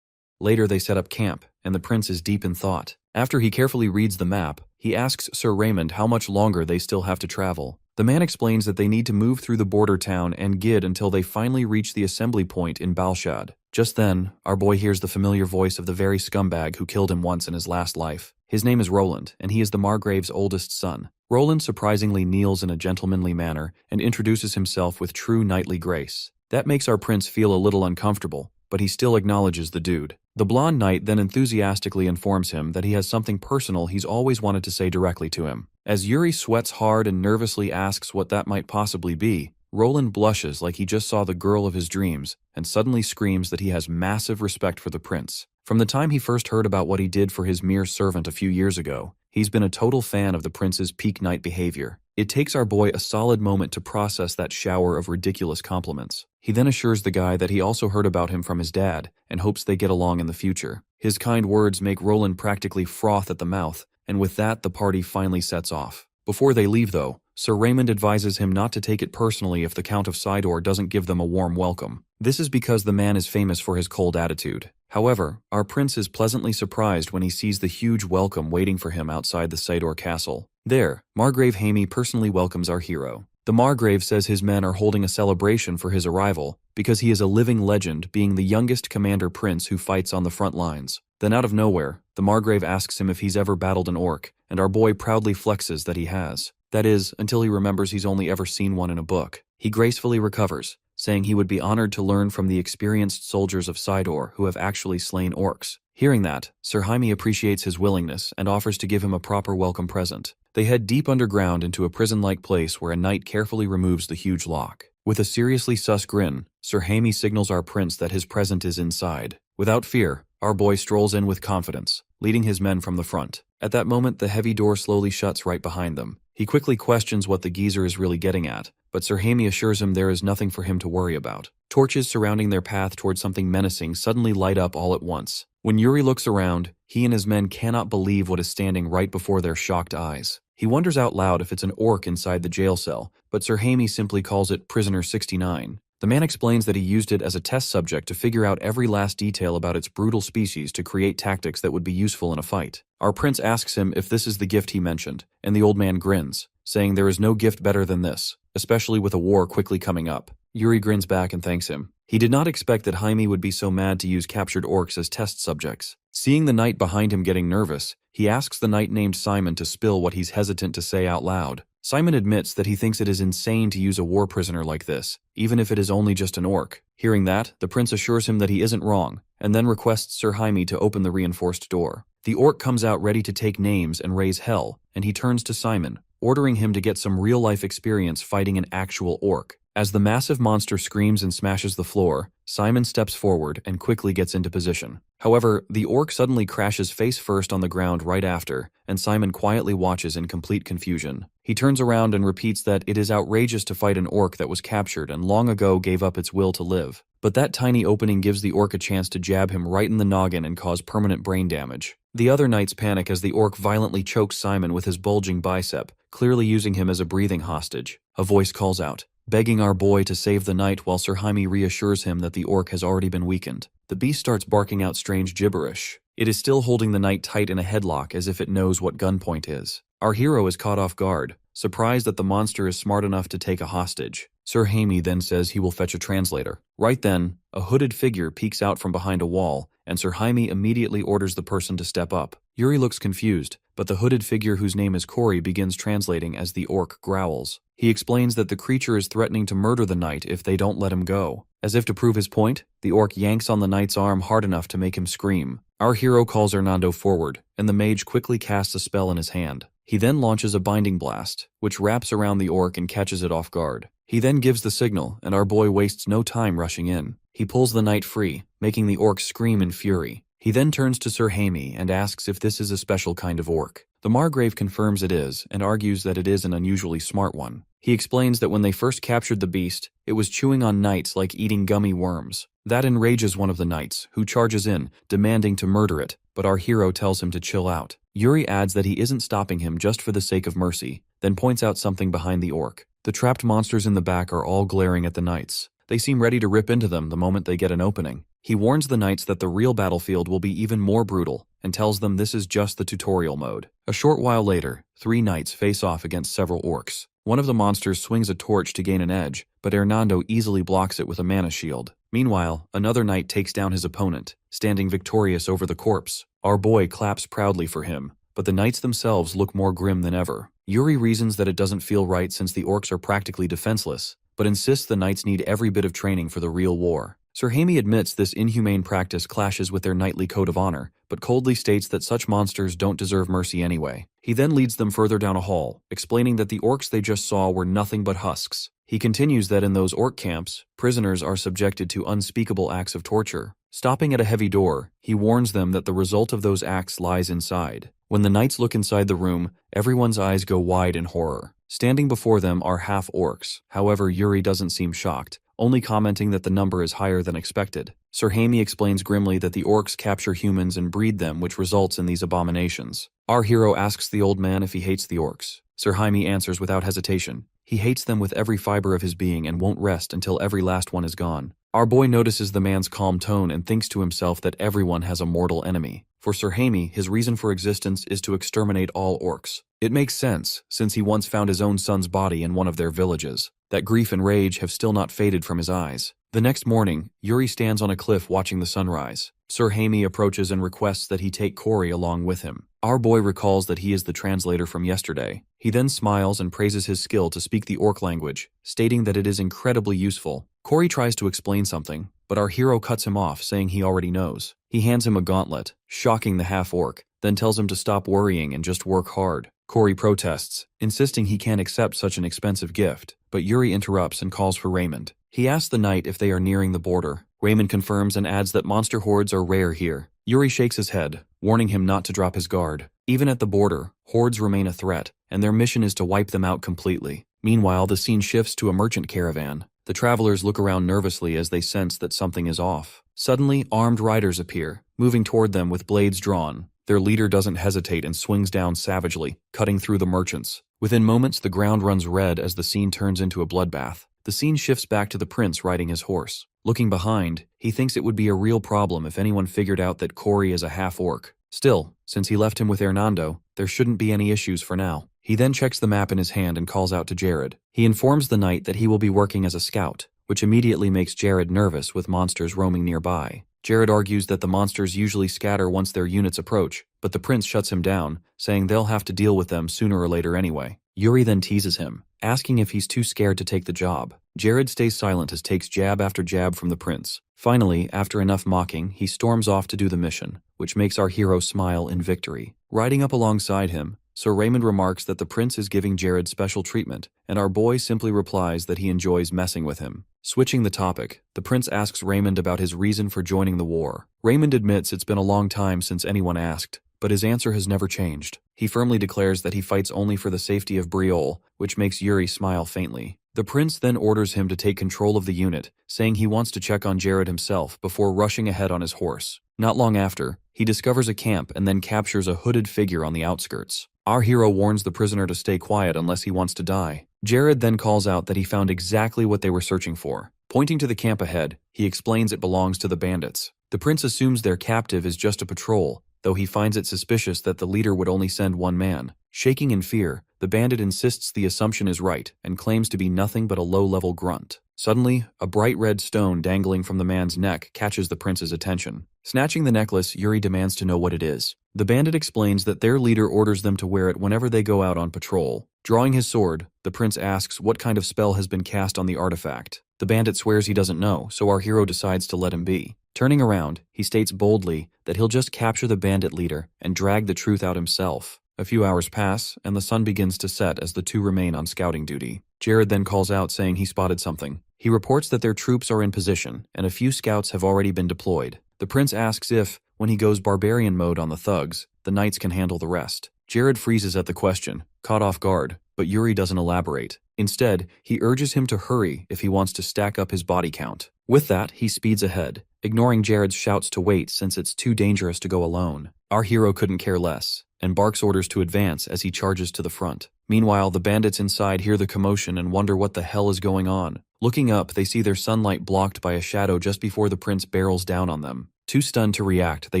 Later they set up camp, and the prince is deep in thought. After he carefully reads the map, he asks Sir Raymond how much longer they still have to travel. The man explains that they need to move through the border town and Gid until they finally reach the assembly point in Balshad. Just then, our boy hears the familiar voice of the very scumbag who killed him once in his last life. His name is Roland, and he is the Margrave's oldest son. Roland surprisingly kneels in a gentlemanly manner and introduces himself with true knightly grace. That makes our prince feel a little uncomfortable, but he still acknowledges the dude. The blonde knight then enthusiastically informs him that he has something personal he's always wanted to say directly to him. As Yuri sweats hard and nervously asks what that might possibly be, Roland blushes like he just saw the girl of his dreams and suddenly screams that he has massive respect for the prince. From the time he first heard about what he did for his mere servant a few years ago, he's been a total fan of the prince's peak knight behavior. It takes our boy a solid moment to process that shower of ridiculous compliments. He then assures the guy that he also heard about him from his dad and hopes they get along in the future. His kind words make Roland practically froth at the mouth, and with that the party finally sets off. Before they leave though, Sir Raymond advises him not to take it personally if the Count of Sidor doesn't give them a warm welcome. This is because the man is famous for his cold attitude. However, our prince is pleasantly surprised when he sees the huge welcome waiting for him outside the Sidor castle. There, Margrave Hamey personally welcomes our hero. The Margrave says his men are holding a celebration for his arrival because he is a living legend, being the youngest commander prince who fights on the front lines. Then out of nowhere, the Margrave asks him if he's ever battled an orc, and our boy proudly flexes that he has. That is, until he remembers he's only ever seen one in a book. He gracefully recovers, saying he would be honored to learn from the experienced soldiers of Sidor who have actually slain orcs. Hearing that, Sir Jaime appreciates his willingness and offers to give him a proper welcome present. They head deep underground into a prison-like place where a knight carefully removes the huge lock. With a seriously sus grin, Sir Haimi signals our prince that his present is inside. Without fear, our boy strolls in with confidence, leading his men from the front. At that moment, the heavy door slowly shuts right behind them. He quickly questions what the geezer is really getting at, but Sir Haimi assures him there is nothing for him to worry about. Torches surrounding their path towards something menacing suddenly light up all at once. When Yuri looks around, he and his men cannot believe what is standing right before their shocked eyes. He wonders out loud if it's an orc inside the jail cell, but Sir Haimi simply calls it Prisoner 69. The man explains that he used it as a test subject to figure out every last detail about its brutal species to create tactics that would be useful in a fight. Our prince asks him if this is the gift he mentioned, and the old man grins, saying there is no gift better than this, especially with a war quickly coming up. Yuri grins back and thanks him. He did not expect that Jaime would be so mad to use captured orcs as test subjects. Seeing the knight behind him getting nervous, he asks the knight named Simon to spill what he's hesitant to say out loud. Simon admits that he thinks it is insane to use a war prisoner like this, even if it is only just an orc. Hearing that, the prince assures him that he isn't wrong, and then requests Sir Jaime to open the reinforced door. The orc comes out ready to take names and raise hell, and he turns to Simon, ordering him to get some real-life experience fighting an actual orc. As the massive monster screams and smashes the floor, Simon steps forward and quickly gets into position. However, the orc suddenly crashes face first on the ground right after, and Simon quietly watches in complete confusion. He turns around and repeats that it is outrageous to fight an orc that was captured and long ago gave up its will to live. But that tiny opening gives the orc a chance to jab him right in the noggin and cause permanent brain damage. The other knights panic as the orc violently chokes Simon with his bulging bicep, clearly using him as a breathing hostage. A voice calls out, begging our boy to save the knight while Sir Jaime reassures him that the orc has already been weakened. The beast starts barking out strange gibberish. It is still holding the knight tight in a headlock as if it knows what gunpoint is. Our hero is caught off guard, surprised that the monster is smart enough to take a hostage. Sir Jaime then says he will fetch a translator. Right then, a hooded figure peeks out from behind a wall, and Sir Jaime immediately orders the person to step up. Yuri looks confused, but the hooded figure whose name is Cory begins translating as the orc growls. He explains that the creature is threatening to murder the knight if they don't let him go. As if to prove his point, the orc yanks on the knight's arm hard enough to make him scream. Our hero calls Hernando forward, and the mage quickly casts a spell in his hand. He then launches a binding blast, which wraps around the orc and catches it off guard. He then gives the signal, and our boy wastes no time rushing in. He pulls the knight free, making the orc scream in fury. He then turns to Sir Jaime and asks if this is a special kind of orc. The Margrave confirms it is, and argues that it is an unusually smart one. He explains that when they first captured the beast, it was chewing on knights like eating gummy worms. That enrages one of the knights, who charges in, demanding to murder it, but our hero tells him to chill out. Yuri adds that he isn't stopping him just for the sake of mercy, then points out something behind the orc. The trapped monsters in the back are all glaring at the knights. They seem ready to rip into them the moment they get an opening. He warns the knights that the real battlefield will be even more brutal, and tells them this is just the tutorial mode. A short while later, 3 knights face off against several orcs. One of the monsters swings a torch to gain an edge, but Hernando easily blocks it with a mana shield. Meanwhile, another knight takes down his opponent, standing victorious over the corpse. Our boy claps proudly for him, but the knights themselves look more grim than ever. Yuri reasons that it doesn't feel right since the orcs are practically defenseless, but insists the knights need every bit of training for the real war. Sir Jaime admits this inhumane practice clashes with their knightly code of honor, but coldly states that such monsters don't deserve mercy anyway. He then leads them further down a hall, explaining that the orcs they just saw were nothing but husks. He continues that in those orc camps, prisoners are subjected to unspeakable acts of torture. Stopping at a heavy door, he warns them that the result of those acts lies inside. When the knights look inside the room, everyone's eyes go wide in horror. Standing before them are half-orcs. However, Yuri doesn't seem shocked, only commenting that the number is higher than expected. Sir Jaime explains grimly that the orcs capture humans and breed them, which results in these abominations. Our hero asks the old man if he hates the orcs. Sir Jaime answers without hesitation. He hates them with every fiber of his being and won't rest until every last one is gone. Our boy notices the man's calm tone and thinks to himself that everyone has a mortal enemy. For Sir Jaime, his reason for existence is to exterminate all orcs. It makes sense, since he once found his own son's body in one of their villages. That grief and rage have still not faded from his eyes. The next morning, Yuri stands on a cliff watching the sunrise. Sir Jaime approaches and requests that he take Cory along with him. Our boy recalls that he is the translator from yesterday. He then smiles and praises his skill to speak the orc language, stating that it is incredibly useful. Cory tries to explain something, but our hero cuts him off, saying he already knows. He hands him a gauntlet, shocking the half-orc, then tells him to stop worrying and just work hard. Corey protests, insisting he can't accept such an expensive gift, but Yuri interrupts and calls for Raymond. He asks the knight if they are nearing the border. Raymond confirms and adds that monster hordes are rare here. Yuri shakes his head, warning him not to drop his guard. Even at the border, hordes remain a threat, and their mission is to wipe them out completely. Meanwhile, the scene shifts to a merchant caravan. The travelers look around nervously as they sense that something is off. Suddenly, armed riders appear, moving toward them with blades drawn. Their leader doesn't hesitate and swings down savagely, cutting through the merchants. Within moments, the ground runs red as the scene turns into a bloodbath. The scene shifts back to the prince riding his horse. Looking behind, he thinks it would be a real problem if anyone figured out that Corey is a half-orc. Still, since he left him with Hernando, there shouldn't be any issues for now. He then checks the map in his hand and calls out to Jared. He informs the knight that he will be working as a scout, which immediately makes Jared nervous with monsters roaming nearby. Jared argues that the monsters usually scatter once their units approach, but the prince shuts him down, saying they'll have to deal with them sooner or later anyway. Yuri then teases him, asking if he's too scared to take the job. Jared stays silent as takes jab after jab from the prince. Finally, after enough mocking, he storms off to do the mission, which makes our hero smile in victory. Riding up alongside him, Sir Raymond remarks that the prince is giving Jared special treatment, and our boy simply replies that he enjoys messing with him. Switching the topic, the prince asks Raymond about his reason for joining the war. Raymond admits it's been a long time since anyone asked, but his answer has never changed. He firmly declares that he fights only for the safety of Briol, which makes Yuri smile faintly. The prince then orders him to take control of the unit, saying he wants to check on Jared himself before rushing ahead on his horse. Not long after, he discovers a camp and then captures a hooded figure on the outskirts. Our hero warns the prisoner to stay quiet unless he wants to die. Jared then calls out that he found exactly what they were searching for. Pointing to the camp ahead, he explains it belongs to the bandits. The prince assumes their captive is just a patrol, though he finds it suspicious that the leader would only send one man. Shaking in fear, the bandit insists the assumption is right and claims to be nothing but a low-level grunt. Suddenly, a bright red stone dangling from the man's neck catches the prince's attention. Snatching the necklace, Yuri demands to know what it is. The bandit explains that their leader orders them to wear it whenever they go out on patrol. Drawing his sword, the prince asks what kind of spell has been cast on the artifact. The bandit swears he doesn't know, so our hero decides to let him be. Turning around, he states boldly that he'll just capture the bandit leader and drag the truth out himself. A few hours pass, and the sun begins to set as the two remain on scouting duty. Jared then calls out saying he spotted something. He reports that their troops are in position, and a few scouts have already been deployed. The prince asks if, when he goes barbarian mode on the thugs, the knights can handle the rest. Jared freezes at the question, caught off guard, but Yuri doesn't elaborate. Instead, he urges him to hurry if he wants to stack up his body count. With that, he speeds ahead, ignoring Jared's shouts to wait since it's too dangerous to go alone. Our hero couldn't care less, and barks orders to advance as he charges to the front. Meanwhile, the bandits inside hear the commotion and wonder what the hell is going on. Looking up, they see their sunlight blocked by a shadow just before the prince barrels down on them. Too stunned to react, they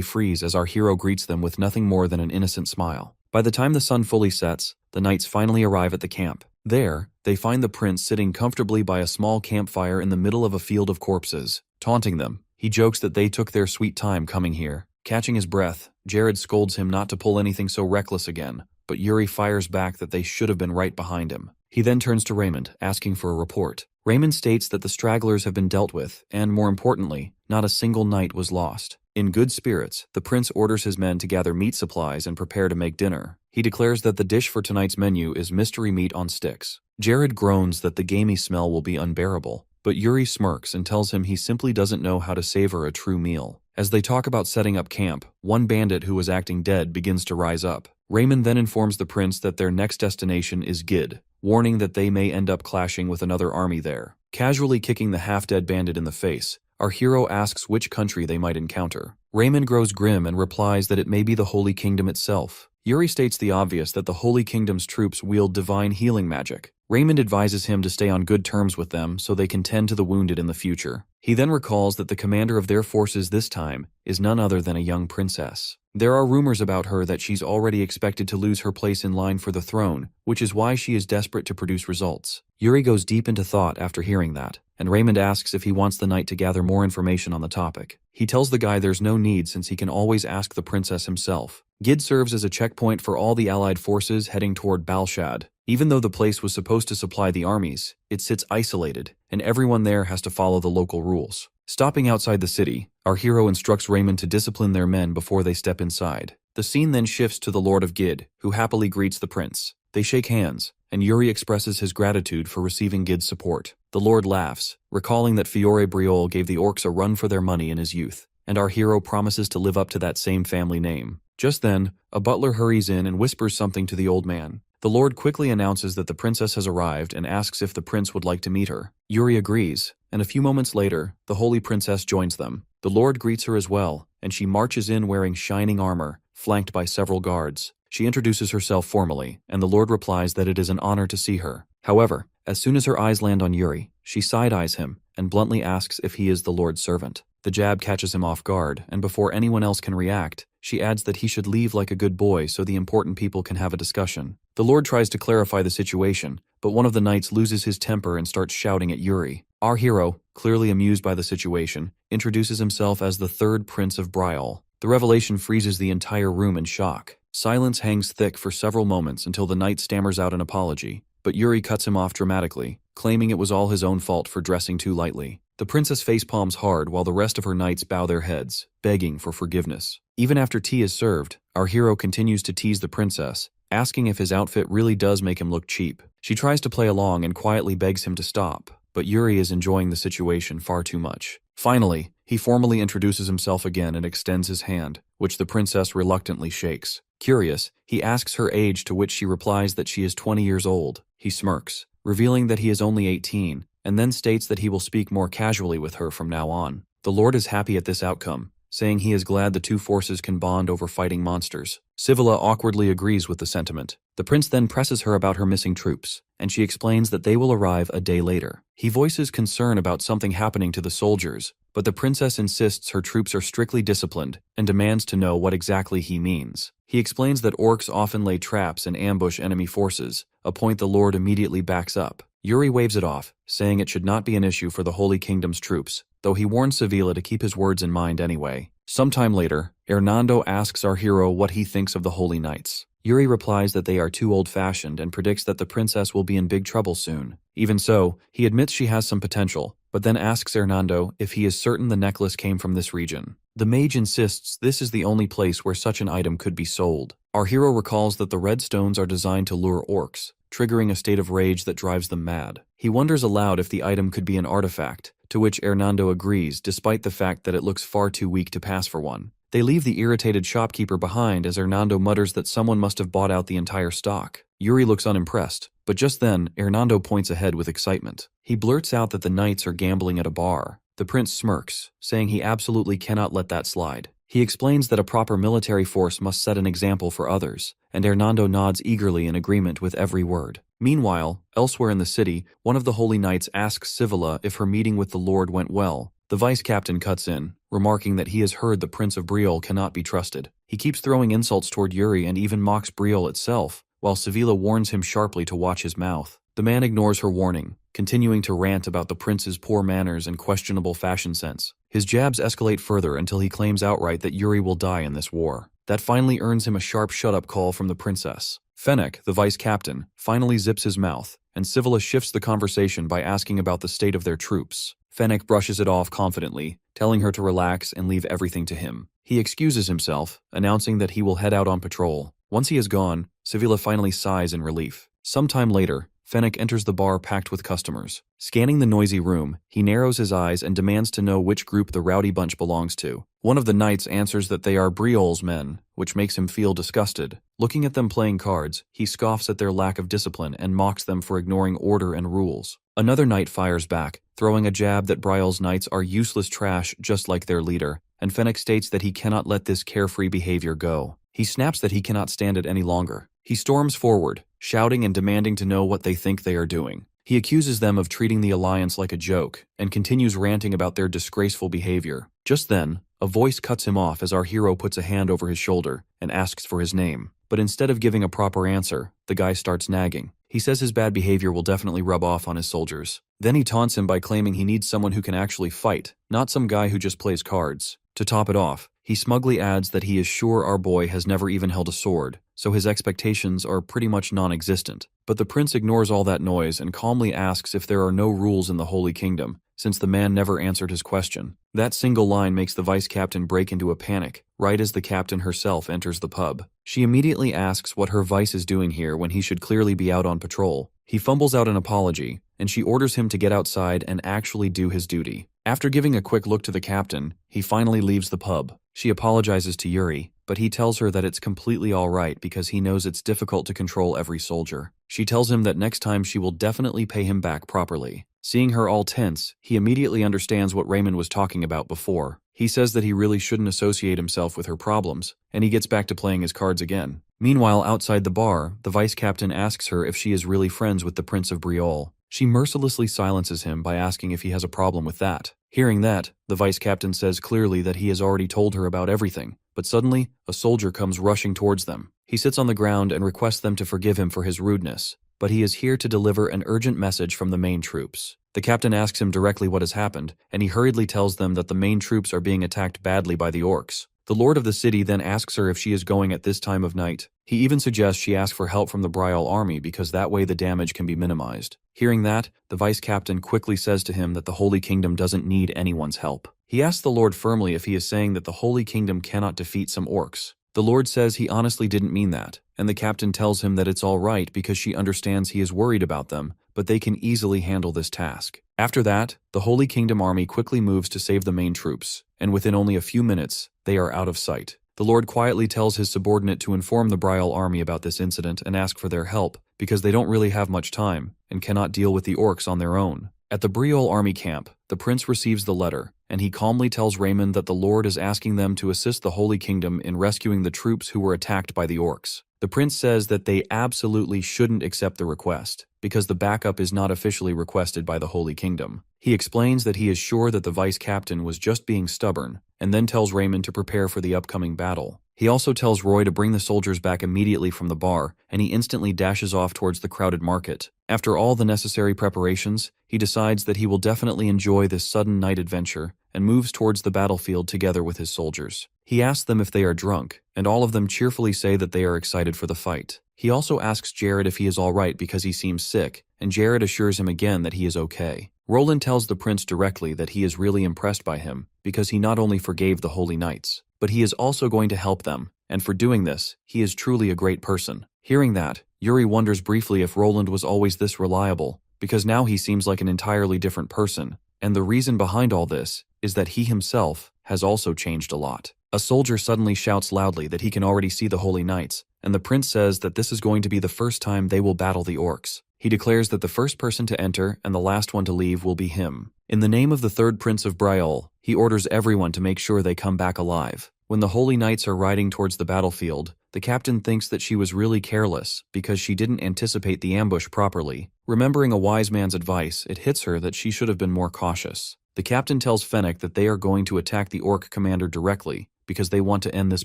freeze as our hero greets them with nothing more than an innocent smile. By the time the sun fully sets, the knights finally arrive at the camp. There, they find the prince sitting comfortably by a small campfire in the middle of a field of corpses. Taunting them, he jokes that they took their sweet time coming here. Catching his breath, Jared scolds him not to pull anything so reckless again, but Yuri fires back that they should have been right behind him. He then turns to Raymond, asking for a report. Raymond states that the stragglers have been dealt with, and more importantly, not a single knight was lost. In good spirits, the prince orders his men to gather meat supplies and prepare to make dinner. He declares that the dish for tonight's menu is mystery meat on sticks. Jared groans that the gamey smell will be unbearable, but Yuri smirks and tells him he simply doesn't know how to savor a true meal. As they talk about setting up camp, one bandit who was acting dead begins to rise up. Raymond then informs the prince that their next destination is Gid, warning that they may end up clashing with another army there. Casually kicking the half-dead bandit in the face, our hero asks which country they might encounter. Raymond grows grim and replies that it may be the Holy Kingdom itself. Yuri states the obvious that the Holy Kingdom's troops wield divine healing magic. Raymond advises him to stay on good terms with them so they can tend to the wounded in the future. He then recalls that the commander of their forces this time is none other than a young princess. There are rumors about her that she's already expected to lose her place in line for the throne, which is why she is desperate to produce results. Yuri goes deep into thought after hearing that, and Raymond asks if he wants the knight to gather more information on the topic. He tells the guy there's no need since he can always ask the princess himself. Gid serves as a checkpoint for all the allied forces heading toward Balshad. Even though the place was supposed to supply the armies, it sits isolated, and everyone there has to follow the local rules. Stopping outside the city, our hero instructs Raymond to discipline their men before they step inside. The scene then shifts to the Lord of Gid, who happily greets the prince. They shake hands, and Yuri expresses his gratitude for receiving Gid's support. The Lord laughs, recalling that Fiore Briol gave the orcs a run for their money in his youth, and our hero promises to live up to that same family name. Just then, a butler hurries in and whispers something to the old man. The Lord quickly announces that the princess has arrived and asks if the prince would like to meet her. Yuri agrees, and a few moments later, the holy princess joins them. The Lord greets her as well, and she marches in wearing shining armor, flanked by several guards. She introduces herself formally, and the Lord replies that it is an honor to see her. However, as soon as her eyes land on Yuri, she side-eyes him and bluntly asks if he is the Lord's servant. The jab catches him off guard, and before anyone else can react, she adds that he should leave like a good boy so the important people can have a discussion. The Lord tries to clarify the situation, but one of the knights loses his temper and starts shouting at Yuri. Our hero, clearly amused by the situation, introduces himself as the third Prince of Briol. The revelation freezes the entire room in shock. Silence hangs thick for several moments until the knight stammers out an apology, but Yuri cuts him off dramatically, claiming it was all his own fault for dressing too lightly. The princess facepalms hard while the rest of her knights bow their heads, begging for forgiveness. Even after tea is served, our hero continues to tease the princess, asking if his outfit really does make him look cheap. She tries to play along and quietly begs him to stop, but Yuri is enjoying the situation far too much. Finally, he formally introduces himself again and extends his hand, which the princess reluctantly shakes. Curious, he asks her age, to which she replies that she is 20 years old. He smirks, revealing that he is only 18, and then states that he will speak more casually with her from now on. The Lord is happy at this outcome, saying he is glad the two forces can bond over fighting monsters. Sivila awkwardly agrees with the sentiment. The prince then presses her about her missing troops, and she explains that they will arrive a day later. He voices concern about something happening to the soldiers, but the princess insists her troops are strictly disciplined and demands to know what exactly he means. He explains that orcs often lay traps and ambush enemy forces, a point the Lord immediately backs up. Yuri waves it off, saying it should not be an issue for the Holy Kingdom's troops, though he warns Sevilla to keep his words in mind anyway. Sometime later, Hernando asks our hero what he thinks of the Holy Knights. Yuri replies that they are too old-fashioned and predicts that the princess will be in big trouble soon. Even so, he admits she has some potential, but then asks Hernando if he is certain the necklace came from this region. The mage insists this is the only place where such an item could be sold. Our hero recalls that the red stones are designed to lure orcs, triggering a state of rage that drives them mad. He wonders aloud if the item could be an artifact, to which Hernando agrees despite the fact that it looks far too weak to pass for one. They leave the irritated shopkeeper behind as Hernando mutters that someone must have bought out the entire stock. Yuri looks unimpressed, but just then, Hernando points ahead with excitement. He blurts out that the knights are gambling at a bar. The prince smirks, saying he absolutely cannot let that slide. He explains that a proper military force must set an example for others, and Hernando nods eagerly in agreement with every word. Meanwhile, elsewhere in the city, one of the holy knights asks Sivilla if her meeting with the Lord went well. The vice-captain cuts in, remarking that he has heard the Prince of Briol cannot be trusted. He keeps throwing insults toward Yuri and even mocks Briol itself, while Sevilla warns him sharply to watch his mouth. The man ignores her warning, continuing to rant about the prince's poor manners and questionable fashion sense. His jabs escalate further until he claims outright that Yuri will die in this war. That finally earns him a sharp shut-up call from the princess. Fennec, the vice-captain, finally zips his mouth, and Sivilla shifts the conversation by asking about the state of their troops. Fennec brushes it off confidently, telling her to relax and leave everything to him. He excuses himself, announcing that he will head out on patrol. Once he is gone, Sevilla finally sighs in relief. Sometime later, Fennec enters the bar packed with customers. Scanning the noisy room, he narrows his eyes and demands to know which group the rowdy bunch belongs to. One of the knights answers that they are Briol's men, which makes him feel disgusted. Looking at them playing cards, he scoffs at their lack of discipline and mocks them for ignoring order and rules. Another knight fires back, throwing a jab that Briol's knights are useless trash just like their leader, and Fennec states that he cannot let this carefree behavior go. He snaps that he cannot stand it any longer. He storms forward, shouting and demanding to know what they think they are doing. He accuses them of treating the alliance like a joke, and continues ranting about their disgraceful behavior. Just then, a voice cuts him off as our hero puts a hand over his shoulder and asks for his name. But instead of giving a proper answer, the guy starts nagging. He says his bad behavior will definitely rub off on his soldiers. Then he taunts him by claiming he needs someone who can actually fight, not some guy who just plays cards. To top it off, he smugly adds that he is sure our boy has never even held a sword, so his expectations are pretty much non-existent. But the prince ignores all that noise and calmly asks if there are no rules in the Holy Kingdom, since the man never answered his question. That single line makes the vice captain break into a panic, right as the captain herself enters the pub. She immediately asks what her vice is doing here when he should clearly be out on patrol. He fumbles out an apology, and she orders him to get outside and actually do his duty. After giving a quick look to the captain, he finally leaves the pub. She apologizes to Yuri, but he tells her that it's completely alright because he knows it's difficult to control every soldier. She tells him that next time she will definitely pay him back properly. Seeing her all tense, he immediately understands what Raymond was talking about before. He says that he really shouldn't associate himself with her problems, and he gets back to playing his cards again. Meanwhile, outside the bar, the vice captain asks her if she is really friends with the Prince of Briolle. She mercilessly silences him by asking if he has a problem with that. Hearing that, the vice captain says clearly that he has already told her about everything, but suddenly, a soldier comes rushing towards them. He sits on the ground and requests them to forgive him for his rudeness, but he is here to deliver an urgent message from the main troops. The captain asks him directly what has happened, and he hurriedly tells them that the main troops are being attacked badly by the orcs. The lord of the city then asks her if she is going at this time of night. He even suggests she ask for help from the Briolle army because that way the damage can be minimized. Hearing that, the vice captain quickly says to him that the Holy Kingdom doesn't need anyone's help. He asks the lord firmly if he is saying that the Holy Kingdom cannot defeat some orcs. The lord says he honestly didn't mean that, and the captain tells him that it's all right because she understands he is worried about them, but they can easily handle this task. After that, the Holy Kingdom army quickly moves to save the main troops, and within only a few minutes, they are out of sight. The lord quietly tells his subordinate to inform the Briolle army about this incident and ask for their help, because they don't really have much time and cannot deal with the orcs on their own. At the Briolle army camp, the prince receives the letter, and he calmly tells Raymond that the lord is asking them to assist the Holy Kingdom in rescuing the troops who were attacked by the orcs. The prince says that they absolutely shouldn't accept the request, because the backup is not officially requested by the Holy Kingdom. He explains that he is sure that the vice captain was just being stubborn, and then tells Raymond to prepare for the upcoming battle. He also tells Roy to bring the soldiers back immediately from the bar, and he instantly dashes off towards the crowded market. After all the necessary preparations, he decides that he will definitely enjoy this sudden night adventure, and moves towards the battlefield together with his soldiers. He asks them if they are drunk, and all of them cheerfully say that they are excited for the fight. He also asks Jared if he is alright because he seems sick, and Jared assures him again that he is okay. Roland tells the prince directly that he is really impressed by him, because he not only forgave the Holy Knights, but he is also going to help them, and for doing this, he is truly a great person. Hearing that, Yuri wonders briefly if Roland was always this reliable, because now he seems like an entirely different person, and the reason behind all this is that he himself has also changed a lot. A soldier suddenly shouts loudly that he can already see the Holy Knights, and the prince says that this is going to be the first time they will battle the orcs. He declares that the first person to enter and the last one to leave will be him. In the name of the third Prince of Briolle, he orders everyone to make sure they come back alive. When the Holy Knights are riding towards the battlefield, the captain thinks that she was really careless because she didn't anticipate the ambush properly. Remembering a wise man's advice, it hits her that she should have been more cautious. The captain tells Fennec that they are going to attack the orc commander directly because they want to end this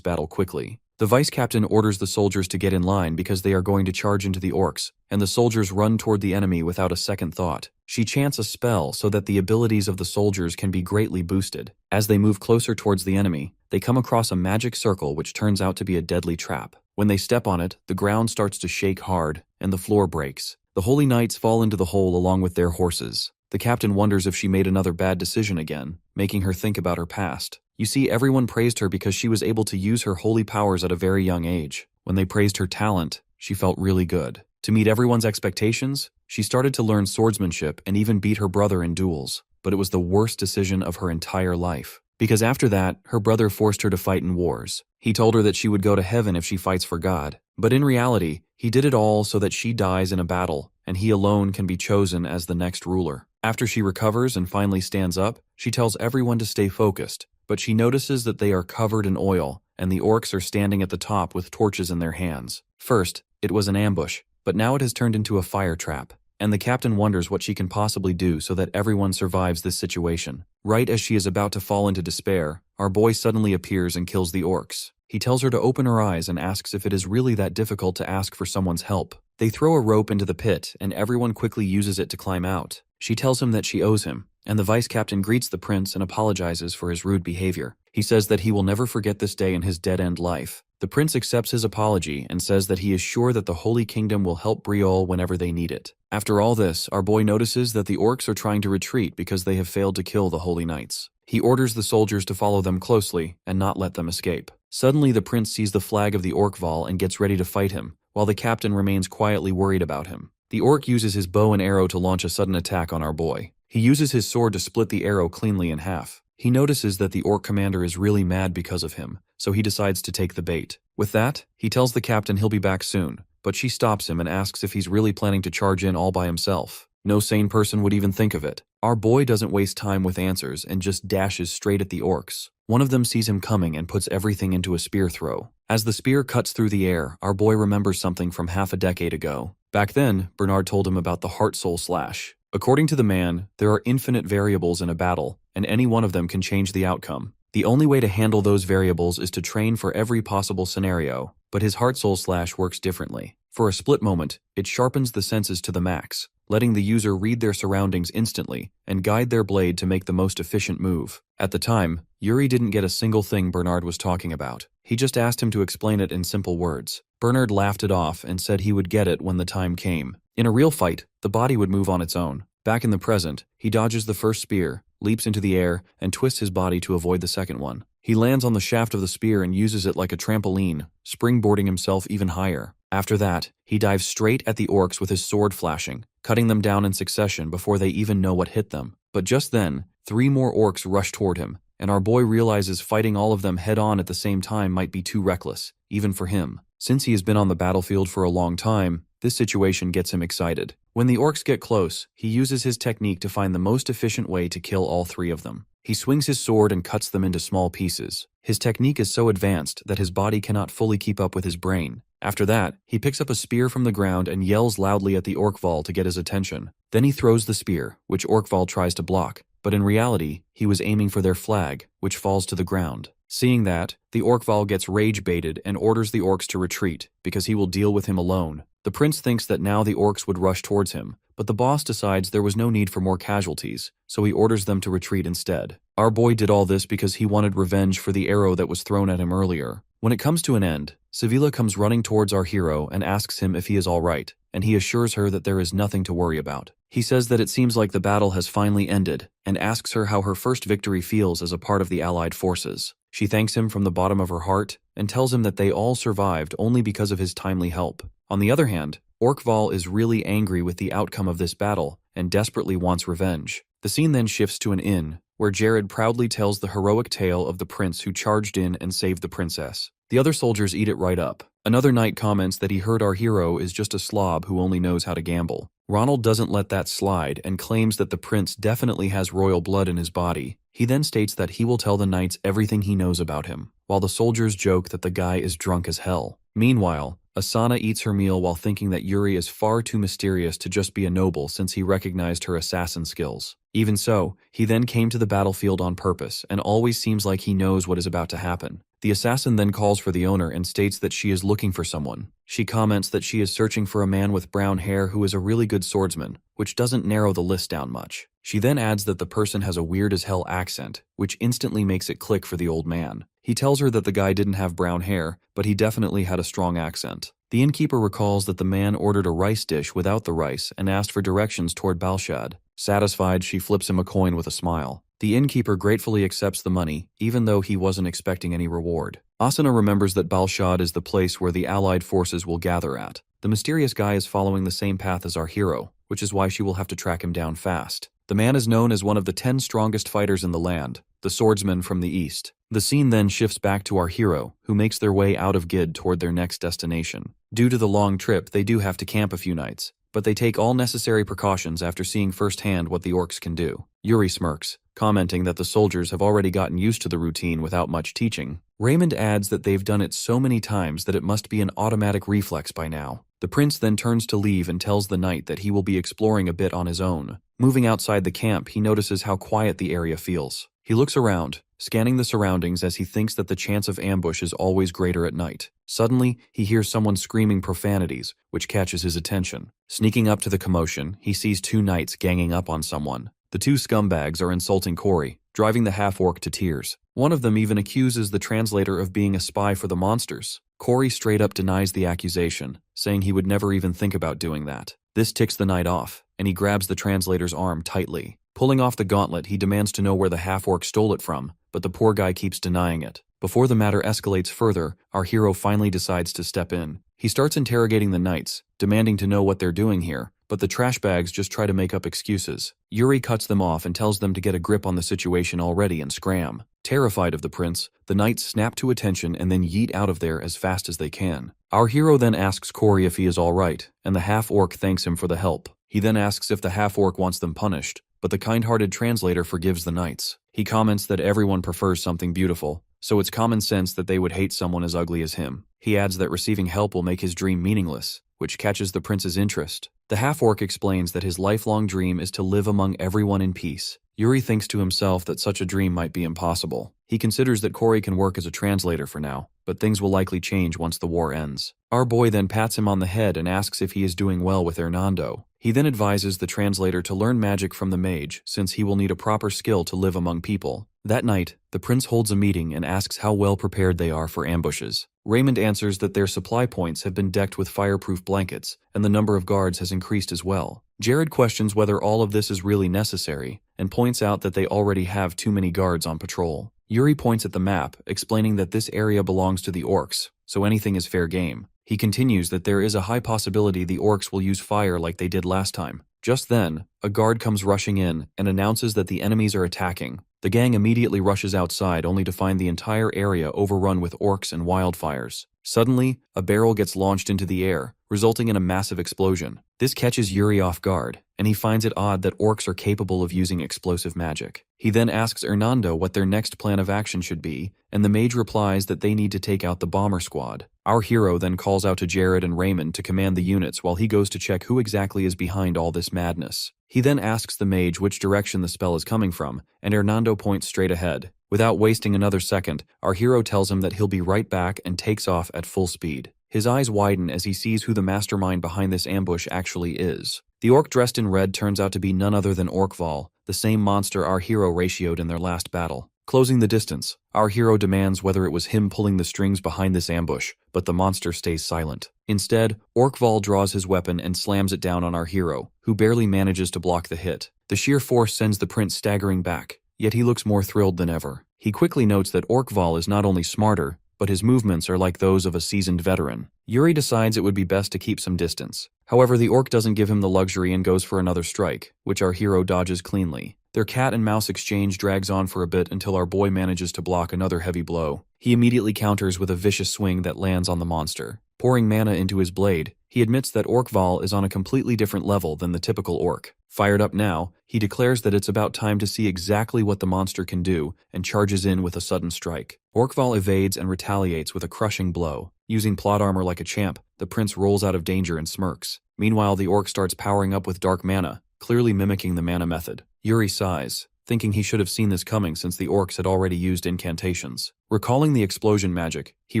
battle quickly. The vice captain orders the soldiers to get in line because they are going to charge into the orcs, and the soldiers run toward the enemy without a second thought. She chants a spell so that the abilities of the soldiers can be greatly boosted. As they move closer towards the enemy, they come across a magic circle which turns out to be a deadly trap. When they step on it, the ground starts to shake hard, and the floor breaks. The Holy Knights fall into the hole along with their horses. The captain wonders if she made another bad decision again, making her think about her past. You see, everyone praised her because she was able to use her holy powers at a very young age. When they praised her talent, she felt really good. To meet everyone's expectations, she started to learn swordsmanship and even beat her brother in duels, but it was the worst decision of her entire life. Because after that, her brother forced her to fight in wars. He told her that she would go to heaven if she fights for God, but in reality, he did it all so that she dies in a battle, and he alone can be chosen as the next ruler. After she recovers and finally stands up, she tells everyone to stay focused, but she notices that they are covered in oil, and the orcs are standing at the top with torches in their hands. First, it was an ambush, but now it has turned into a fire trap, and the captain wonders what she can possibly do so that everyone survives this situation. Right as she is about to fall into despair, our boy suddenly appears and kills the orcs. He tells her to open her eyes and asks if it is really that difficult to ask for someone's help. They throw a rope into the pit, and everyone quickly uses it to climb out. She tells him that she owes him, and the vice captain greets the prince and apologizes for his rude behavior. He says that he will never forget this day in his dead-end life. The prince accepts his apology and says that he is sure that the Holy Kingdom will help Briolle whenever they need it. After all this, our boy notices that the orcs are trying to retreat because they have failed to kill the holy knights. He orders the soldiers to follow them closely and not let them escape. Suddenly, the prince sees the flag of the orc Val and gets ready to fight him, while the captain remains quietly worried about him. The orc uses his bow and arrow to launch a sudden attack on our boy. He uses his sword to split the arrow cleanly in half. He notices that the orc commander is really mad because of him, so he decides to take the bait. With that, he tells the captain he'll be back soon, but she stops him and asks if he's really planning to charge in all by himself. No sane person would even think of it. Our boy doesn't waste time with answers and just dashes straight at the orcs. One of them sees him coming and puts everything into a spear throw. As the spear cuts through the air, our boy remembers something from half a decade ago. Back then, Bernard told him about the heart-soul slash. According to the man, there are infinite variables in a battle, and any one of them can change the outcome. The only way to handle those variables is to train for every possible scenario, but his heart-soul slash works differently. For a split moment, it sharpens the senses to the max, letting the user read their surroundings instantly and guide their blade to make the most efficient move. At the time, Yuri didn't get a single thing Bernard was talking about. He just asked him to explain it in simple words. Bernard laughed it off and said he would get it when the time came. In a real fight, the body would move on its own. Back in the present, he dodges the first spear, leaps into the air, and twists his body to avoid the second one. He lands on the shaft of the spear and uses it like a trampoline, springboarding himself even higher. After that, he dives straight at the orcs with his sword flashing, cutting them down in succession before they even know what hit them. But just then, 3 more orcs rush toward him, and our boy realizes fighting all of them head-on at the same time might be too reckless, even for him. Since he has been on the battlefield for a long time, this situation gets him excited. When the orcs get close, he uses his technique to find the most efficient way to kill all 3 of them. He swings his sword and cuts them into small pieces. His technique is so advanced that his body cannot fully keep up with his brain. After that, he picks up a spear from the ground and yells loudly at the Orkval to get his attention. Then he throws the spear, which Orkval tries to block, but in reality, he was aiming for their flag, which falls to the ground. Seeing that, the Orkval gets rage-baited and orders the orcs to retreat, because he will deal with him alone. The prince thinks that now the orcs would rush towards him, but the boss decides there was no need for more casualties, so he orders them to retreat instead. Our boy did all this because he wanted revenge for the arrow that was thrown at him earlier. When it comes to an end, Sevilla comes running towards our hero and asks him if he is all right, and he assures her that there is nothing to worry about. He says that it seems like the battle has finally ended, and asks her how her first victory feels as a part of the Allied forces. She thanks him from the bottom of her heart, and tells him that they all survived only because of his timely help. On the other hand, Orkval is really angry with the outcome of this battle, and desperately wants revenge. The scene then shifts to an inn, where Jared proudly tells the heroic tale of the prince who charged in and saved the princess. The other soldiers eat it right up. Another knight comments that he heard our hero is just a slob who only knows how to gamble. Ronald doesn't let that slide and claims that the prince definitely has royal blood in his body. He then states that he will tell the knights everything he knows about him, while the soldiers joke that the guy is drunk as hell. Meanwhile, Asana eats her meal while thinking that Yuri is far too mysterious to just be a noble since he recognized her assassin skills. Even so, he then came to the battlefield on purpose and always seems like he knows what is about to happen. The assassin then calls for the owner and states that she is looking for someone. She comments that she is searching for a man with brown hair who is a really good swordsman, which doesn't narrow the list down much. She then adds that the person has a weird as hell accent, which instantly makes it click for the old man. He tells her that the guy didn't have brown hair, but he definitely had a strong accent. The innkeeper recalls that the man ordered a rice dish without the rice and asked for directions toward Balshad. Satisfied, she flips him a coin with a smile. The innkeeper gratefully accepts the money, even though he wasn't expecting any reward. Asuna remembers that Balshad is the place where the Allied forces will gather at. The mysterious guy is following the same path as our hero, which is why she will have to track him down fast. The man is known as one of the 10 strongest fighters in the land, the swordsman from the east. The scene then shifts back to our hero, who makes their way out of Gid toward their next destination. Due to the long trip, they do have to camp a few nights, but they take all necessary precautions after seeing firsthand what the orcs can do. Yuri smirks, commenting that the soldiers have already gotten used to the routine without much teaching. Raymond adds that they've done it so many times that it must be an automatic reflex by now. The prince then turns to leave and tells the knight that he will be exploring a bit on his own. Moving outside the camp, he notices how quiet the area feels. He looks around, scanning the surroundings as he thinks that the chance of ambush is always greater at night. Suddenly, he hears someone screaming profanities, which catches his attention. Sneaking up to the commotion, he sees 2 knights ganging up on someone. The 2 scumbags are insulting Corey, driving the half-orc to tears. One of them even accuses the translator of being a spy for the monsters. Corey straight up denies the accusation, saying he would never even think about doing that. This ticks the knight off, and he grabs the translator's arm tightly. Pulling off the gauntlet, he demands to know where the half-orc stole it from, but the poor guy keeps denying it. Before the matter escalates further, our hero finally decides to step in. He starts interrogating the knights, demanding to know what they're doing here, but the trash bags just try to make up excuses. Yuri cuts them off and tells them to get a grip on the situation already and scram. Terrified of the prince, the knights snap to attention and then yeet out of there as fast as they can. Our hero then asks Corey if he is alright, and the half-orc thanks him for the help. He then asks if the half-orc wants them punished, but the kind-hearted translator forgives the knights. He comments that everyone prefers something beautiful, so it's common sense that they would hate someone as ugly as him. He adds that receiving help will make his dream meaningless, which catches the prince's interest. The half-orc explains that his lifelong dream is to live among everyone in peace. Yuri thinks to himself that such a dream might be impossible. He considers that Corey can work as a translator for now, but things will likely change once the war ends. Our boy then pats him on the head and asks if he is doing well with Hernando. He then advises the translator to learn magic from the mage, since he will need a proper skill to live among people. That night, the prince holds a meeting and asks how well prepared they are for ambushes. Raymond answers that their supply points have been decked with fireproof blankets, and the number of guards has increased as well. Jared questions whether all of this is really necessary, and points out that they already have too many guards on patrol. Yuri points at the map, explaining that this area belongs to the orcs, so anything is fair game. He continues that there is a high possibility the orcs will use fire like they did last time. Just then, a guard comes rushing in and announces that the enemies are attacking. The gang immediately rushes outside only to find the entire area overrun with orcs and wildfires. Suddenly, a barrel gets launched into the air, resulting in a massive explosion. This catches Yuri off guard, and he finds it odd that orcs are capable of using explosive magic. He then asks Hernando what their next plan of action should be, and the mage replies that they need to take out the bomber squad. Our hero then calls out to Jared and Raymond to command the units while he goes to check who exactly is behind all this madness. He then asks the mage which direction the spell is coming from, and Hernando points straight ahead. Without wasting another second, our hero tells him that he'll be right back and takes off at full speed. His eyes widen as he sees who the mastermind behind this ambush actually is. The orc dressed in red turns out to be none other than Orkval, the same monster our hero ratioed in their last battle. Closing the distance, our hero demands whether it was him pulling the strings behind this ambush, but the monster stays silent. Instead, Orkval draws his weapon and slams it down on our hero, who barely manages to block the hit. The sheer force sends the prince staggering back, yet he looks more thrilled than ever. He quickly notes that Orkval is not only smarter, but his movements are like those of a seasoned veteran. Yuri decides it would be best to keep some distance. However, the orc doesn't give him the luxury and goes for another strike, which our hero dodges cleanly. Their cat and mouse exchange drags on for a bit until our boy manages to block another heavy blow. He immediately counters with a vicious swing that lands on the monster. Pouring mana into his blade, he admits that Orkval is on a completely different level than the typical orc. Fired up now, he declares that it's about time to see exactly what the monster can do and charges in with a sudden strike. Orkval evades and retaliates with a crushing blow. Using plot armor like a champ, the prince rolls out of danger and smirks. Meanwhile, the orc starts powering up with dark mana, clearly mimicking the mana method. Yuri sighs, thinking he should have seen this coming since the orcs had already used incantations. Recalling the explosion magic, he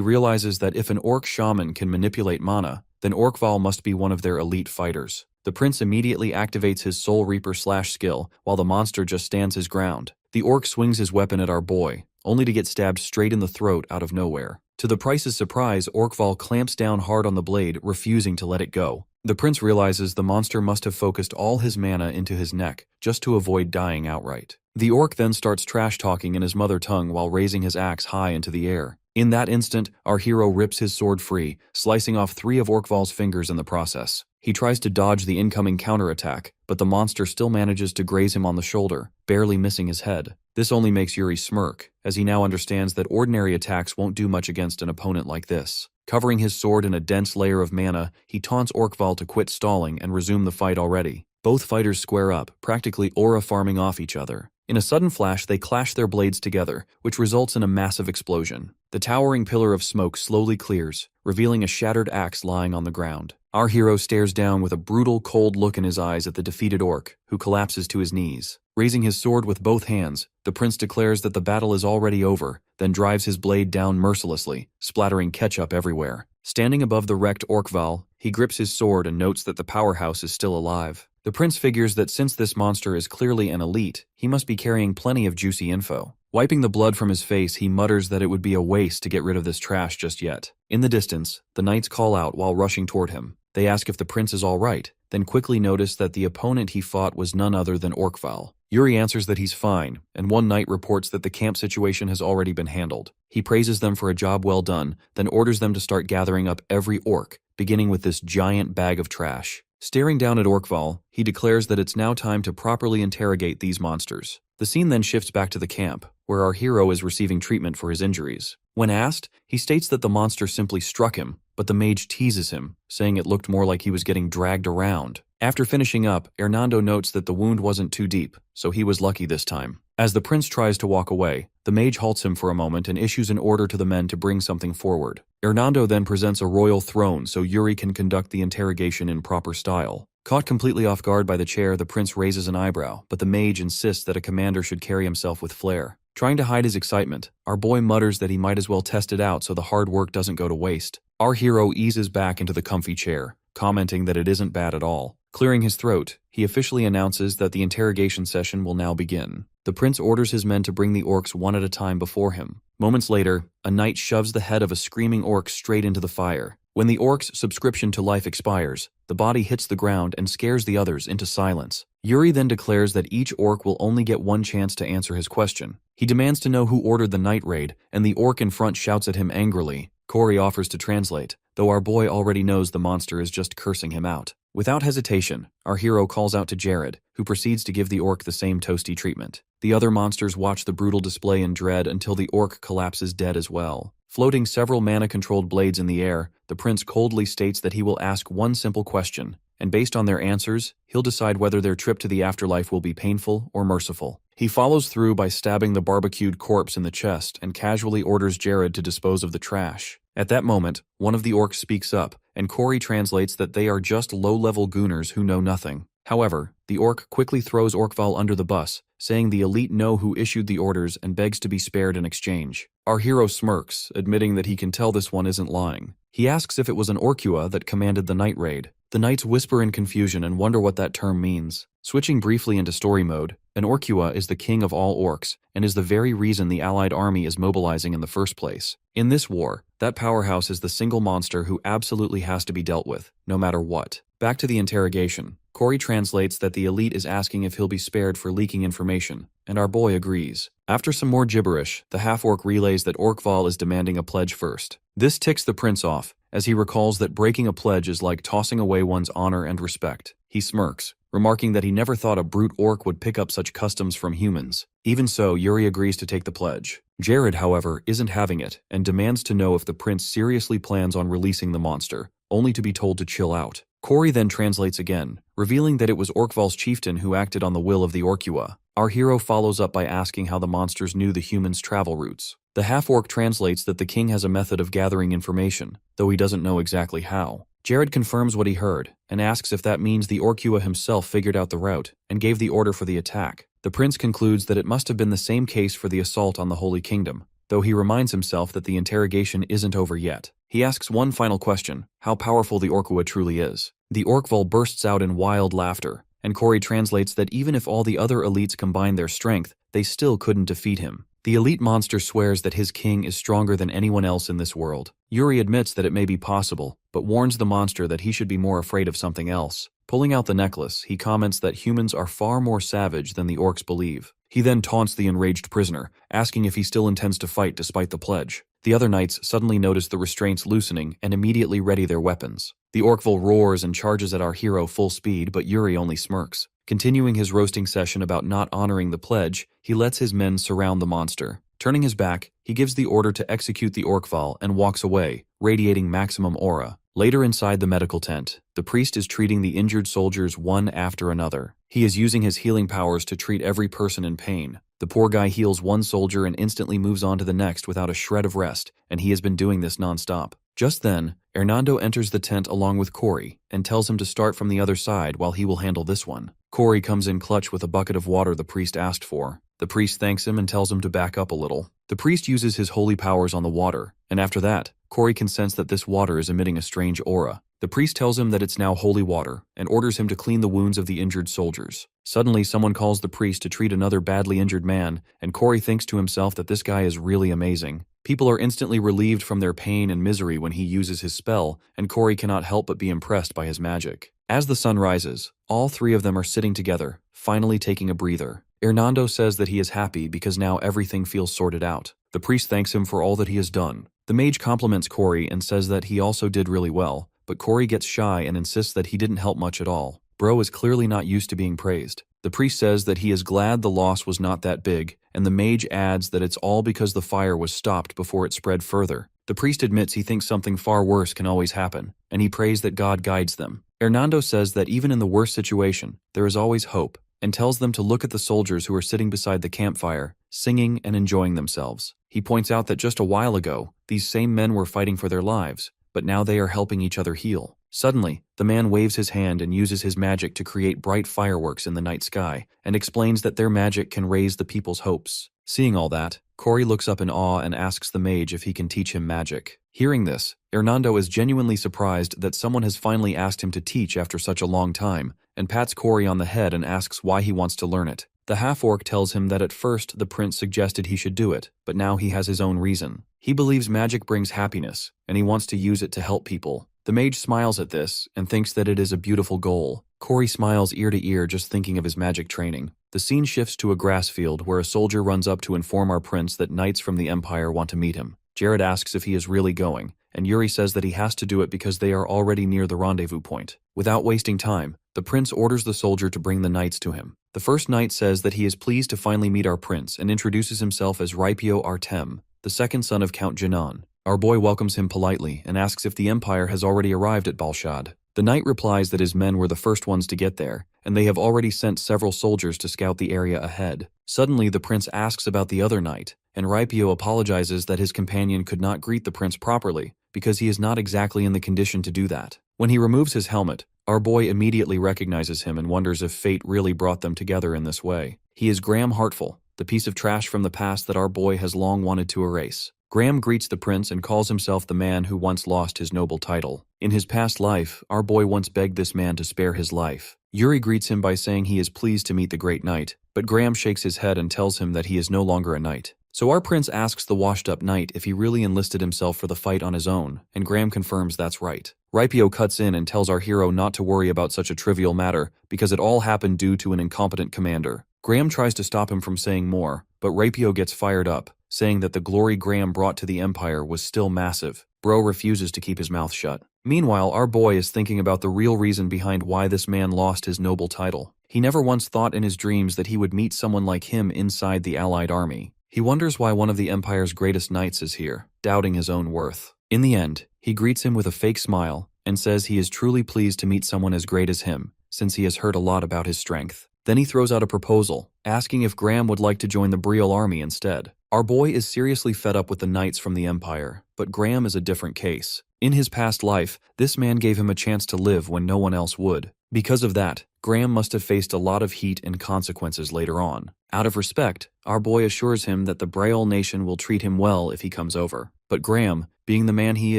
realizes that if an orc shaman can manipulate mana, then Orkval must be one of their elite fighters. The prince immediately activates his Soul Reaper slash skill, while the monster just stands his ground. The orc swings his weapon at our boy, only to get stabbed straight in the throat out of nowhere. To the prince's surprise, Orkval clamps down hard on the blade, refusing to let it go. The prince realizes the monster must have focused all his mana into his neck, just to avoid dying outright. The orc then starts trash-talking in his mother tongue while raising his axe high into the air. In that instant, our hero rips his sword free, slicing off 3 of Orkval's fingers in the process. He tries to dodge the incoming counterattack, but the monster still manages to graze him on the shoulder, barely missing his head. This only makes Yuri smirk, as he now understands that ordinary attacks won't do much against an opponent like this. Covering his sword in a dense layer of mana, he taunts Orkval to quit stalling and resume the fight already. Both fighters square up, practically aura farming off each other. In a sudden flash, they clash their blades together, which results in a massive explosion. The towering pillar of smoke slowly clears, revealing a shattered axe lying on the ground. Our hero stares down with a brutal, cold look in his eyes at the defeated orc, who collapses to his knees. Raising his sword with both hands, the prince declares that the battle is already over, then drives his blade down mercilessly, splattering ketchup everywhere. Standing above the wrecked Orkval, he grips his sword and notes that the powerhouse is still alive. The prince figures that since this monster is clearly an elite, he must be carrying plenty of juicy info. Wiping the blood from his face, he mutters that it would be a waste to get rid of this trash just yet. In the distance, the knights call out while rushing toward him. They ask if the prince is all right, then quickly noticed that the opponent he fought was none other than Orkval. Yuri answers that he's fine, and one knight reports that the camp situation has already been handled. He praises them for a job well done, then orders them to start gathering up every orc, beginning with this giant bag of trash. Staring down at Orkval, he declares that it's now time to properly interrogate these monsters. The scene then shifts back to the camp, where our hero is receiving treatment for his injuries. When asked, he states that the monster simply struck him, but the mage teases him, saying it looked more like he was getting dragged around. After finishing up, Hernando notes that the wound wasn't too deep, so he was lucky this time. As the prince tries to walk away, the mage halts him for a moment and issues an order to the men to bring something forward. Hernando then presents a royal throne so Yuri can conduct the interrogation in proper style. Caught completely off guard by the chair, the prince raises an eyebrow, but the mage insists that a commander should carry himself with flair. Trying to hide his excitement, our boy mutters that he might as well test it out so the hard work doesn't go to waste. Our hero eases back into the comfy chair, commenting that it isn't bad at all. Clearing his throat, he officially announces that the interrogation session will now begin. The prince orders his men to bring the orcs one at a time before him. Moments later, a knight shoves the head of a screaming orc straight into the fire. When the orc's subscription to life expires, the body hits the ground and scares the others into silence. Yuri then declares that each orc will only get one chance to answer his question. He demands to know who ordered the night raid, and the orc in front shouts at him angrily. Corey offers to translate, though our boy already knows the monster is just cursing him out. Without hesitation, our hero calls out to Jared, who proceeds to give the orc the same toasty treatment. The other monsters watch the brutal display in dread until the orc collapses dead as well. Floating several mana-controlled blades in the air, the prince coldly states that he will ask one simple question, and based on their answers, he'll decide whether their trip to the afterlife will be painful or merciful. He follows through by stabbing the barbecued corpse in the chest and casually orders Jared to dispose of the trash. At that moment, one of the orcs speaks up, and Corey translates that they are just low-level gooners who know nothing. However, the orc quickly throws Orkval under the bus, saying the elite know who issued the orders and begs to be spared in exchange. Our hero smirks, admitting that he can tell this one isn't lying. He asks if it was an Orkua that commanded the night raid. The knights whisper in confusion and wonder what that term means. Switching briefly into story mode, an Orkua is the king of all orcs, and is the very reason the allied army is mobilizing in the first place. In this war, that powerhouse is the single monster who absolutely has to be dealt with, no matter what. Back to the interrogation. Corey translates that the elite is asking if he'll be spared for leaking information, and our boy agrees. After some more gibberish, the half-orc relays that Orkval is demanding a pledge first. This ticks the prince off, as he recalls that breaking a pledge is like tossing away one's honor and respect. He smirks, remarking that he never thought a brute orc would pick up such customs from humans. Even so, Yuri agrees to take the pledge. Jared, however, isn't having it, and demands to know if the prince seriously plans on releasing the monster, only to be told to chill out. Corey then translates again, revealing that it was Orkval's chieftain who acted on the will of the Orkua. Our hero follows up by asking how the monsters knew the humans' travel routes. The half-orc translates that the king has a method of gathering information, though he doesn't know exactly how. Jared confirms what he heard, and asks if that means the Orkua himself figured out the route, and gave the order for the attack. The prince concludes that it must have been the same case for the assault on the Holy Kingdom, though he reminds himself that the interrogation isn't over yet. He asks one final question, how powerful the Orkua truly is. The Orkval bursts out in wild laughter, and Corey translates that even if all the other elites combined their strength, they still couldn't defeat him. The elite monster swears that his king is stronger than anyone else in this world. Yuri admits that it may be possible, but warns the monster that he should be more afraid of something else. Pulling out the necklace, he comments that humans are far more savage than the orcs believe. He then taunts the enraged prisoner, asking if he still intends to fight despite the pledge. The other knights suddenly notice the restraints loosening and immediately ready their weapons. The Orkval roars and charges at our hero full speed, but Yuri only smirks. Continuing his roasting session about not honoring the pledge, he lets his men surround the monster. Turning his back, he gives the order to execute the Orkval and walks away, radiating maximum aura. Later inside the medical tent, the priest is treating the injured soldiers one after another. He is using his healing powers to treat every person in pain. The poor guy heals one soldier and instantly moves on to the next without a shred of rest, and he has been doing this non-stop. Just then, Hernando enters the tent along with Corey and tells him to start from the other side while he will handle this one. Corey comes in clutch with a bucket of water the priest asked for. The priest thanks him and tells him to back up a little. The priest uses his holy powers on the water, and after that, Corey can sense that this water is emitting a strange aura. The priest tells him that it's now holy water and orders him to clean the wounds of the injured soldiers. Suddenly, someone calls the priest to treat another badly injured man, and Corey thinks to himself that this guy is really amazing. People are instantly relieved from their pain and misery when he uses his spell, and Corey cannot help but be impressed by his magic. As the sun rises, all three of them are sitting together, finally taking a breather. Hernando says that he is happy because now everything feels sorted out. The priest thanks him for all that he has done. The mage compliments Corey and says that he also did really well, but Corey gets shy and insists that he didn't help much at all. Bro is clearly not used to being praised. The priest says that he is glad the loss was not that big, and the mage adds that it's all because the fire was stopped before it spread further. The priest admits he thinks something far worse can always happen, and he prays that God guides them. Hernando says that even in the worst situation, there is always hope, and tells them to look at the soldiers who are sitting beside the campfire, singing and enjoying themselves. He points out that just a while ago, these same men were fighting for their lives, but now they are helping each other heal. Suddenly, the man waves his hand and uses his magic to create bright fireworks in the night sky, and explains that their magic can raise the people's hopes. Seeing all that, Corey looks up in awe and asks the mage if he can teach him magic. Hearing this, Hernando is genuinely surprised that someone has finally asked him to teach after such a long time, and pats Corey on the head and asks why he wants to learn it. The half-orc tells him that at first the prince suggested he should do it, but now he has his own reason. He believes magic brings happiness, and he wants to use it to help people. The mage smiles at this and thinks that it is a beautiful goal. Corey smiles ear to ear just thinking of his magic training. The scene shifts to a grass field where a soldier runs up to inform our prince that knights from the Empire want to meet him. Jared asks if he is really going, and Yuri says that he has to do it because they are already near the rendezvous point. Without wasting time, the prince orders the soldier to bring the knights to him. The first knight says that he is pleased to finally meet our prince and introduces himself as Ripio Artem, the second son of Count Janan. Our boy welcomes him politely and asks if the Empire has already arrived at Balshad. The knight replies that his men were the first ones to get there, and they have already sent several soldiers to scout the area ahead. Suddenly, the prince asks about the other knight, and Ripio apologizes that his companion could not greet the prince properly, because he is not exactly in the condition to do that. When he removes his helmet, our boy immediately recognizes him and wonders if fate really brought them together in this way. He is Graham Heartful, the piece of trash from the past that our boy has long wanted to erase. Graham greets the prince and calls himself the man who once lost his noble title. In his past life, our boy once begged this man to spare his life. Yuri greets him by saying he is pleased to meet the great knight, but Graham shakes his head and tells him that he is no longer a knight. So our prince asks the washed-up knight if he really enlisted himself for the fight on his own, and Graham confirms that's right. Ripio cuts in and tells our hero not to worry about such a trivial matter because it all happened due to an incompetent commander. Graham tries to stop him from saying more, but Ripio gets fired up, saying that the glory Graham brought to the Empire was still massive. Bro refuses to keep his mouth shut. Meanwhile, our boy is thinking about the real reason behind why this man lost his noble title. He never once thought in his dreams that he would meet someone like him inside the Allied army. He wonders why one of the Empire's greatest knights is here, doubting his own worth. In the end, he greets him with a fake smile and says he is truly pleased to meet someone as great as him, since he has heard a lot about his strength. Then he throws out a proposal, asking if Graham would like to join the Briel army instead. Our boy is seriously fed up with the knights from the Empire, but Graham is a different case. In his past life, this man gave him a chance to live when no one else would. Because of that, Graham must have faced a lot of heat and consequences later on. Out of respect, our boy assures him that the Braille nation will treat him well if he comes over. But Graham, being the man he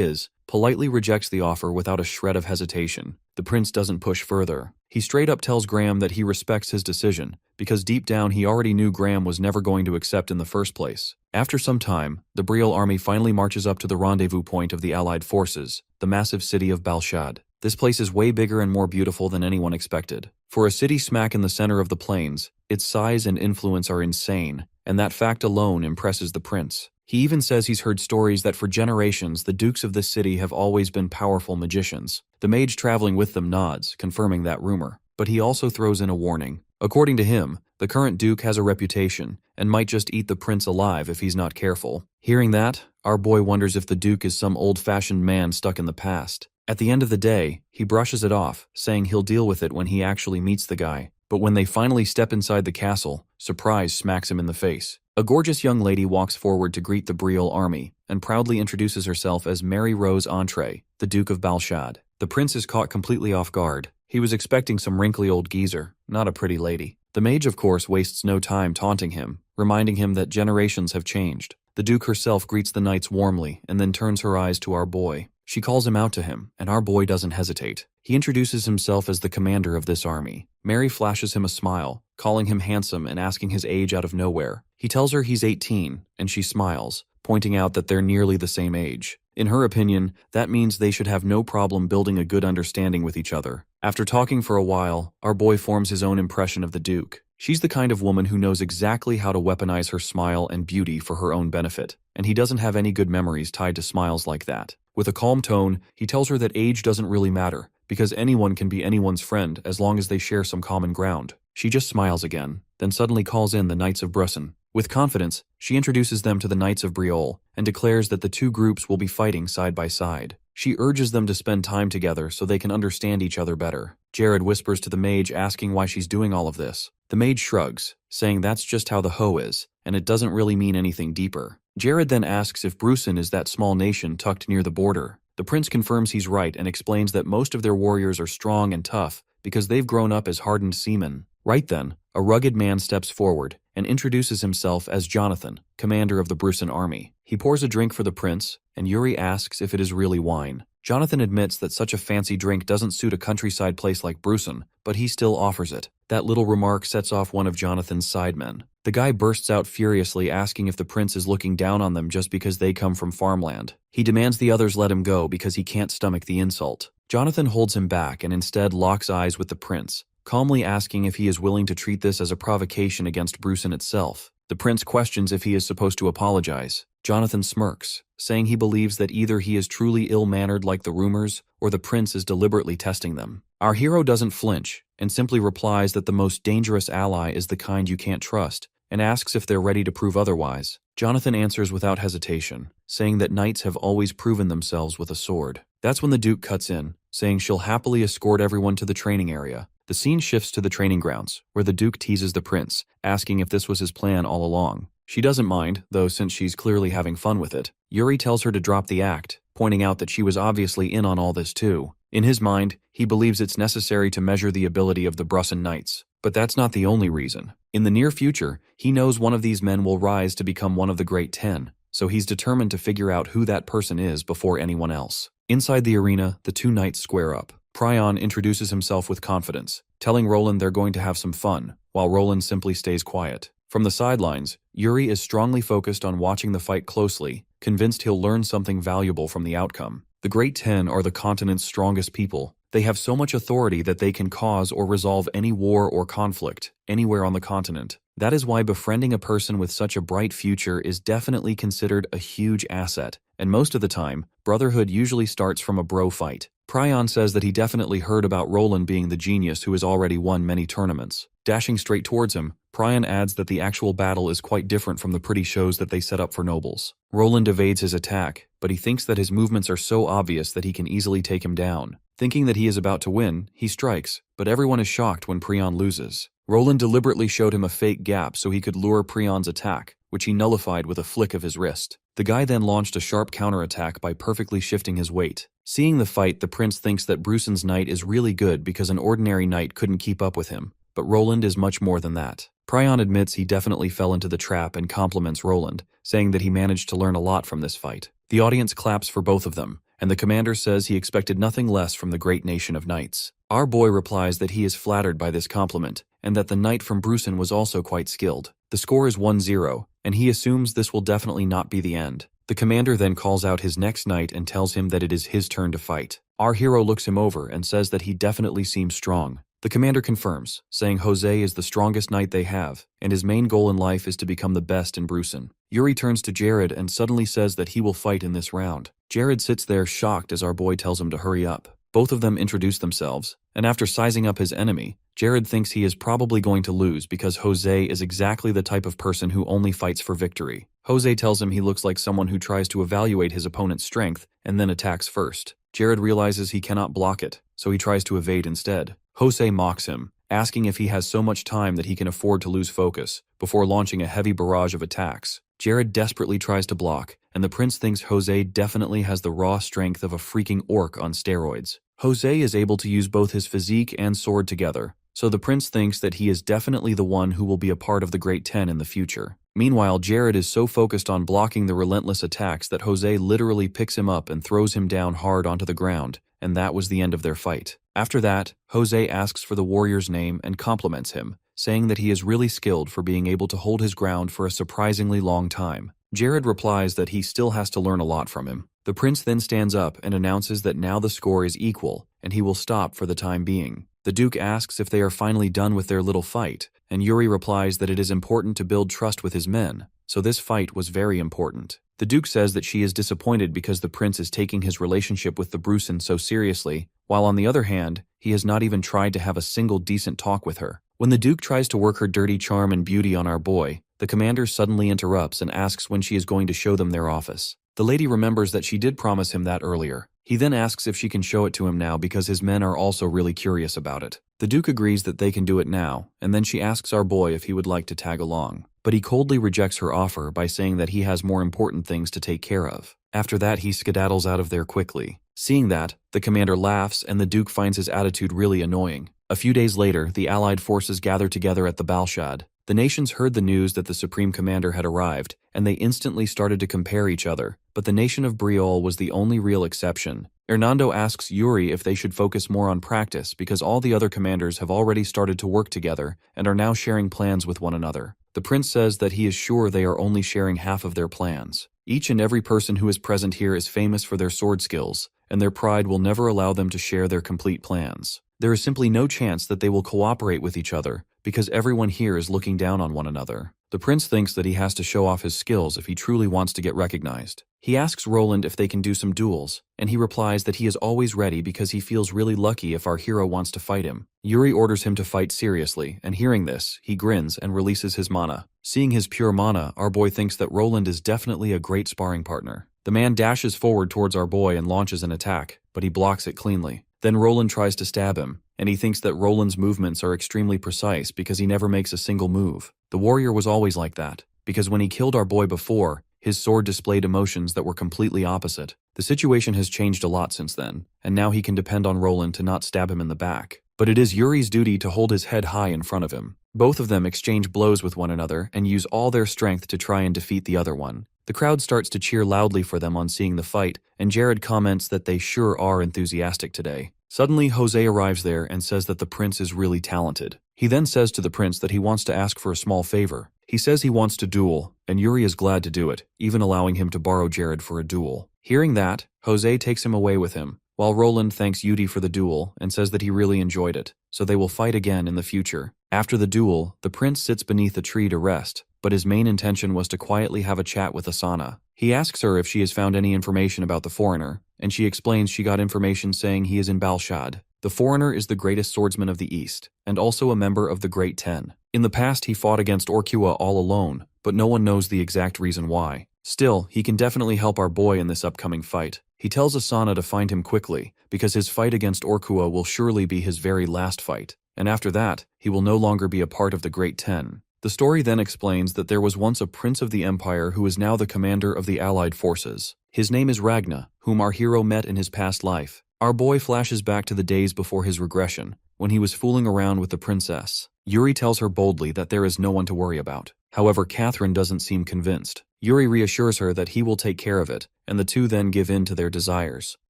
is, politely rejects the offer without a shred of hesitation. The prince doesn't push further. He straight up tells Graham that he respects his decision, because deep down he already knew Graham was never going to accept in the first place. After some time, the Briel army finally marches up to the rendezvous point of the Allied forces, the massive city of Balshad. This place is way bigger and more beautiful than anyone expected. For a city smack in the center of the plains, its size and influence are insane, and that fact alone impresses the prince. He even says he's heard stories that for generations the dukes of this city have always been powerful magicians. The mage traveling with them nods, confirming that rumor, but he also throws in a warning. According to him, the current duke has a reputation and might just eat the prince alive if he's not careful. Hearing that, our boy wonders if the duke is some old-fashioned man stuck in the past. At the end of the day, he brushes it off, saying he'll deal with it when he actually meets the guy. But when they finally step inside the castle, surprise smacks him in the face. A gorgeous young lady walks forward to greet the Briel army and proudly introduces herself as Mary Rose Entree, the Duke of Balshad. The prince is caught completely off guard. He was expecting some wrinkly old geezer, not a pretty lady. The mage, of course, wastes no time taunting him, reminding him that generations have changed. The Duke herself greets the knights warmly and then turns her eyes to our boy. She calls him out to him, and our boy doesn't hesitate. He introduces himself as the commander of this army. Mary flashes him a smile, calling him handsome and asking his age out of nowhere. He tells her he's 18, and she smiles, pointing out that they're nearly the same age. In her opinion, that means they should have no problem building a good understanding with each other. After talking for a while, our boy forms his own impression of the Duke. She's the kind of woman who knows exactly how to weaponize her smile and beauty for her own benefit, and he doesn't have any good memories tied to smiles like that. With a calm tone, he tells her that age doesn't really matter, because anyone can be anyone's friend as long as they share some common ground. She just smiles again, then suddenly calls in the Knights of Brusson. With confidence, she introduces them to the Knights of Briol and declares that the two groups will be fighting side by side. She urges them to spend time together so they can understand each other better. Jared whispers to the mage asking why she's doing all of this. The mage shrugs, saying that's just how the hoe is, and it doesn't really mean anything deeper. Jared then asks if Brusson is that small nation tucked near the border. The prince confirms he's right and explains that most of their warriors are strong and tough because they've grown up as hardened seamen. Right then, a rugged man steps forward and introduces himself as Jonathan, commander of the Brusson army. He pours a drink for the prince, and Yuri asks if it is really wine. Jonathan admits that such a fancy drink doesn't suit a countryside place like Brusson, but he still offers it. That little remark sets off one of Jonathan's sidemen. The guy bursts out furiously asking if the prince is looking down on them just because they come from farmland. He demands the others let him go because he can't stomach the insult. Jonathan holds him back and instead locks eyes with the prince, calmly asking if he is willing to treat this as a provocation against Brusson itself. The prince questions if he is supposed to apologize. Jonathan smirks, saying he believes that either he is truly ill-mannered like the rumors, or the prince is deliberately testing them. Our hero doesn't flinch, and simply replies that the most dangerous ally is the kind you can't trust, and asks if they're ready to prove otherwise. Jonathan answers without hesitation, saying that knights have always proven themselves with a sword. That's when the Duke cuts in, saying she'll happily escort everyone to the training area. The scene shifts to the training grounds, where the Duke teases the prince, asking if this was his plan all along. She doesn't mind, though, since she's clearly having fun with it. Yuri tells her to drop the act, pointing out that she was obviously in on all this too. In his mind, he believes it's necessary to measure the ability of the Brusson Knights. But that's not the only reason. In the near future, he knows one of these men will rise to become one of the Great 10, so he's determined to figure out who that person is before anyone else. Inside the arena, the two knights square up. Prion introduces himself with confidence, telling Roland they're going to have some fun, while Roland simply stays quiet. From the sidelines, Yuri is strongly focused on watching the fight closely, convinced he'll learn something valuable from the outcome. The Great 10 are the continent's strongest people. They have so much authority that they can cause or resolve any war or conflict, anywhere on the continent. That is why befriending a person with such a bright future is definitely considered a huge asset, and most of the time, brotherhood usually starts from a bro fight. Prion says that he definitely heard about Roland being the genius who has already won many tournaments. Dashing straight towards him, Prion adds that the actual battle is quite different from the pretty shows that they set up for nobles. Roland evades his attack, but he thinks that his movements are so obvious that he can easily take him down. Thinking that he is about to win, he strikes, but everyone is shocked when Prion loses. Roland deliberately showed him a fake gap so he could lure Prion's attack, which he nullified with a flick of his wrist. The guy then launched a sharp counterattack by perfectly shifting his weight. Seeing the fight, the prince thinks that Brusson's knight is really good because an ordinary knight couldn't keep up with him, but Roland is much more than that. Prion admits he definitely fell into the trap and compliments Roland, saying that he managed to learn a lot from this fight. The audience claps for both of them, and the commander says he expected nothing less from the great nation of knights. Our boy replies that he is flattered by this compliment, and that the knight from Brusson was also quite skilled. The score is 1-0, and he assumes this will definitely not be the end. The commander then calls out his next knight and tells him that it is his turn to fight. Our hero looks him over and says that he definitely seems strong. The commander confirms, saying Jose is the strongest knight they have, and his main goal in life is to become the best in Brusson. Yuri turns to Jared and suddenly says that he will fight in this round. Jared sits there shocked as our boy tells him to hurry up. Both of them introduce themselves, and after sizing up his enemy, Jared thinks he is probably going to lose because Jose is exactly the type of person who only fights for victory. Jose tells him he looks like someone who tries to evaluate his opponent's strength and then attacks first. Jared realizes he cannot block it, so he tries to evade instead. Jose mocks him, asking if he has so much time that he can afford to lose focus, before launching a heavy barrage of attacks. Jared desperately tries to block, and the prince thinks Jose definitely has the raw strength of a freaking orc on steroids. Jose is able to use both his physique and sword together, so the prince thinks that he is definitely the one who will be a part of the Great 10 in the future. Meanwhile, Jared is so focused on blocking the relentless attacks that Jose literally picks him up and throws him down hard onto the ground, and that was the end of their fight. After that, Jose asks for the warrior's name and compliments him, saying that he is really skilled for being able to hold his ground for a surprisingly long time. Jared replies that he still has to learn a lot from him. The prince then stands up and announces that now the score is equal, and he will stop for the time being. The duke asks if they are finally done with their little fight, and Yuri replies that it is important to build trust with his men, so this fight was very important. The duke says that she is disappointed because the prince is taking his relationship with the Brusen so seriously, while on the other hand, he has not even tried to have a single decent talk with her. When the duke tries to work her dirty charm and beauty on our boy, the commander suddenly interrupts and asks when she is going to show them their office. The lady remembers that she did promise him that earlier. He then asks if she can show it to him now because his men are also really curious about it. The duke agrees that they can do it now, and then she asks our boy if he would like to tag along. But he coldly rejects her offer by saying that he has more important things to take care of. After that, he skedaddles out of there quickly. Seeing that, the commander laughs and the duke finds his attitude really annoying. A few days later, the allied forces gather together at the Balshad. The nations heard the news that the supreme commander had arrived, and they instantly started to compare each other, but the nation of Briol was the only real exception. Hernando asks Yuri if they should focus more on practice because all the other commanders have already started to work together and are now sharing plans with one another. The prince says that he is sure they are only sharing half of their plans. Each and every person who is present here is famous for their sword skills, and their pride will never allow them to share their complete plans. There is simply no chance that they will cooperate with each other, because everyone here is looking down on one another. The prince thinks that he has to show off his skills if he truly wants to get recognized. He asks Roland if they can do some duels, and he replies that he is always ready because he feels really lucky if our hero wants to fight him. Yuri orders him to fight seriously, and hearing this, he grins and releases his mana. Seeing his pure mana, our boy thinks that Roland is definitely a great sparring partner. The man dashes forward towards our boy and launches an attack, but he blocks it cleanly. Then Roland tries to stab him, and he thinks that Roland's movements are extremely precise because he never makes a single move. The warrior was always like that, because when he killed our boy before, his sword displayed emotions that were completely opposite. The situation has changed a lot since then, and now he can depend on Roland to not stab him in the back. But it is Yuri's duty to hold his head high in front of him. Both of them exchange blows with one another and use all their strength to try and defeat the other one. The crowd starts to cheer loudly for them on seeing the fight, and Jared comments that they sure are enthusiastic today. Suddenly, Jose arrives there and says that the prince is really talented. He then says to the prince that he wants to ask for a small favor. He says he wants to duel, and Yuri is glad to do it, even allowing him to borrow Jared for a duel. Hearing that, Jose takes him away with him, while Roland thanks Yudi for the duel and says that he really enjoyed it, so they will fight again in the future. After the duel, the prince sits beneath a tree to rest, but his main intention was to quietly have a chat with Asana. He asks her if she has found any information about the foreigner, and she explains she got information saying he is in Balshad. The foreigner is the greatest swordsman of the East, and also a member of the Great Ten. In the past, he fought against Orkua all alone, but no one knows the exact reason why. Still, he can definitely help our boy in this upcoming fight. He tells Asana to find him quickly, because his fight against Orkua will surely be his very last fight, and after that, he will no longer be a part of the Great Ten. The story then explains that there was once a prince of the empire who is now the commander of the allied forces. His name is Ragna, whom our hero met in his past life. Our boy flashes back to the days before his regression, when he was fooling around with the princess. Yuri tells her boldly that there is no one to worry about. However, Catherine doesn't seem convinced. Yuri reassures her that he will take care of it, and the two then give in to their desires.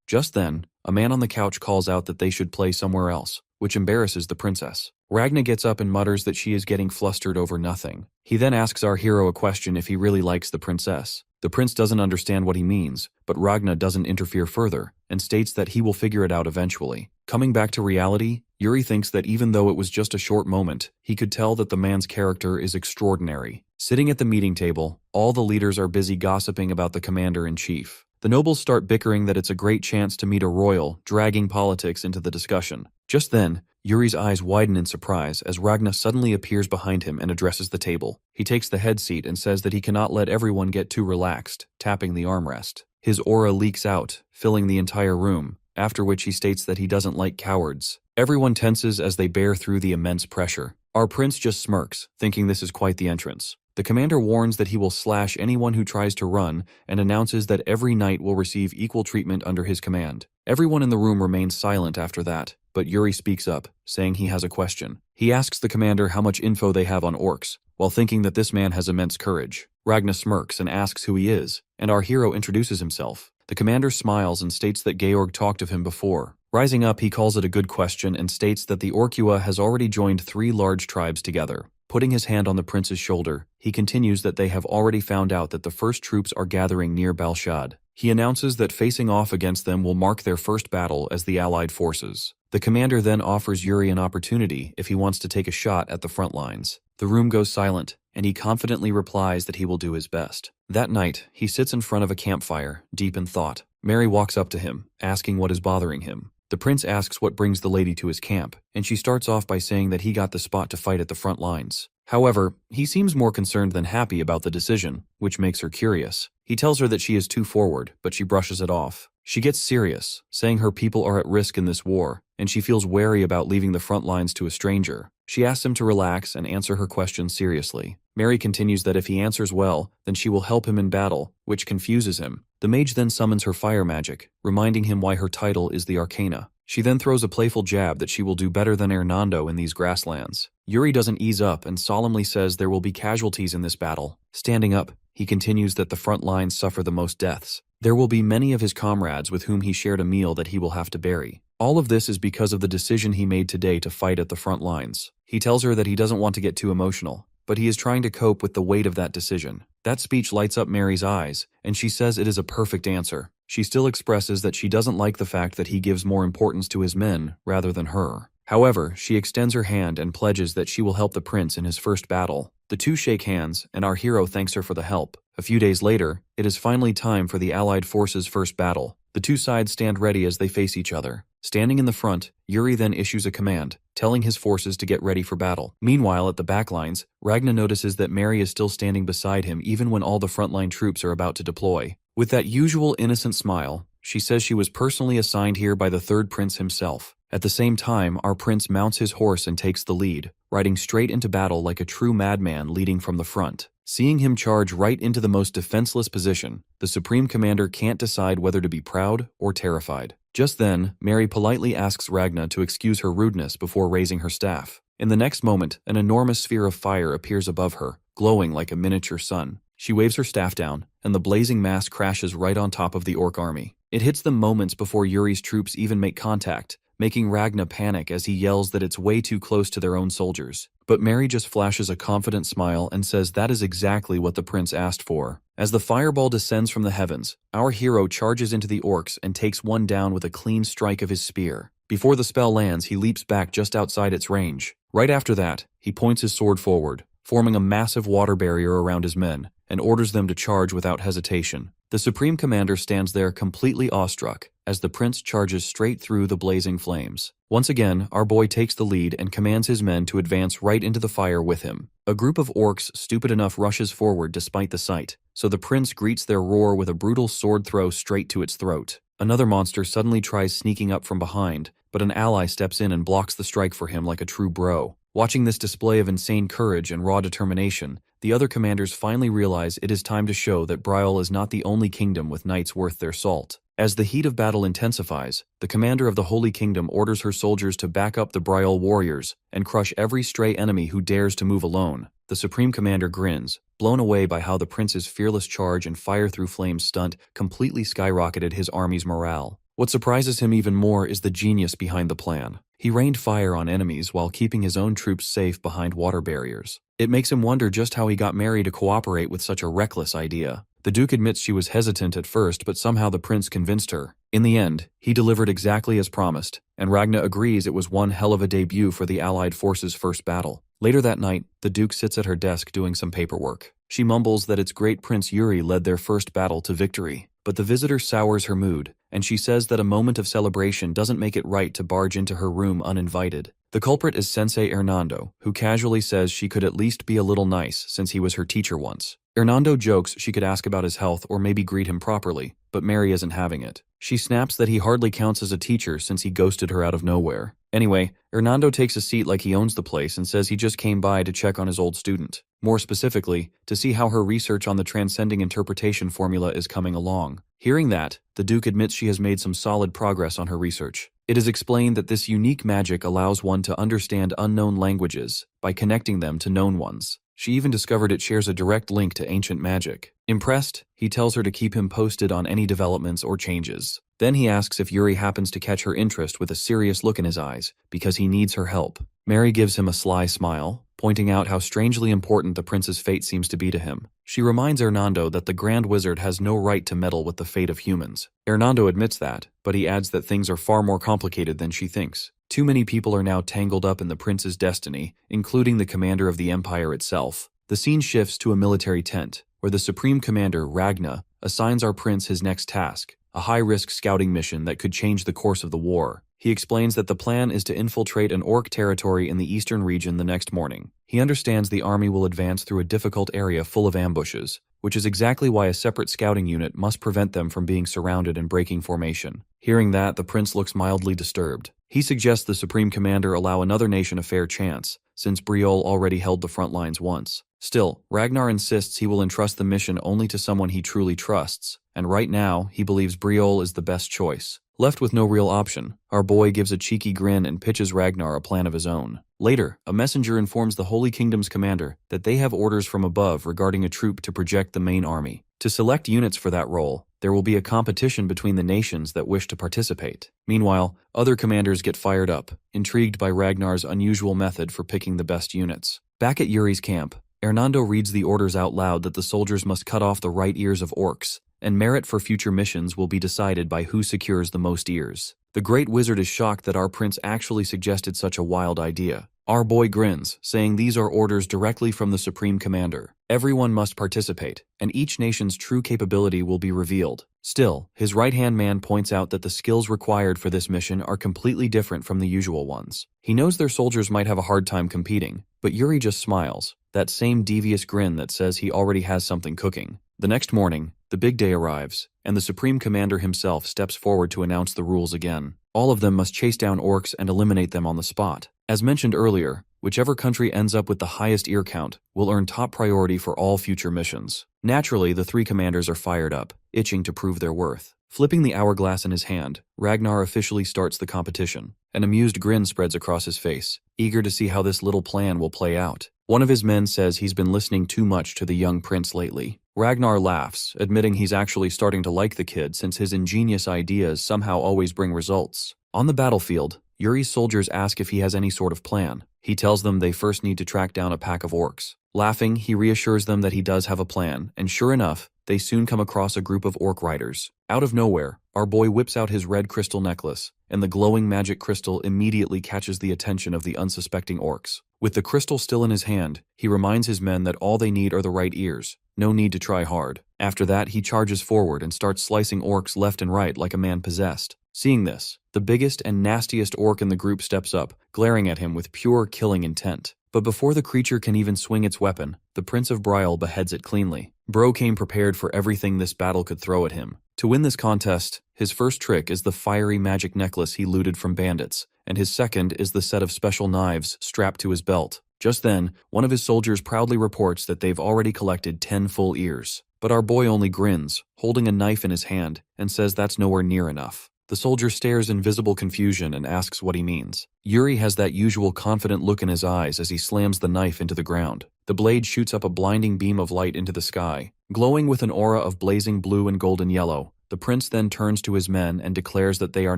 Just then, a man on the couch calls out that they should play somewhere else, which embarrasses the princess. Ragna gets up and mutters that she is getting flustered over nothing. He then asks our hero a question if he really likes the princess. The prince doesn't understand what he means, but Ragna doesn't interfere further, and states that he will figure it out eventually. Coming back to reality, Yuri thinks that even though it was just a short moment, he could tell that the man's character is extraordinary. Sitting at the meeting table, all the leaders are busy gossiping about the commander-in-chief. The nobles start bickering that it's a great chance to meet a royal, dragging politics into the discussion. Just then, Yuri's eyes widen in surprise as Ragna suddenly appears behind him and addresses the table. He takes the head seat and says that he cannot let everyone get too relaxed, tapping the armrest. His aura leaks out, filling the entire room, after which he states that he doesn't like cowards. Everyone tenses as they bear through the immense pressure. Our prince just smirks, thinking this is quite the entrance. The commander warns that he will slash anyone who tries to run and announces that every knight will receive equal treatment under his command. Everyone in the room remains silent after that, but Yuri speaks up, saying he has a question. He asks the commander how much info they have on orcs, while thinking that this man has immense courage. Ragna smirks and asks who he is, and our hero introduces himself. The commander smiles and states that Georg talked of him before. Rising up, he calls it a good question and states that the Orkua has already joined 3 large tribes together. Putting his hand on the prince's shoulder, he continues that they have already found out that the first troops are gathering near Balshad. He announces that facing off against them will mark their first battle as the Allied forces. The commander then offers Yuri an opportunity if he wants to take a shot at the front lines. The room goes silent, and he confidently replies that he will do his best. That night, he sits in front of a campfire, deep in thought. Mary walks up to him, asking what is bothering him. The prince asks what brings the lady to his camp, and she starts off by saying that he got the spot to fight at the front lines. However, he seems more concerned than happy about the decision, which makes her curious. He tells her that she is too forward, but she brushes it off. She gets serious, saying her people are at risk in this war, and she feels wary about leaving the front lines to a stranger. She asks him to relax and answer her questions seriously. Mary continues that if he answers well, then she will help him in battle, which confuses him. The mage then summons her fire magic, reminding him why her title is the Arcana. She then throws a playful jab that she will do better than Hernando in these grasslands. Yuri doesn't ease up and solemnly says there will be casualties in this battle. Standing up, he continues that the front lines suffer the most deaths. There will be many of his comrades with whom he shared a meal that he will have to bury. All of this is because of the decision he made today to fight at the front lines. He tells her that he doesn't want to get too emotional, but he is trying to cope with the weight of that decision. That speech lights up Mary's eyes, and she says it is a perfect answer. She still expresses that she doesn't like the fact that he gives more importance to his men rather than her. However, she extends her hand and pledges that she will help the prince in his first battle. The two shake hands, and our hero thanks her for the help. A few days later, it is finally time for the Allied forces' first battle. The two sides stand ready as they face each other. Standing in the front, Yuri then issues a command, telling his forces to get ready for battle. Meanwhile, at the backlines, Ragna notices that Mary is still standing beside him even when all the frontline troops are about to deploy. With that usual innocent smile, she says she was personally assigned here by the third prince himself. At the same time, our prince mounts his horse and takes the lead, riding straight into battle like a true madman leading from the front. Seeing him charge right into the most defenseless position, the Supreme Commander can't decide whether to be proud or terrified. Just then, Mary politely asks Ragna to excuse her rudeness before raising her staff. In the next moment, an enormous sphere of fire appears above her, glowing like a miniature sun. She waves her staff down, and the blazing mass crashes right on top of the orc army. It hits them moments before Yuri's troops even make contact, making Ragna panic as he yells that it's way too close to their own soldiers. But Mary just flashes a confident smile and says that is exactly what the prince asked for. As the fireball descends from the heavens, our hero charges into the orcs and takes one down with a clean strike of his spear. Before the spell lands, he leaps back just outside its range. Right after that, he points his sword forward, forming a massive water barrier around his men, and orders them to charge without hesitation. The Supreme Commander stands there completely awestruck as the prince charges straight through the blazing flames. Once again, our boy takes the lead and commands his men to advance right into the fire with him. A group of orcs stupid enough rushes forward despite the sight, so the prince greets their roar with a brutal sword throw straight to its throat. Another monster suddenly tries sneaking up from behind, but an ally steps in and blocks the strike for him like a true bro. Watching this display of insane courage and raw determination, the other commanders finally realize it is time to show that Briol is not the only kingdom with knights worth their salt. As the heat of battle intensifies, the commander of the Holy Kingdom orders her soldiers to back up the Briol warriors and crush every stray enemy who dares to move alone. The Supreme Commander grins, blown away by how the prince's fearless charge and fire-through-flames stunt completely skyrocketed his army's morale. What surprises him even more is the genius behind the plan. He rained fire on enemies while keeping his own troops safe behind water barriers. It makes him wonder just how he got Mary to cooperate with such a reckless idea. The Duke admits she was hesitant at first, but somehow the prince convinced her. In the end, he delivered exactly as promised, and Ragna agrees it was one hell of a debut for the Allied forces' first battle. Later that night, the Duke sits at her desk doing some paperwork. She mumbles that its great Prince Yuri led their first battle to victory, but the visitor sours her mood, and she says that a moment of celebration doesn't make it right to barge into her room uninvited. The culprit is Sensei Hernando, who casually says she could at least be a little nice since he was her teacher once. Hernando jokes she could ask about his health or maybe greet him properly, but Mary isn't having it. She snaps that he hardly counts as a teacher since he ghosted her out of nowhere. Anyway, Hernando takes a seat like he owns the place and says he just came by to check on his old student. More specifically, to see how her research on the transcending interpretation formula is coming along. Hearing that, the Duke admits she has made some solid progress on her research. It is explained that this unique magic allows one to understand unknown languages by connecting them to known ones. She even discovered it shares a direct link to ancient magic. Impressed, he tells her to keep him posted on any developments or changes. Then he asks if Yuri happens to catch her interest with a serious look in his eyes, because he needs her help. Mary gives him a sly smile, pointing out how strangely important the prince's fate seems to be to him. She reminds Hernando that the Grand Wizard has no right to meddle with the fate of humans. Hernando admits that, but he adds that things are far more complicated than she thinks. Too many people are now tangled up in the prince's destiny, including the commander of the empire itself. The scene shifts to a military tent, where the Supreme Commander, Ragna, assigns our prince his next task, a high-risk scouting mission that could change the course of the war. He explains that the plan is to infiltrate an orc territory in the eastern region the next morning. He understands the army will advance through a difficult area full of ambushes, which is exactly why a separate scouting unit must prevent them from being surrounded and breaking formation. Hearing that, the prince looks mildly disturbed. He suggests the Supreme Commander allow another nation a fair chance, since Briol already held the front lines once. Still, Ragnar insists he will entrust the mission only to someone he truly trusts, and right now, he believes Briol is the best choice. Left with no real option, our boy gives a cheeky grin and pitches Ragnar a plan of his own. Later, a messenger informs the Holy Kingdom's commander that they have orders from above regarding a troop to project the main army. To select units for that role, there will be a competition between the nations that wish to participate. Meanwhile, other commanders get fired up, intrigued by Ragnar's unusual method for picking the best units. Back at Yuri's camp, Hernando reads the orders out loud that the soldiers must cut off the right ears of orcs, and merit for future missions will be decided by who secures the most ears. The Great Wizard is shocked that our prince actually suggested such a wild idea. Our boy grins, saying these are orders directly from the Supreme Commander. Everyone must participate, and each nation's true capability will be revealed. Still, his right-hand man points out that the skills required for this mission are completely different from the usual ones. He knows their soldiers might have a hard time competing, but Yuri just smiles, that same devious grin that says he already has something cooking. The next morning, the big day arrives, and the Supreme Commander himself steps forward to announce the rules again. All of them must chase down orcs and eliminate them on the spot. As mentioned earlier, whichever country ends up with the highest ear count will earn top priority for all future missions. Naturally, the three commanders are fired up, itching to prove their worth. Flipping the hourglass in his hand, Ragnar officially starts the competition. An amused grin spreads across his face, eager to see how this little plan will play out. One of his men says he's been listening too much to the young prince lately. Ragnar laughs, admitting he's actually starting to like the kid since his ingenious ideas somehow always bring results. On the battlefield, Yuri's soldiers ask if he has any sort of plan. He tells them they first need to track down a pack of orcs. Laughing, he reassures them that he does have a plan, and sure enough, they soon come across a group of orc riders. Out of nowhere, our boy whips out his red crystal necklace, and the glowing magic crystal immediately catches the attention of the unsuspecting orcs. With the crystal still in his hand, he reminds his men that all they need are the right ears. No need to try hard. After that, he charges forward and starts slicing orcs left and right like a man possessed. Seeing this, the biggest and nastiest orc in the group steps up, glaring at him with pure killing intent. But before the creature can even swing its weapon, the Prince of Briol beheads it cleanly. Bro came prepared for everything this battle could throw at him. To win this contest, his first trick is the fiery magic necklace he looted from bandits, and his second is the set of special knives strapped to his belt. Just then, one of his soldiers proudly reports that they've already collected 10 full ears. But our boy only grins, holding a knife in his hand, and says that's nowhere near enough. The soldier stares in visible confusion and asks what he means. Yuri has that usual confident look in his eyes as he slams the knife into the ground. The blade shoots up a blinding beam of light into the sky. Glowing with an aura of blazing blue and golden yellow, the prince then turns to his men and declares that they are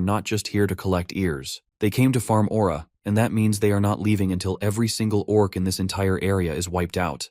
not just here to collect ears. They came to farm aura, and that means they are not leaving until every single orc in this entire area is wiped out.